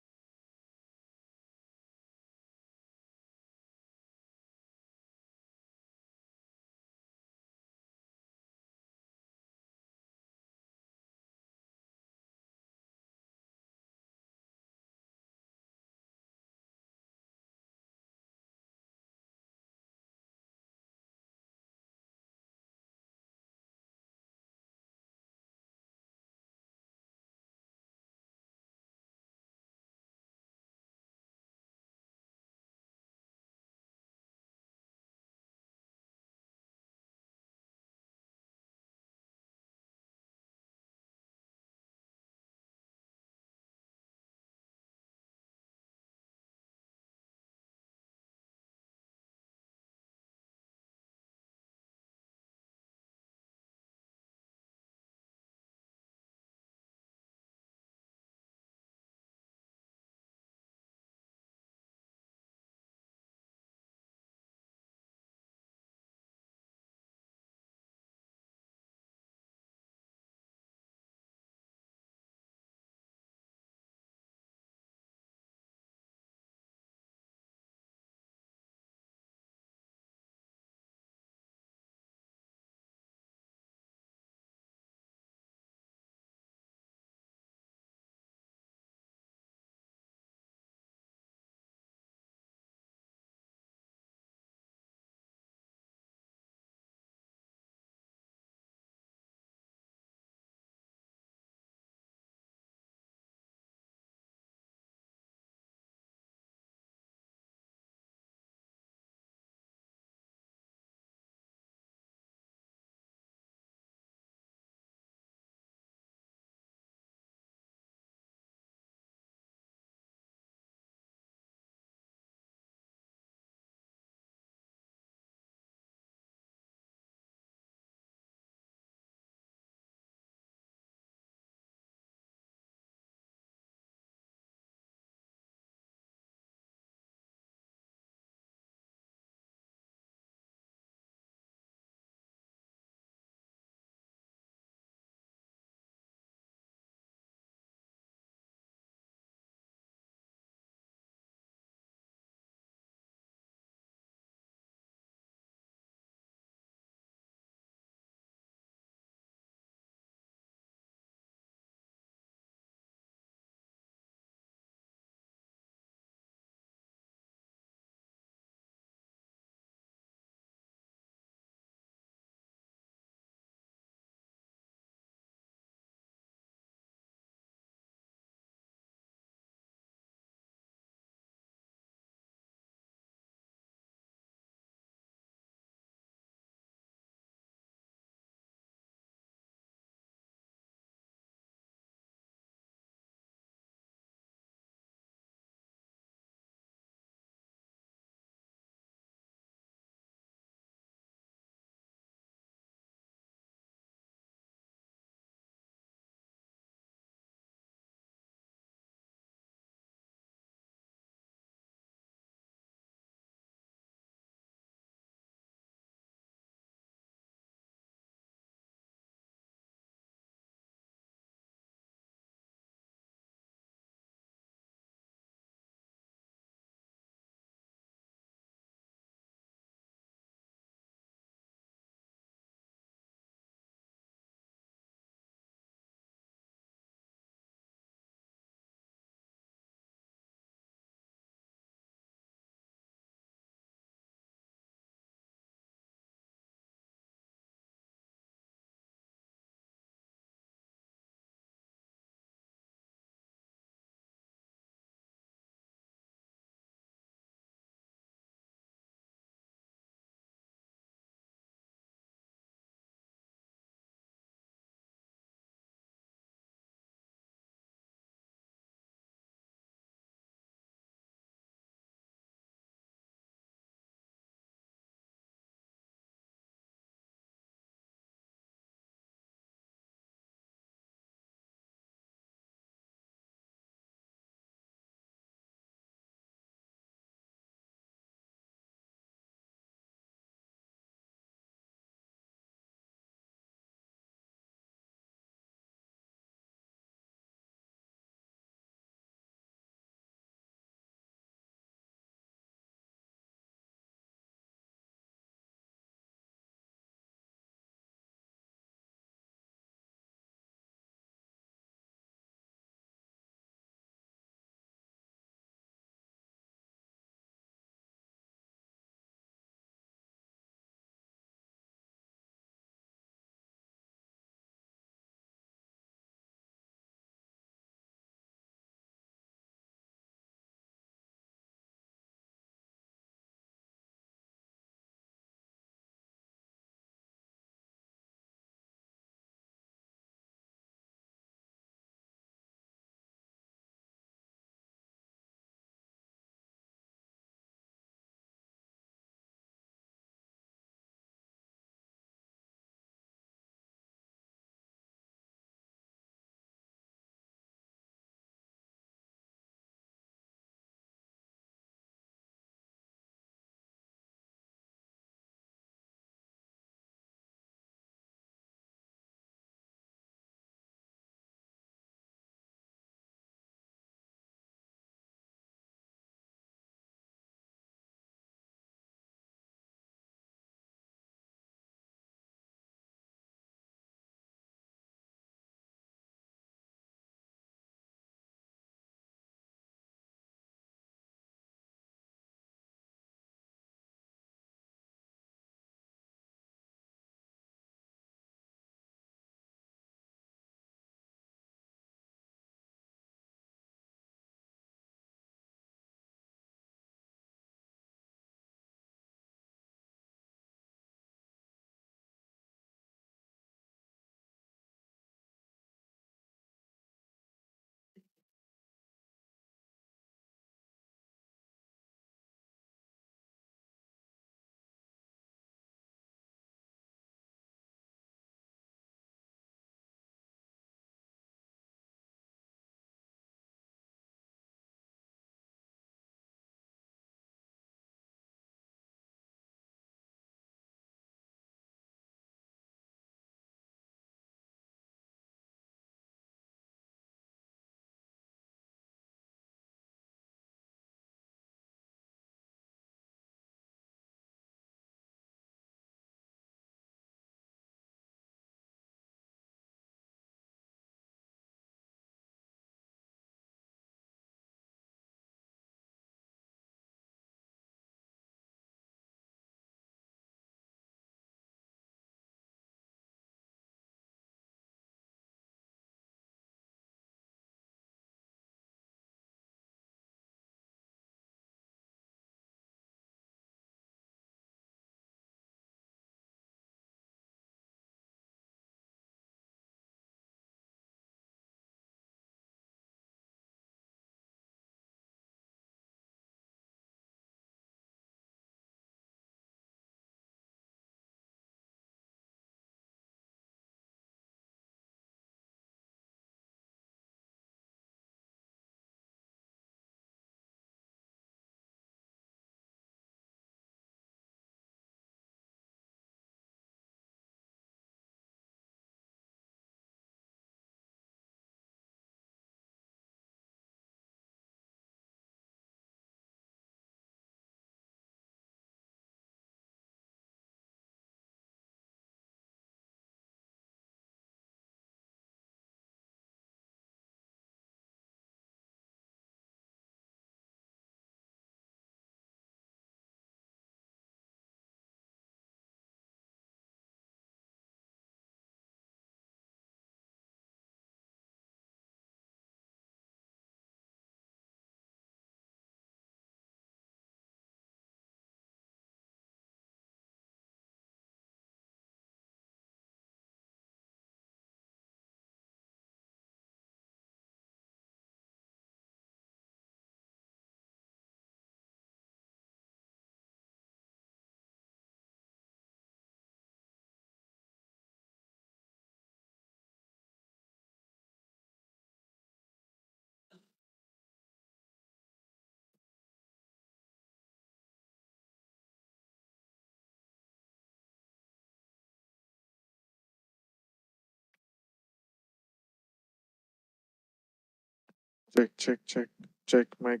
check, mic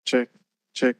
check, check.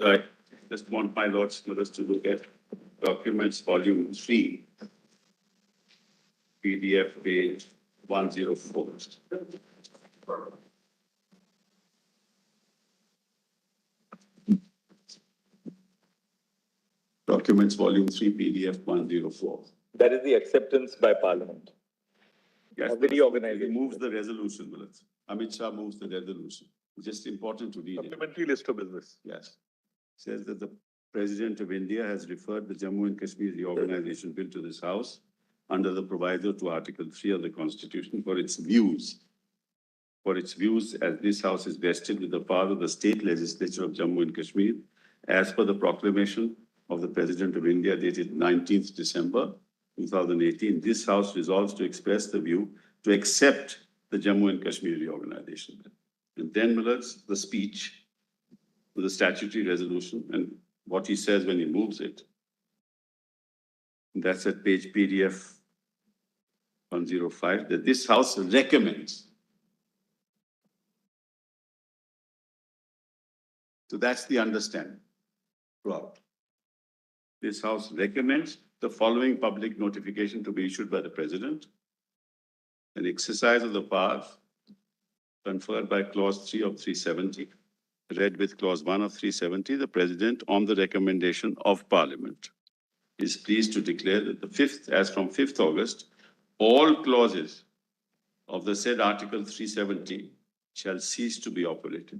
I just want my lords and others to look at documents volume 3, PDF page 104. Documents volume 3, PDF 104. That is the acceptance by Parliament. Yes, Of the he reorganization. moves the resolution, Millet. Amit Shah moves the resolution. It's just important to read it. Supplementary list of business. Yes. Says that the President of India has referred the Jammu and Kashmir Reorganization Bill to this House under the proviso to Article 3 of the Constitution for its views. For its views, as this House is vested with the power of the state legislature of Jammu and Kashmir, as per the proclamation of the President of India dated 19th December 2018, this House resolves to express the view to accept the Jammu and Kashmir Reorganization Bill. And then Millard's the speech to the statutory resolution and what he says when he moves it. That's at page PDF 105, that this House recommends. So that's the understanding throughout. This House recommends the following public notification to be issued by the President. An exercise of the powers conferred by Clause 3 of 370, read with Clause 1 of 370, the President, on the recommendation of Parliament, is pleased to declare that as from 5th August, all clauses of the said Article 370 shall cease to be operated,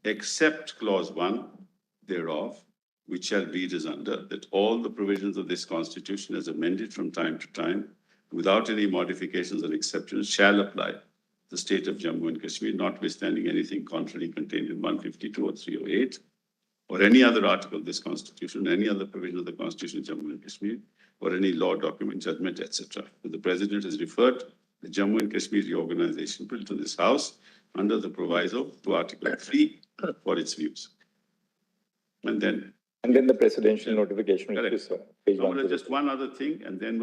except Clause 1 thereof, which shall read as under, that all the provisions of this Constitution as amended from time to time, without any modifications or exceptions, shall apply to the state of Jammu and Kashmir, notwithstanding anything contrary contained in 152 or 308, or any other article of this Constitution, any other provision of the Constitution of Jammu and Kashmir, or any law, document, judgment, etc. The President has referred the Jammu and Kashmir Reorganization Bill to this House under the proviso to Article 3 for its views. And then the presidential notification. Correct. Is page So, 1. just one other thing, and then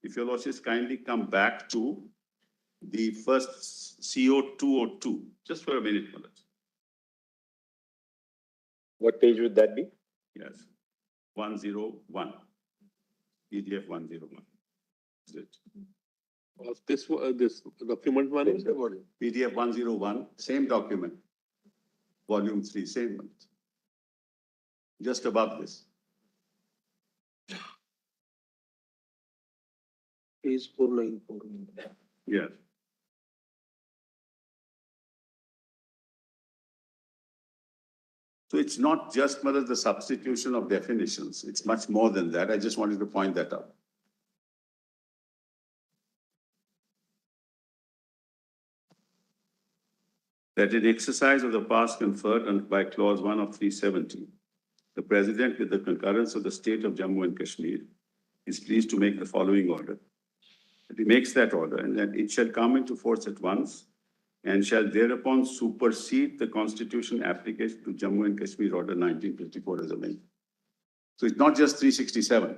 if your lordships kindly come back to the first CO202, just for a minute, Mullah. What page would that be? Yes, 101, PDF 101. Is it? This document one is what? PDF 101, same document, volume 3, same one. Just above this. Page 494. Yes. So it's not just the substitution of definitions. It's much more than that. I just wanted to point that out. That in exercise of the powers conferred by Clause 1 of 370, the President, with the concurrence of the state of Jammu and Kashmir, is pleased to make the following order. He makes that order, and that it shall come into force at once and shall thereupon supersede the Constitution application to Jammu and Kashmir Order 1954 as amended. So it's not just 367.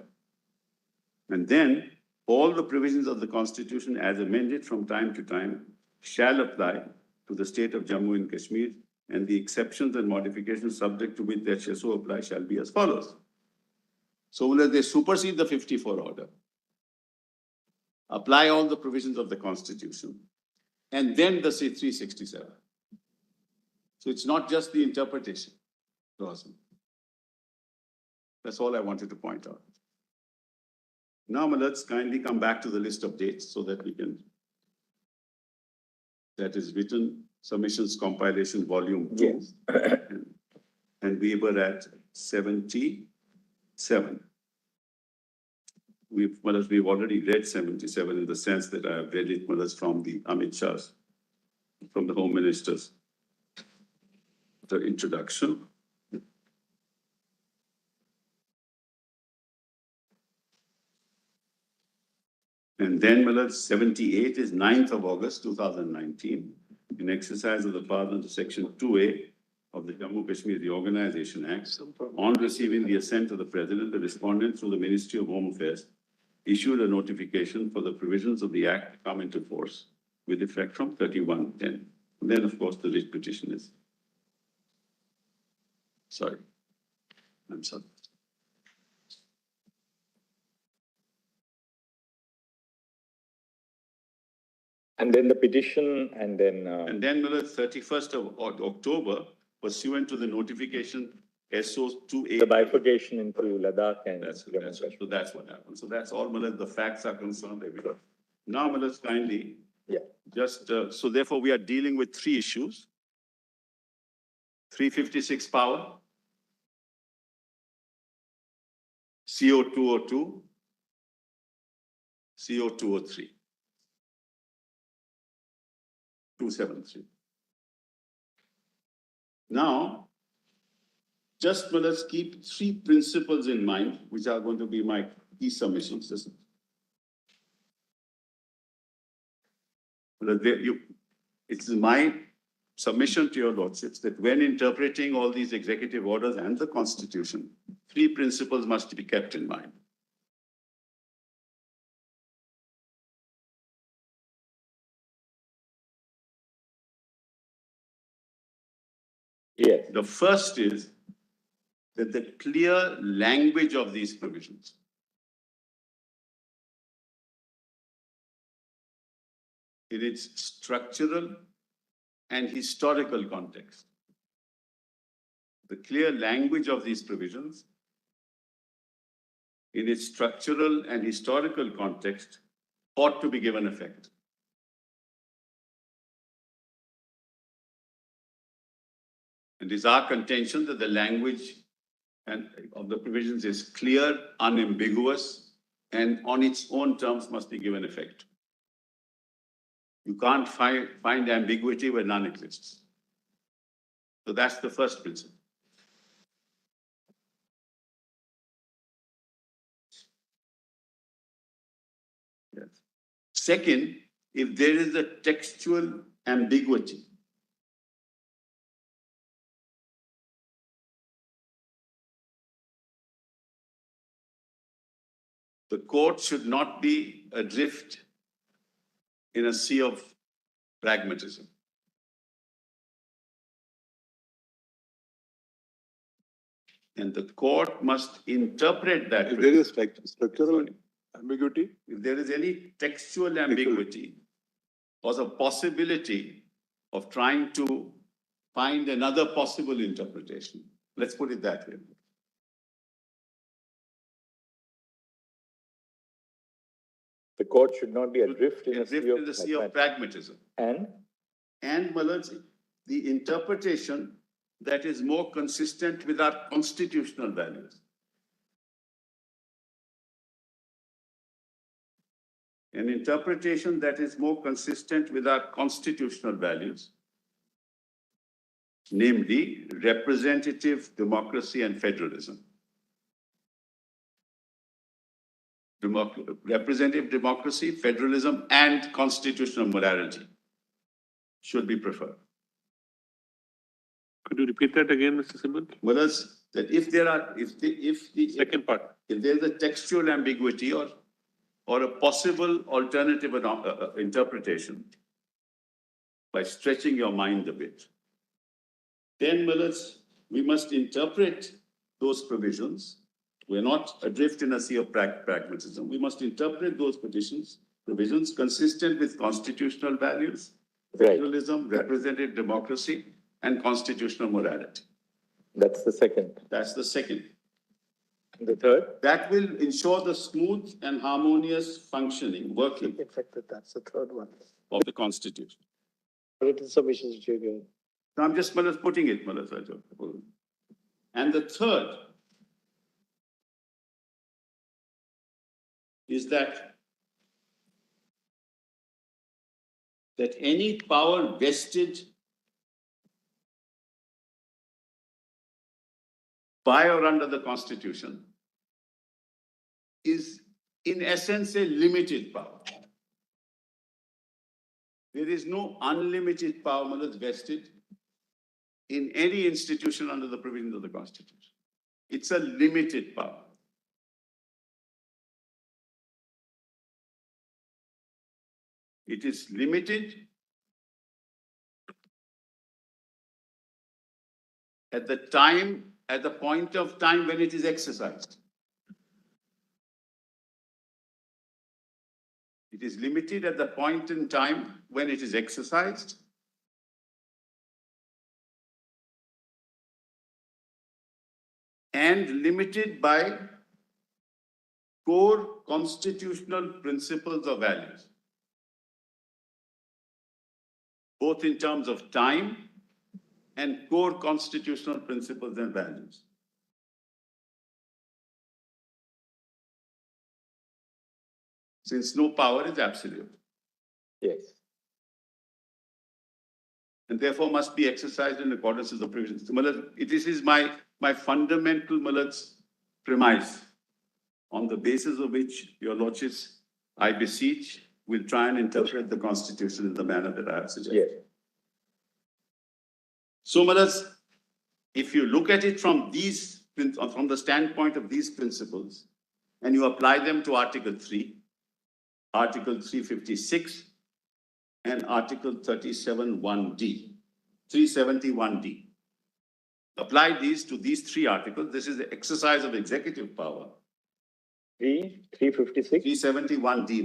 And then all the provisions of the Constitution as amended from time to time shall apply to the state of Jammu and Kashmir, and the exceptions and modifications subject to which that shall so apply shall be as follows. So will they supersede the 54 order, apply all the provisions of the Constitution, and then the 367. So it's not just the interpretation. That's all I wanted to point out. Now let's kindly come back to the list of dates so that we can, that is written submissions compilation volume 2. Yes. And we were at 77. We've already read 77 in the sense that I have read it from the Amit Shah's, from the Home Minister's, the introduction. And then, Milad, 78 is 9th of August, 2019, in exercise of the powers under Section 2A of the Jammu Kashmir Reorganization Act. On receiving the assent of the President, the respondent through the Ministry of Home Affairs issued a notification for the provisions of the Act to come into force with effect from 31/10. Then, of course, the writ petition is. Sorry. I'm sorry. And then the petition and then. And then, Milad, 31st of October, pursuant to the notification SO 2A. The bifurcation into Ladakh and. So that's what happened. So that's all, Milad, the facts are concerned. Now, Milad, kindly. Yeah. Just, so therefore we are dealing with three issues. 356 power, CO202, CO203. 273. Now, just let's keep three principles in mind, which are going to be my key submissions. It's my submission to your lordships that when interpreting all these executive orders and the Constitution, three principles must be kept in mind. Yes. The first is that the clear language of these provisions in its structural and historical context. The clear language of these provisions in its structural and historical context ought to be given effect. And it is our contention that the language of the provisions is clear, unambiguous, and on its own terms must be given effect. You can't find ambiguity where none exists. So that's the first principle. Yes. Second, if there is a textual ambiguity, the court should not be adrift in a sea of pragmatism. And the court must interpret that. If there is structural ambiguity, if there is any textual ambiguity or the possibility of trying to find another possible interpretation, let's put it that way. The court should not be adrift in a sea of pragmatism. And Malad, the interpretation that is more consistent with our constitutional values. An interpretation that is more consistent with our constitutional values, namely representative democracy and federalism. Representative democracy, federalism, and constitutional morality should be preferred. Could you repeat that again, Mr. Simon? Well, that if the Second part. If there is a textual ambiguity or a possible alternative interpretation by stretching your mind a bit, then we must interpret those provisions. We're not adrift in a sea of pragmatism. We must interpret those provisions consistent with constitutional values, federalism, representative democracy, and constitutional morality. that's the second. That's the second. The third? That will ensure the smooth and harmonious functioning, working In fact, that's the third one. of the Constitution. Written submissions, Jagger. So I'm just putting it, And the third is that any power vested by or under the Constitution is in essence, a limited power. There is no unlimited power, Malad, vested in any institution under the provisions of the Constitution. It's a limited power. It is limited at the point of time when it is exercised. It is limited at the point in time when it is exercised. And limited by core constitutional principles or values, both in terms of time and core constitutional principles and values. Since no power is absolute. Yes. And therefore must be exercised in accordance with the provisions. This is my fundamental premise, on the basis of which your lordships, I beseech, will try and interpret the Constitution in the manner that I have suggested. Yes. So, if you look at it from the standpoint of these principles, and you apply them to Article 3, Article 356, and Article 371D. Apply these to these three articles. This is the exercise of executive power. 356. 371D,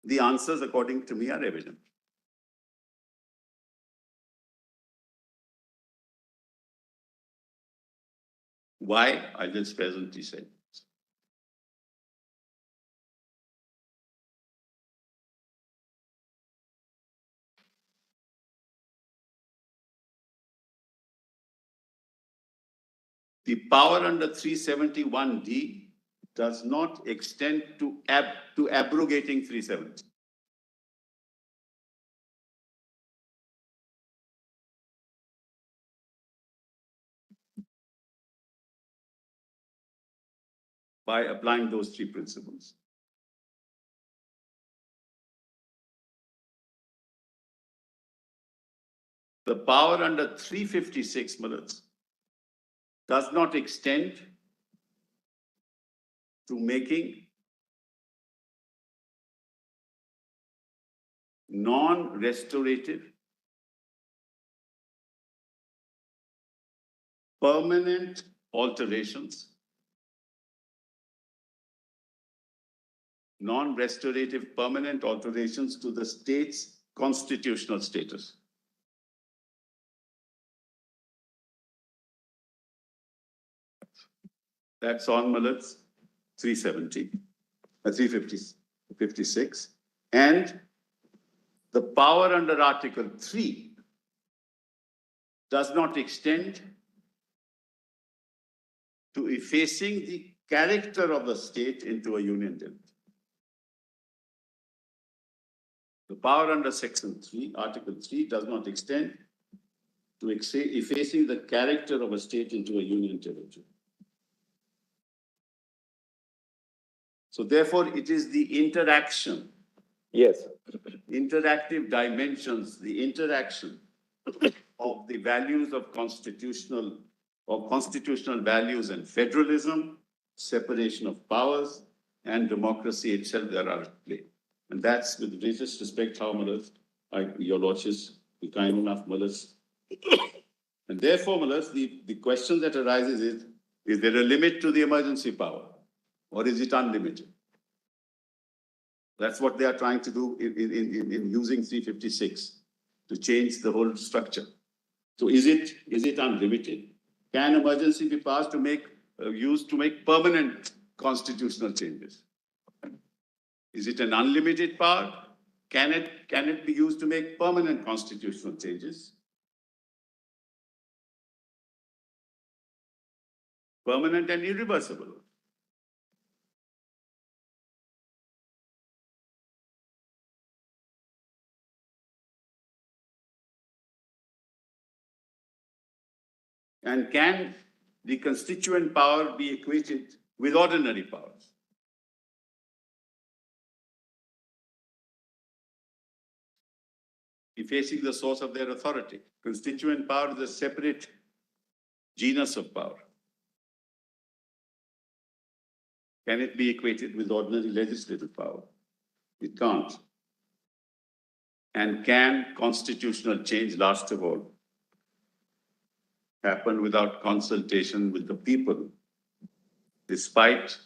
The answers, according to me, are evident. Why? I'll just presently say. The power under 371D does not extend to abrogating 370. By applying those three principles. The power under 356 does not extend to making non-restorative, permanent alterations, non-restorative permanent alterations to the state's constitutional status. That's on 356. And the power under Article 3 does not extend to effacing the character of the state into a union territory. The power under Section 3, Article 3, does not extend to effacing the character of a state into a union territory. So therefore, it is the interaction. Yes. Interactive dimensions, the interaction of the values of constitutional values and federalism, separation of powers, and democracy itself that are at play. And that's with the greatest respect how your lordships be kind enough, And therefore, the question that arises is there a limit to the emergency power? Or is it unlimited? That's what they are trying to do in using 356 to change the whole structure. So is it unlimited? Can emergency be passed to used to make permanent constitutional changes? Is it an unlimited power? Can it be used to make permanent constitutional changes? Permanent and irreversible. And can the constituent power be equated with ordinary powers. Effacing the source of their authority. Constituent power is a separate genus of power. Can it be equated with ordinary legislative power? It can't. And can constitutional change, last of all, happen without consultation with the people, despite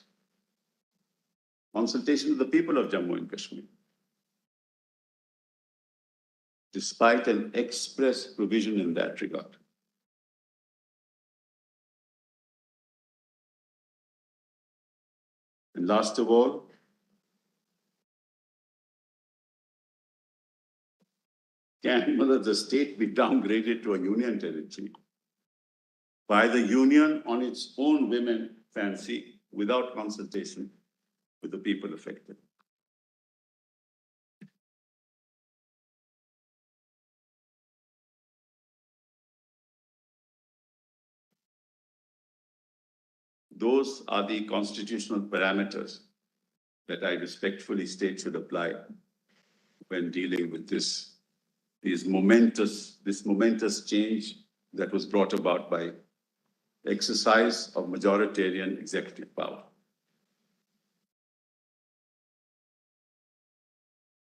consultation with the people of Jammu and Kashmir, despite an express provision in that regard? And last of all, can the state be downgraded to a union territory by the union on its own women fancy without consultation with the people affected? Those are the constitutional parameters that I respectfully state should apply when dealing with this momentous change that was brought about by exercise of majoritarian executive power.